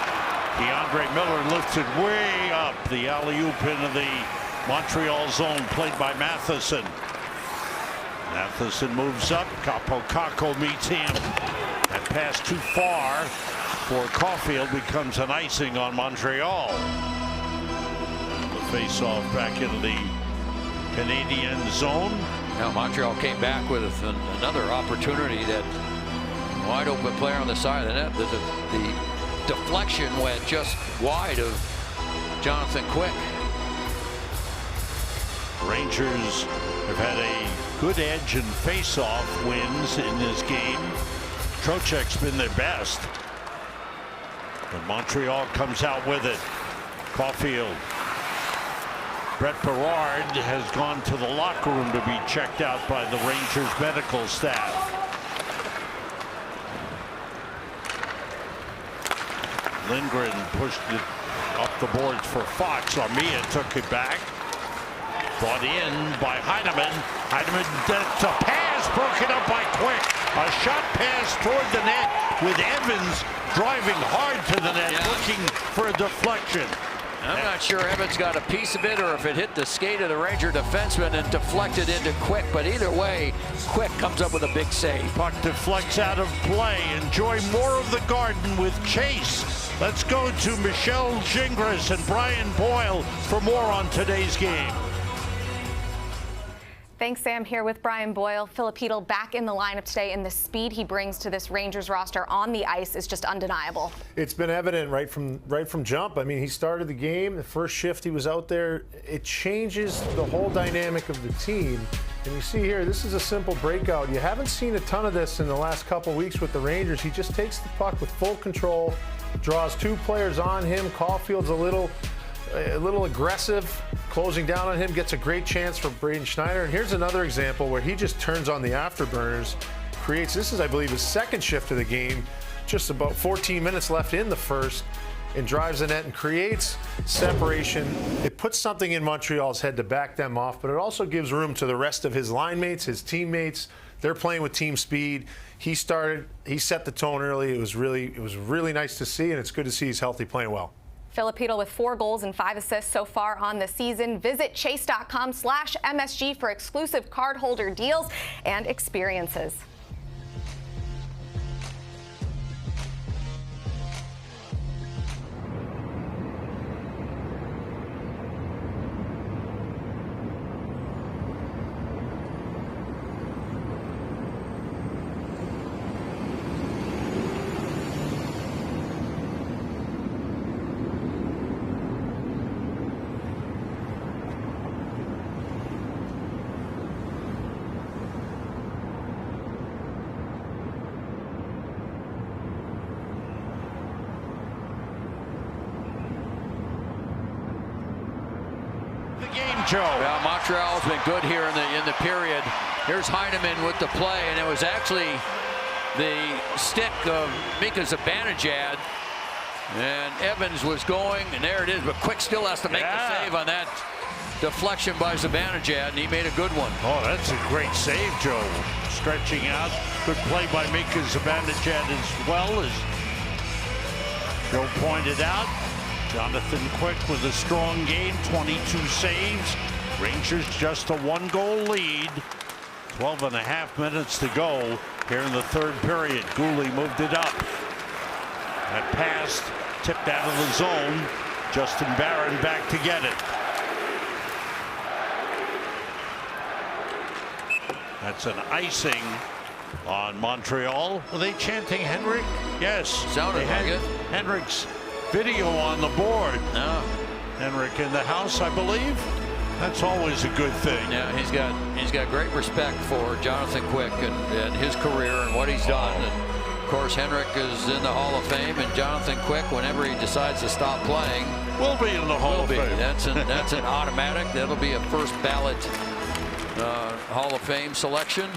DeAndre Miller lifted way up. The alley-oop into the Montreal zone played by Matheson. Matheson moves up. Capo meets him. That pass too far for Caulfield becomes an icing on Montreal. The face-off back into the Canadian zone. Now Montreal came back with another opportunity. That wide open player on the side of the net. The deflection went just wide of Jonathan Quick. Rangers have had a good edge in face-off wins in this game. Trocheck's been their best. But Montreal comes out with it. Caulfield. Brett Berard has gone to the locker room to be checked out by the Rangers medical staff. Lindgren pushed it up the boards for Fox. Armia took it back. Brought in by Heineman. Heineman, that's a pass broken up by Quick. A shot pass toward the net with Evans driving hard to the net, looking for a deflection. I'm not sure Evans got a piece of it or if it hit the skate of the Ranger defenseman and deflected into Quick, but either way, Quick comes up with a big save. Puck deflects out of play. Enjoy more of the Garden with Chase. Let's go to Michelle Gingras and Brian Boyle for more on today's game. Thanks, Sam. Here with Brian Boyle. Filipino back in the lineup today, and the speed he brings to this Rangers roster on the ice is just undeniable. It's been evident right from jump. I mean, he started the game, the first shift he was out there. It changes the whole dynamic of the team. And you see here, this is a simple breakout. You haven't seen a ton of this in the last couple weeks with the Rangers. He just takes the puck with full control, draws two players on him. Caulfield's a little aggressive, closing down on him, gets a great chance for Braden Schneider. And here's another example where he just turns on the afterburners, creates, this is, I believe, his second shift of the game, just about 14 minutes left in the first, and drives the net and creates separation. It puts something in Montreal's head to back them off, but it also gives room to the rest of his line mates, his teammates. They're playing with team speed. He set the tone early. It was really nice to see, and it's good to see he's healthy, playing well. Filipino with 4 goals and 5 assists so far on the season. Visit chase.com/MSG for exclusive cardholder deals and experiences. Joe. Well, Montreal's been good here in the period. Here's Heineman with the play, and it was actually the stick of Mika Zibanejad. And Evans was going, and there it is, but Quick still has to make the save on that deflection by Zibanejad, and he made a good one. Oh, that's a great save, Joe. Stretching out. Good play by Mika Zibanejad as well, as Joe pointed out. Jonathan Quick with a strong game, 22 saves. Rangers just a 1-goal lead. 12.5 minutes to go here in the third period. Gooley moved it up. That pass tipped out of the zone. Justin Barron back to get it. That's an icing on Montreal. Were they chanting Henrik? Yes. Sounded they had like it. Henrik's video on the board. No. Henrik in the house, I believe. That's always a good thing. Yeah, he's got great respect for Jonathan Quick and his career and what he's done. And of course, Henrik is in the Hall of Fame, and Jonathan Quick, whenever he decides to stop playing, will be in the Hall of Fame. That's an automatic. That'll be a first ballot Hall of Fame selection.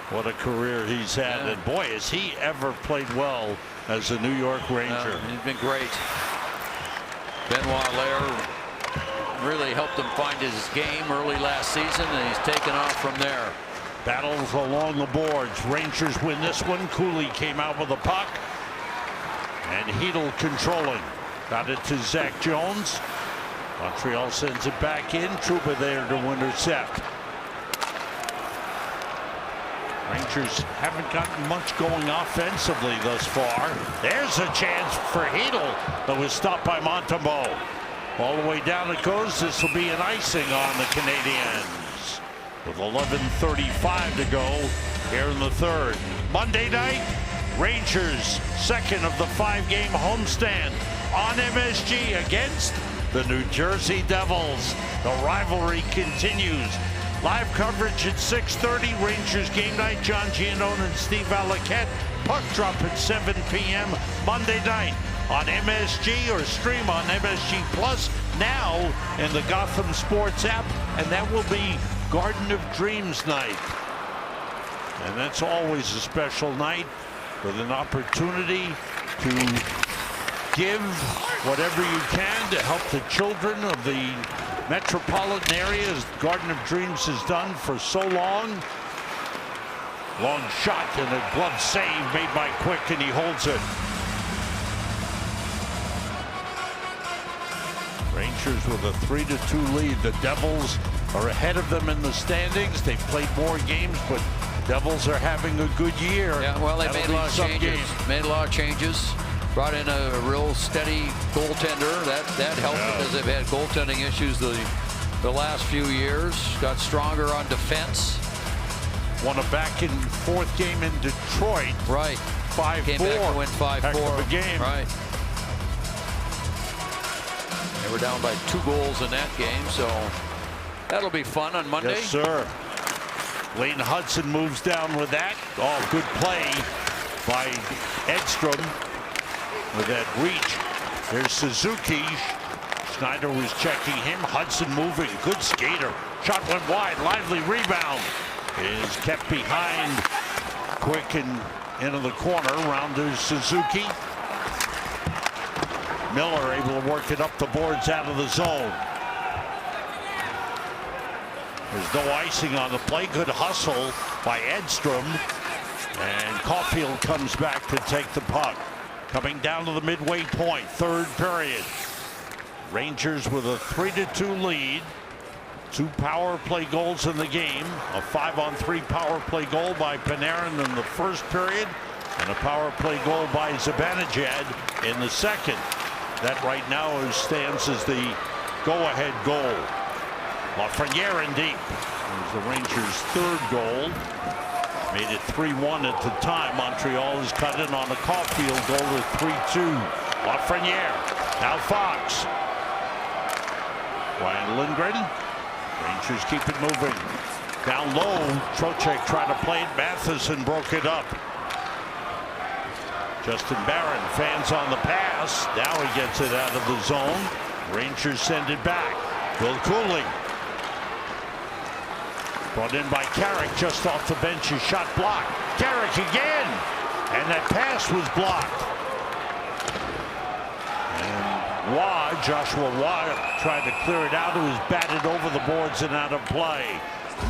What a career he's had. Yeah. And boy, has he ever played well as a New York Ranger. He's been great. Benoit Lair really helped him find his game early last season, and he's taken off from there. Battles along the boards. Rangers win this one. Cooley came out with a puck. And Hedl controlling. Got it to Zach Jones. Montreal sends it back in. Trouba there to intercept. Rangers haven't gotten much going offensively thus far. There's a chance for Hedl that was stopped by Montembeault. All the way down it goes. This will be an icing on the Canadiens with 11:35 to go here in the third. Monday night, Rangers second of the 5-game homestand on MSG against the New Jersey Devils. The rivalry continues. Live coverage at 6:30. Rangers game night. John Giannone and Steve Alacette. Puck drop at 7 p.m. Monday night on MSG, or stream on MSG Plus now in the Gotham Sports app. And that will be Garden of Dreams night. And that's always a special night with an opportunity to give whatever you can to help the children of the metropolitan area, as Garden of Dreams has done for so long. Long shot and a glove save made by Quick, and he holds it. Rangers with a 3-2 lead. The Devils are ahead of them in the standings. They've played more games, but Devils are having a good year. Yeah, well, they made a lot of changes. Made a lot of changes. Brought in a real steady goaltender. That helped because they've had goaltending issues the last few years. Got stronger on defense. Won a back and forth game in Detroit. Right. 5-4. Came back and went 5-4. Heck of a game. Right. They were down by 2 goals in that game, so that'll be fun on Monday. Yes, sir. Lane Hudson moves down with that. Oh, good play by Edstrom with that reach. There's Suzuki. Schneider was checking him. Hudson moving. Good skater. Shot went wide. Lively rebound. Is kept behind. Quick and into the corner. Rounders Suzuki. Miller able to work it up the boards out of the zone. There's no icing on the play. Good hustle by Edstrom. And Caulfield comes back to take the puck. Coming down to the midway point, third period. Rangers with a 3-2 lead. 2 power play goals in the game. A 5-on-3 power play goal by Panarin in the first period, and a power play goal by Zibanejad in the second. That right now stands as the go-ahead goal. Lafreniere in deep. There's the Rangers' third goal. Made it 3-1 at the time. Montreal has cut in on a Caulfield goal at 3-2. Lafreniere. Now Fox. Ryan Lindgren. Rangers keep it moving. Down low. Trocheck tried to play it. Matheson broke it up. Justin Barron, fans on the pass. Now he gets it out of the zone. Rangers send it back. Bill Cooley. Brought in by Carrick just off the bench. His shot blocked. Carrick again. And that pass was blocked. And Joshua Waugh tried to clear it out. It was batted over the boards and out of play.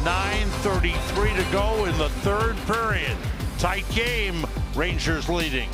9:33 to go in the third period. Tight game. Rangers leading.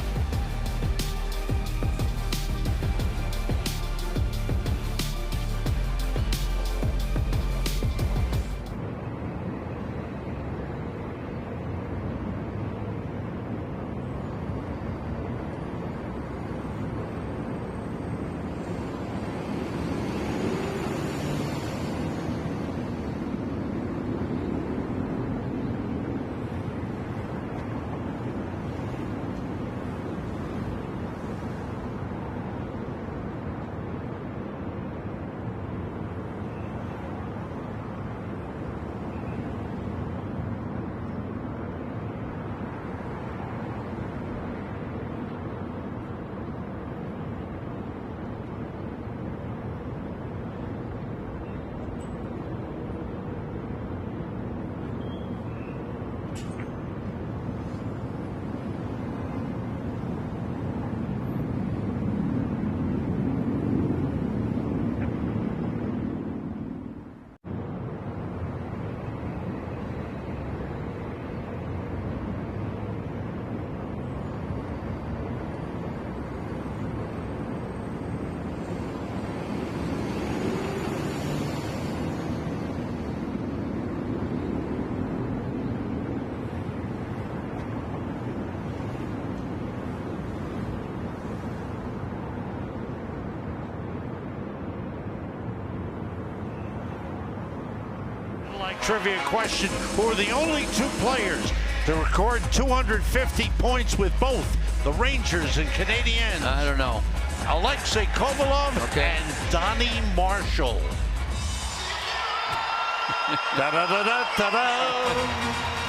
trivia question. Who are the only two players to record 250 points with both the Rangers and Canadiens? I don't know. Alexei Kovalev and Donnie Marshall.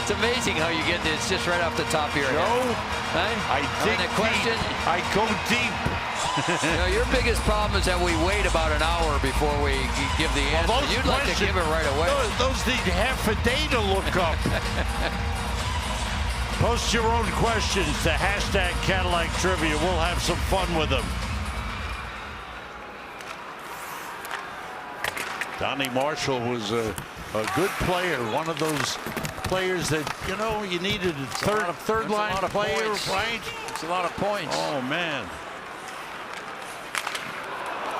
It's amazing how you get this just right off the top of your head. I dig deep. Question, I go deep. You know, your biggest problem is that we wait about an hour before we give the answer. You'd like to give it right away. Those need half a day to look up. Post your own questions to #Cadillac Trivia. We'll have some fun with them. Donnie Marshall was a good player, one of those players that, you know, you needed a third line player, right? It's a lot of points. Oh, man.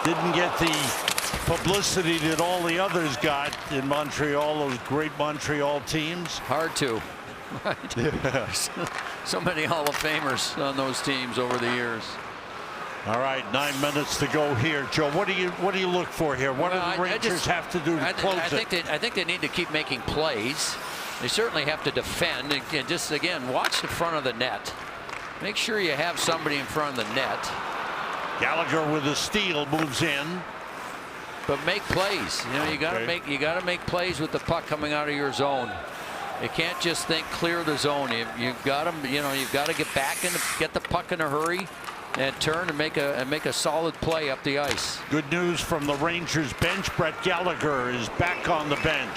Didn't get the publicity that all the others got in Montreal, those great Montreal teams. Hard to. Right. Yeah. So many Hall of Famers on those teams over the years. All right, 9 minutes to go here, Joe. What do you look for here? What do the Rangers have to do to close it? I think they need to keep making plays. They certainly have to defend and just again watch the front of the net. Make sure you have somebody in front of the net. Gallagher with a steal moves in. But make plays. You know, you gotta make plays with the puck coming out of your zone. You can't just think clear the zone. You've got to get back and get the puck in a hurry and turn and make a solid play up the ice. Good news from the Rangers bench. Brett Gallagher is back on the bench.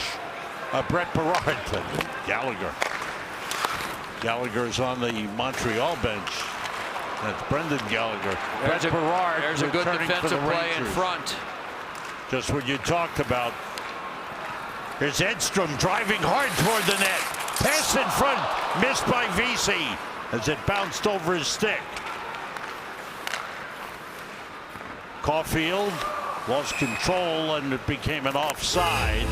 Brett Berard. Gallagher's on the Montreal bench. That's Brendan Gallagher. Brett Berard. There's a good defensive play in front. Just what you talked about. Here's Edstrom driving hard toward the net. Pass in front, missed by Vesey as it bounced over his stick. Caulfield lost control and it became an offside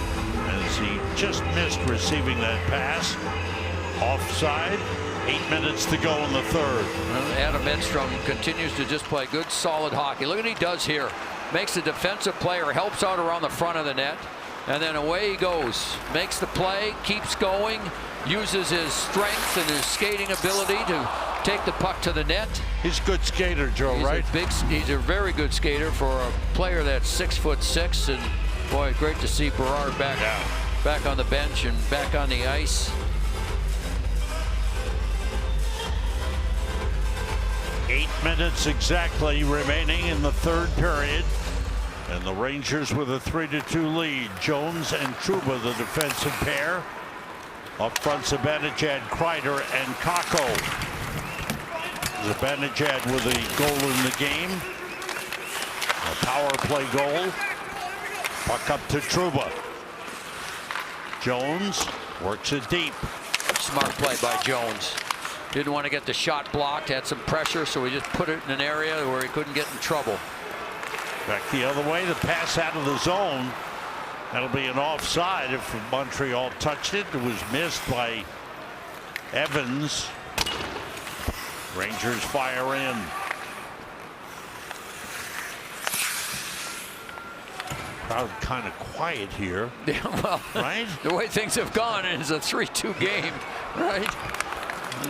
as he just missed receiving that pass. Offside. 8 minutes to go in the third. Adam Edstrom continues to just play good, solid hockey. Look at what he does here. Makes a defensive player, helps out around the front of the net, and then away he goes. Makes the play, keeps going, uses his strength and his skating ability to take the puck to the net. He's a good skater, Joe, right? He's a very good skater for a player that's 6'6", and boy, great to see Berard back on the bench and back on the ice. 8 minutes exactly remaining in the third period. And the Rangers with a 3-2 lead. Jones and Trouba, the defensive pair. Up front, Zibanejad, Kreider, and Kakko. Zibanejad with a goal in the game. A power play goal. Puck up to Trouba. Jones works it deep. Smart play by Jones. Didn't want to get the shot blocked, had some pressure, so he just put it in an area where he couldn't get in trouble. Back the other way, the pass out of the zone. That'll be an offside if Montreal touched it. It was missed by Evans. Rangers fire in. Crowd kind of quiet here. Yeah, well, right? The way things have gone, it's a 3-2 game, right?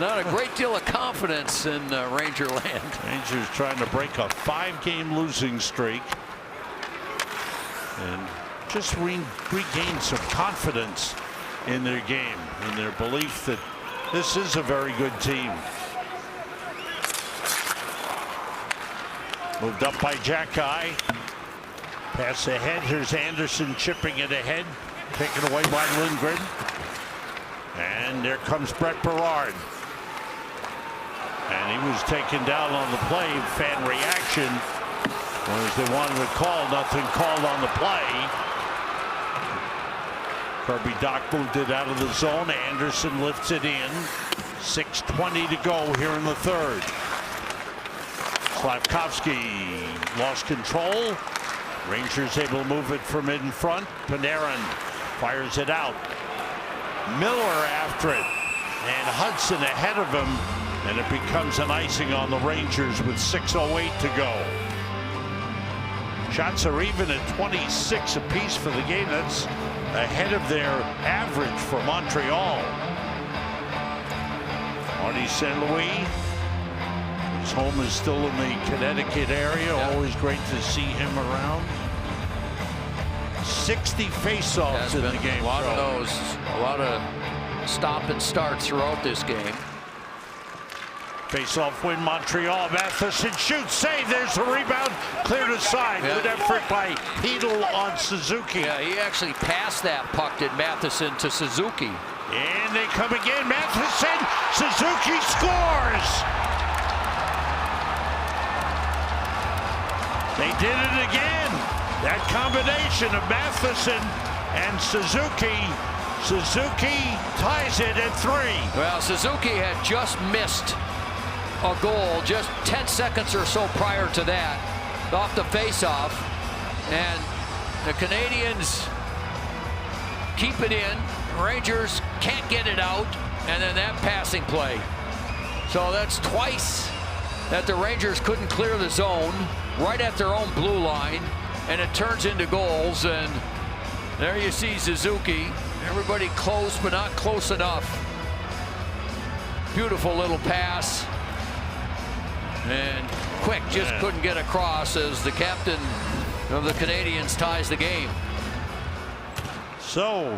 Not a great deal of confidence in Ranger land. Rangers trying to break a 5-game losing streak and just regain some confidence in their game, in their belief that this is a very good team. Moved up by Jacky. Pass ahead. Here's Anderson chipping it ahead. Taken away by Lindgren. And there comes Brett Berard. And he was taken down on the play. Fan reaction. As they wanted to call, nothing called on the play. Kirby Dach moved it out of the zone. Anderson lifts it in. 6:20 to go here in the third. Slavkovsky lost control. Rangers able to move it from in front. Panarin fires it out. Miller after it. And Hudson ahead of him. And it becomes an icing on the Rangers with 6:08 to go. Shots are even at 26 apiece for the game. That's ahead of their average for Montreal. Marty St. Louis, his home is still in the Connecticut area. Always great to see him around. 60 faceoffs in the game. A lot of those, a lot of stop and starts throughout this game. Face-off win, Montreal. Matheson shoots, save. There's a rebound, cleared aside. Good effort by Heedle on Suzuki. Yeah, he actually passed that puck, did Matheson, to Suzuki. And they come again. Matheson, Suzuki scores. They did it again. That combination of Matheson and Suzuki. Suzuki ties it at 3. Well, Suzuki had just missed a goal just 10 seconds or so prior to that off the face-off, and the Canadians keep it in. Rangers can't get it out, and then that passing play. So that's twice that the Rangers couldn't clear the zone right at their own blue line, and it turns into goals. And there you see Suzuki. Everybody close, but not close enough. Beautiful little pass. And Quick just couldn't get across as the captain of the Canadians ties the game. So,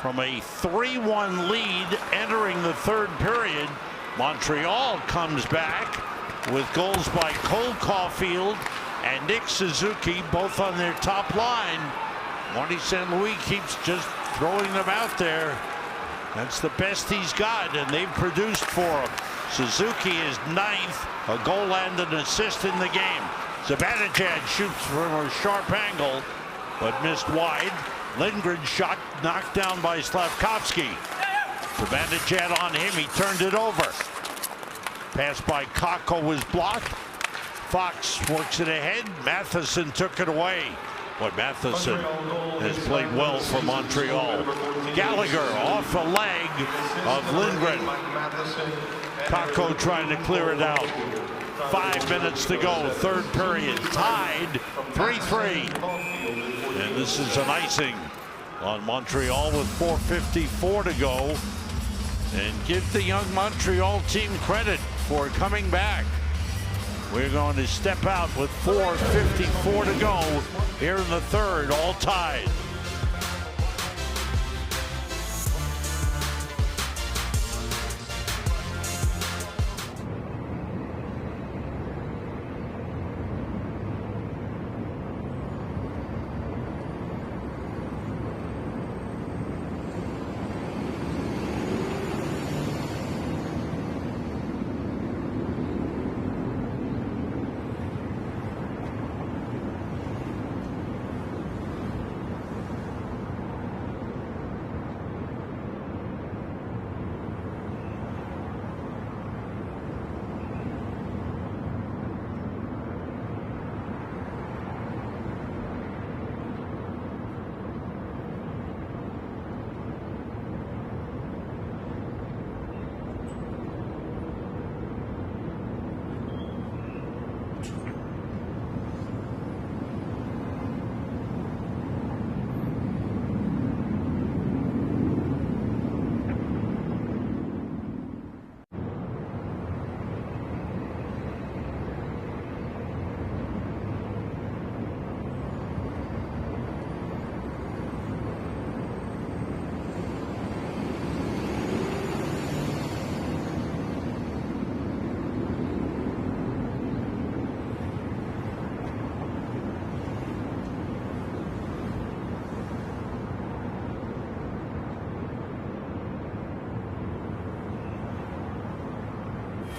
from a 3-1 lead entering the third period, Montreal comes back with goals by Cole Caulfield and Nick Suzuki, both on their top line. Marty St. Louis keeps just throwing them out there. That's the best he's got, and they've produced for him. Suzuki is 9th, a goal and an assist in the game. Zibanejad shoots from a sharp angle, but missed wide. Lindgren's shot knocked down by Slavkovsky. Zibanejad on him, he turned it over. Pass by Kakko was blocked. Fox works it ahead. Matheson took it away. But Matheson has played well for Montreal. Gallagher off a leg of Lindgren. Kakko trying to clear it out. 5 minutes to go, third period, tied 3-3. And this is an icing on Montreal with 4:54 to go. And give the young Montreal team credit for coming back. We're going to step out with 4:54 to go here in the third, all tied.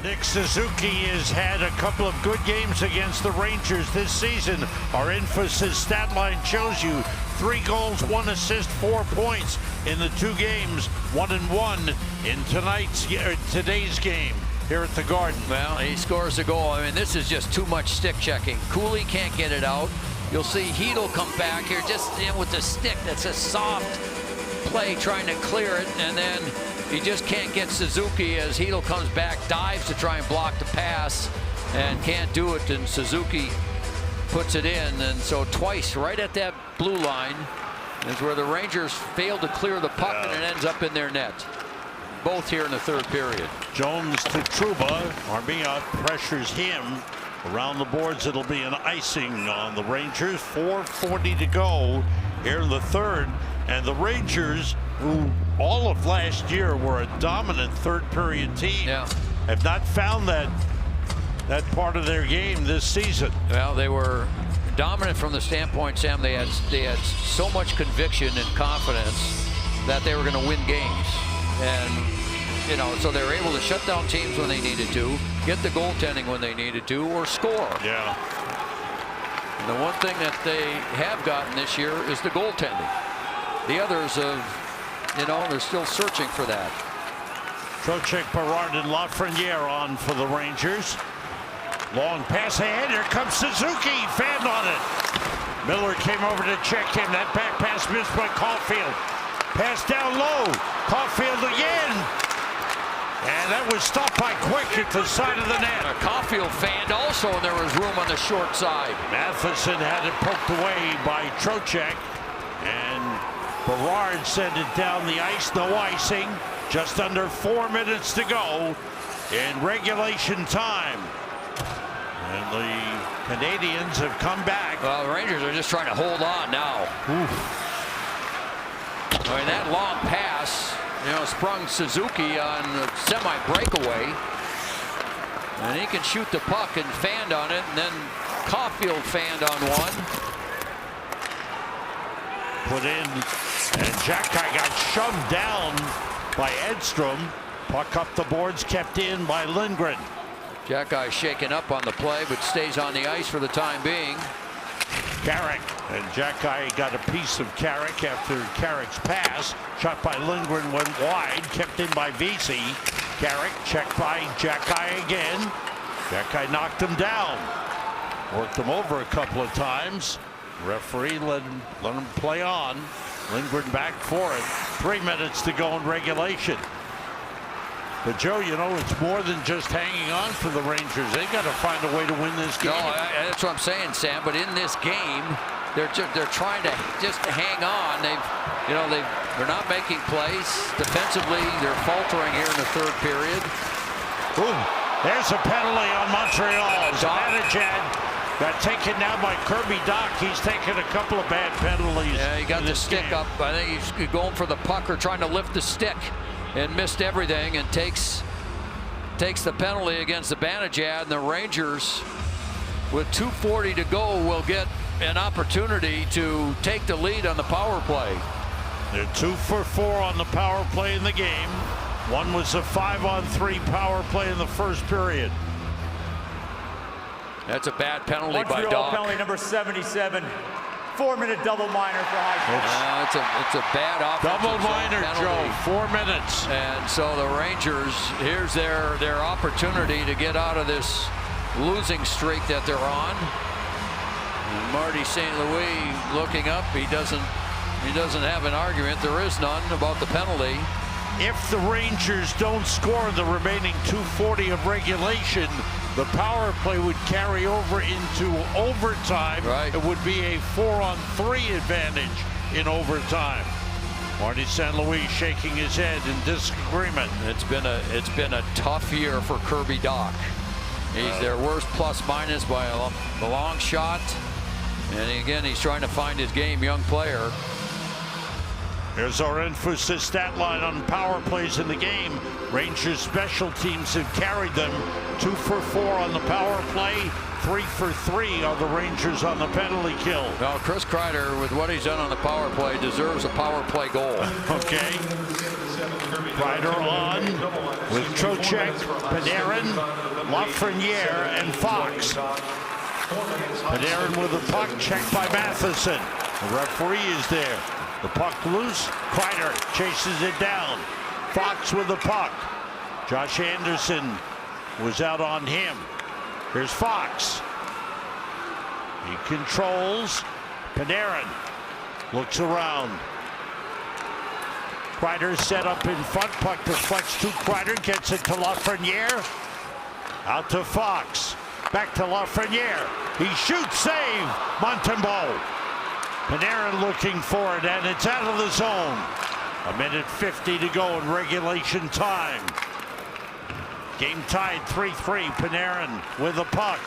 Nick Suzuki has had a couple of good games against the Rangers this season. Our Infosys stat line shows you 3 goals, 1 assist, 4 points in the 2 games, 1-1 in today's game here at the Garden. Well, he scores a goal. I mean, this is just too much stick checking. Cooley can't get it out. You'll see Heedle come back here just with the stick. That's a soft play trying to clear it, and then he just can't get Suzuki as Heedle comes back, dives to try and block the pass, and can't do it, and Suzuki puts it in. And so twice right at that blue line, is where the Rangers failed to clear the puck and it ends up in their net. Both here in the third period. Jones to Trouba. Armia pressures him around the boards. It'll be an icing on the Rangers. 4:40 to go here in the third. And the Rangers, who all of last year were a dominant third period team, have not found that part of their game this season. Well, they were dominant from the standpoint, Sam. They had so much conviction and confidence that they were going to win games. And, you know, so they were able to shut down teams when they needed to, get the goaltending when they needed to, or score. Yeah. And the one thing that they have gotten this year is the goaltending. The others have, you know, they're still searching for that. Trocheck, Berard, and Lafreniere on for the Rangers. Long pass ahead. Here comes Suzuki. Fanned on it. Miller came over to check him. That back pass missed by Caulfield. Pass down low. Caulfield again. And that was stopped by Quick at the side of the net. Caulfield fanned also, and there was room on the short side. Matheson had it poked away by Trocheck. And Berard sent it down the ice. No icing. Just under 4 minutes to go in regulation time. And the Canadians have come back. Well, the Rangers are just trying to hold on now. I mean, that long pass, you know, sprung Suzuki on a semi-breakaway. And he can shoot the puck and fanned on it. And then Caulfield fanned on one. Put in, and Xhekaj got shoved down by Edstrom. Puck up the boards, kept in by Lindgren. Xhekaj shaken up on the play, but stays on the ice for the time being. Carrick, and Xhekaj got a piece of Carrick after Carrick's pass. Shot by Lindgren went wide, kept in by Vesey. Carrick checked by Xhekaj again. Xhekaj knocked him down. Worked him over a couple of times. Referee let him play on. Lindgren back for it. 3 minutes to go in regulation. But Joe, you know, it's more than just hanging on for the Rangers. They got to find a way to win this game. No, that's what I'm saying, Sam. But in this game, they're trying to just hang on. They're not making plays defensively. They're faltering here in the third period. Ooh, there's a penalty on Montreal. Zibanejad got taken down by Kirby Dach. He's taken a couple of bad penalties. Yeah, he got the stick game. up. I think he's going for the puck or trying to lift the stick and missed everything, and takes the penalty against Zibanejad. And the Rangers, with 2:40 to go, will get an opportunity to take the lead on the power play. They're 2 for 4 on the power play in the game. One was a 5-on-3 power play in the first period. That's a bad penalty Montreal by Dach. penalty number 77. 4-minute double minor for high. It's a bad offensive double minor, penalty. Joe. 4 minutes. And so the Rangers, here's their opportunity to get out of this losing streak that they're on. And Marty St. Louis looking up. He doesn't have an argument. There is none about the penalty. If the Rangers don't score the remaining 2:40 of regulation, the power play would carry over into overtime. Right. It would be a 4-on-3 advantage in overtime. Marty St. Louis shaking his head in disagreement. It's been a tough year for Kirby Dach. He's their worst plus-minus by a long shot. And again, he's trying to find his game, young player. Here's our emphasis stat line on power plays in the game. Rangers special teams have carried them 2 for 4 on the power play, 3 for 3 are the Rangers on the penalty kill. Well, Chris Kreider, with what he's done on the power play, deserves a power play goal. Okay. Kreider on with Trocheck, Panarin, Lafreniere, and Fox. Panarin with the puck, checked by Matheson. The referee is there. The puck loose. Kreider chases it down. Fox with the puck. Josh Anderson was out on him. Here's Fox. He controls. Panarin looks around. Kreider set up in front. Puck deflects to Kreider. Gets it to Lafreniere. Out to Fox. Back to Lafreniere. He shoots. Save. Montembeault. Panarin looking for it, and it's out of the zone. 1:50 to go in regulation time. Game tied 3-3. Panarin with the puck.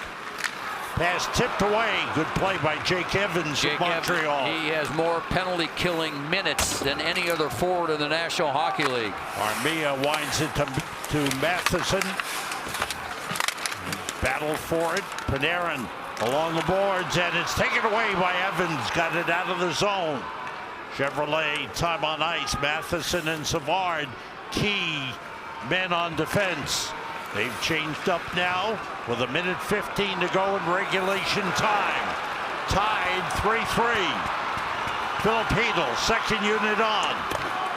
Pass tipped away. Good play by Jake Evans of Montreal. He has more penalty-killing minutes than any other forward in the National Hockey League. Armia winds it to Matheson. Battle for it. Panarin along the boards, and it's taken away by Evans. Got it out of the zone. Chevrolet time on ice. Matheson and Savard, key men on defense. They've changed up now with 1:15 to go in regulation time. Tied 3-3. Philip Hedl, second unit on.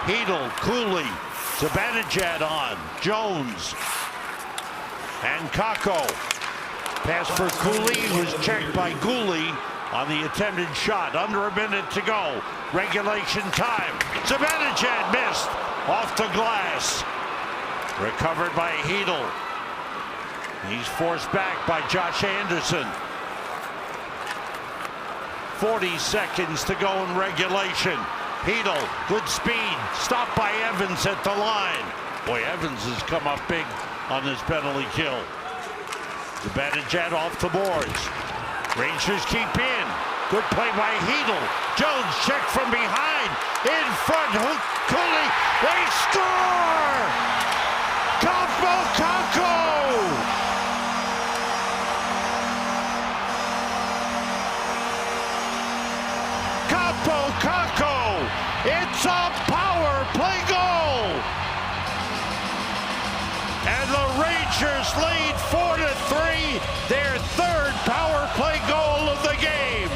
Hedl, Cooley, Zibanejad on. Jones and Kakko. Pass for Cooley, who's checked by Cooley on the attempted shot. Under a minute to go. Regulation time. Zibanejad missed off the glass. Recovered by Hedl. He's forced back by Josh Anderson. 40 seconds to go in regulation. Hedl, good speed. Stopped by Evans at the line. Boy, Evans has come up big on this penalty kill. Zibanejad off the boards. Rangers keep in. Good play by Hedl. Jones checked from behind. In front, Cooley. They score! Kaapo Kakko! Kaapo Kakko! It's a power play goal! And the Rangers lead 4-3, their third power play goal of the game.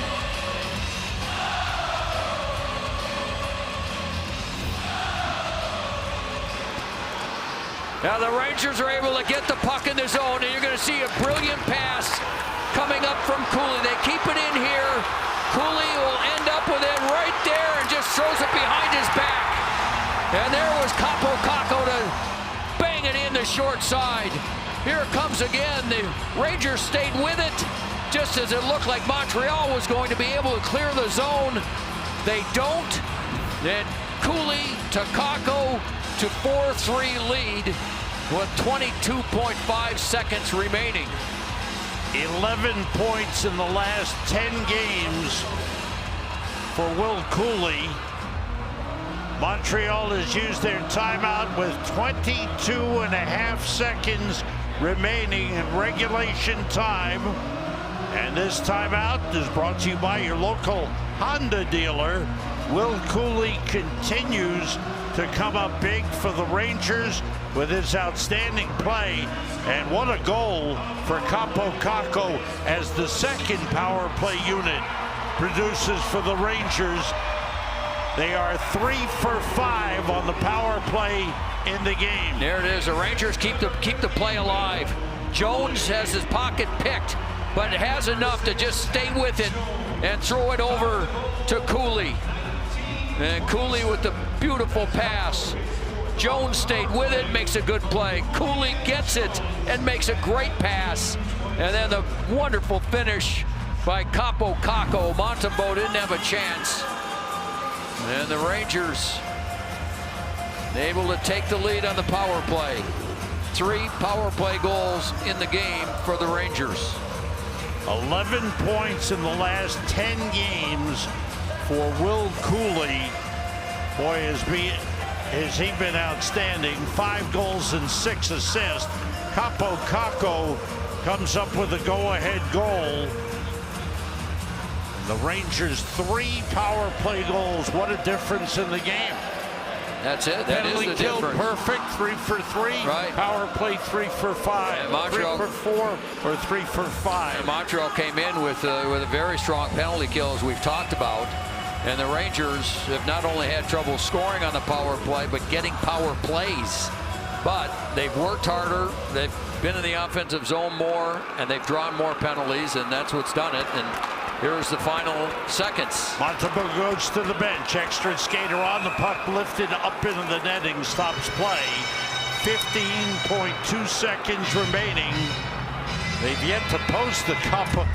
Now the Rangers are able to get the puck in the zone, and you're going to see a brilliant pass coming up from Cooley. They keep it in here. Cooley will end up with it right there and just throws it behind his back. And there was Kaapo Kakko to bang it in the short side. Here it comes again. The Rangers stayed with it just as it looked like Montreal was going to be able to clear the zone. They don't. Then Cooley to Kakko to 4-3 lead with 22.5 seconds remaining. 11 points in the last 10 games for Will Cooley. Montreal has used their timeout with 22.5 seconds remaining in regulation time. And this timeout is brought to you by your local Honda dealer. Will Cooley continues to come up big for the Rangers with his outstanding play. And what a goal for Kaapo Kakko as the second power play unit produces for the Rangers. They are 3 for 5 on the power play in the game. There it is. The Rangers keep the play alive. Jones has his pocket picked, but has enough to just stay with it and throw it over to Cooley. And Cooley with the beautiful pass. Jones stayed with it, makes a good play. Cooley gets it and makes a great pass. And then the wonderful finish by Kaapo Kakko. Montembeault didn't have a chance. And the Rangers able to take the lead on the power play. 3 power play goals in the game for the Rangers. 11 points in the last 10 games for Will Cooley. Boy, has he been outstanding. 5 goals and 6 assists. Kaapo Kakko comes up with a go-ahead goal. The Rangers 3 power play goals. What a difference in the game. That's it. That is the kill difference. Perfect, 3 for 3. Right. Power play 3 for 5. And Montreal 3 for 4 or 3 for 5. And Montreal came in with a very strong penalty kill, as we've talked about. And the Rangers have not only had trouble scoring on the power play, but getting power plays. But they've worked harder. They've been in the offensive zone more, and they've drawn more penalties, and that's what's done it. And here's the final seconds. Montembeault goes to the bench. Extra skater on the puck, lifted up into the netting, stops play. 15.2 seconds remaining. They've yet to post the Kaapo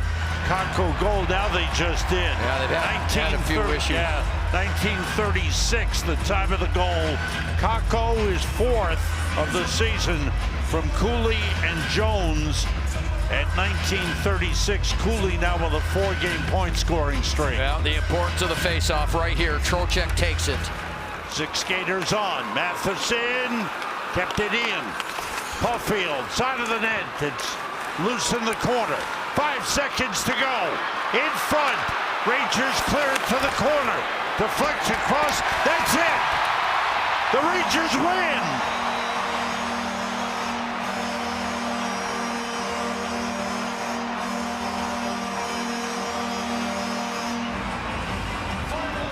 Kakko goal. Now they just did. Yeah, they've had a few issues. Yeah, 1936, the time of the goal. Kakko is 4th of the season from Cooley and Jones. At 1936, Cooley now with a 4-game point scoring streak. Well, the importance of the face-off right here. Trocheck takes it. 6 skaters on. Matheson kept it in. Puffield, side of the net. It's loose in the corner. 5 seconds to go. In front. Rangers clear it to the corner. Deflection cross. That's it. The Rangers win.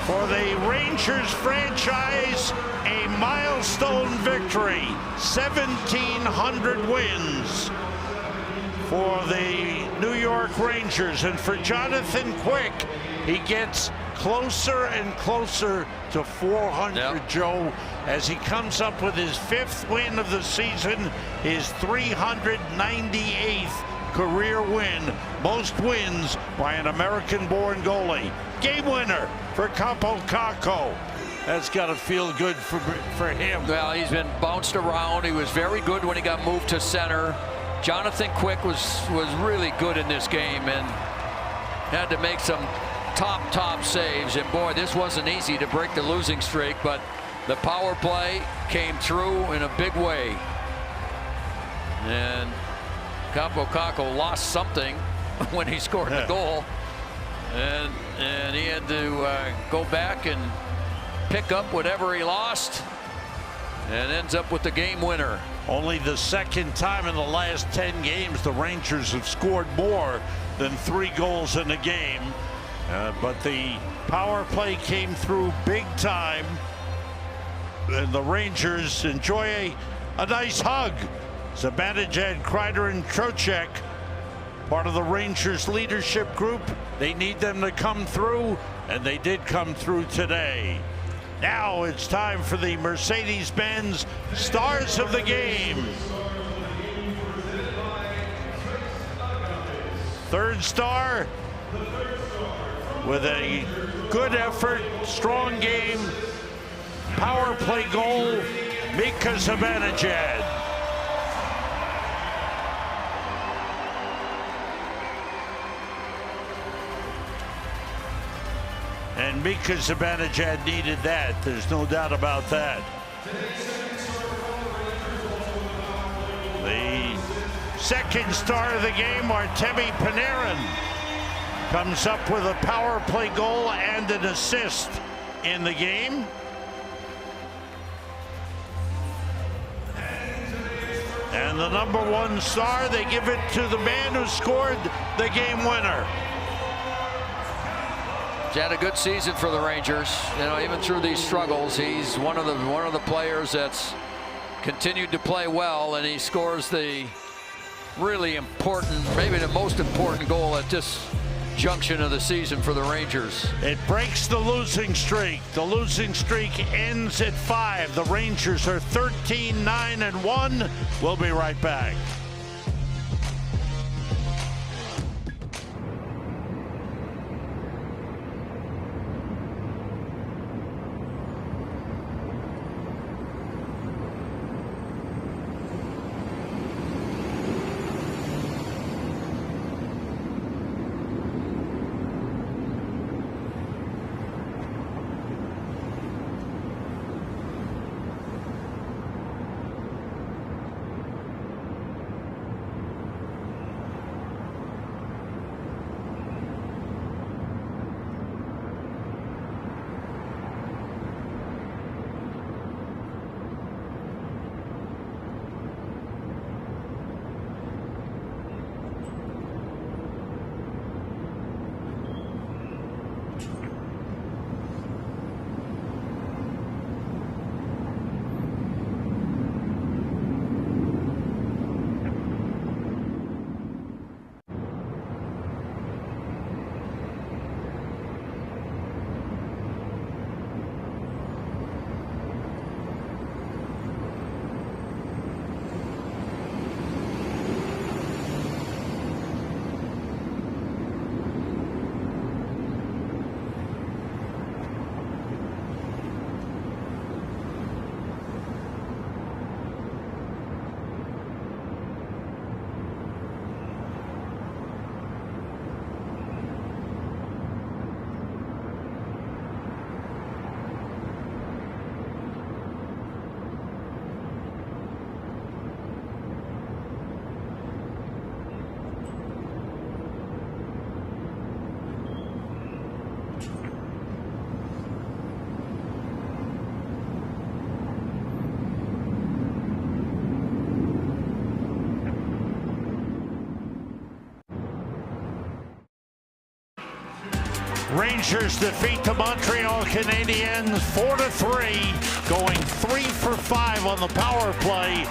For the Rangers franchise, a milestone victory. 1,700 wins for the New York Rangers. And for Jonathan Quick, he gets closer and closer to 400, Joe, as he comes up with his 5th win of the season, his 398th career win, most wins by an American-born goalie. Game winner for Kaapo Kakko. That's got to feel good for him. Well, he's been bounced around. He was very good when he got moved to center. Jonathan Quick was really good in this game and had to make some top saves. And boy, this wasn't easy to break the losing streak, but the power play came through in a big way. And Kaapo Kakko lost something when he scored the goal. And he had to go back and pick up whatever he lost and ends up with the game winner. Only the 2nd time in the last 10 games the Rangers have scored more than 3 goals in a game. But the power play came through big time. And the Rangers enjoy a nice hug. Zibanejad, Kreider, and Trocheck, part of the Rangers leadership group. They need them to come through, and they did come through today. Now it's time for the Mercedes-Benz Stars of the Game. 3rd star with a good effort, strong game, power play goal, Mika Zibanejad. And Mika Zibanejad needed that. There's no doubt about that. The 2nd star of the game, Artemi Panarin, comes up with a power play goal and an assist in the game. And the number 1 star, they give it to the man who scored the game winner. He's had a good season for the Rangers. You know, even through these struggles, he's one of the players that's continued to play well, and he scores the really important, maybe the most important goal at this junction of the season for the Rangers. It breaks the losing streak. The losing streak ends at 5. The Rangers are 13-9-1. We'll be right back. Rangers defeat the Montreal Canadiens 4-3, going 3 for 5 on the power play.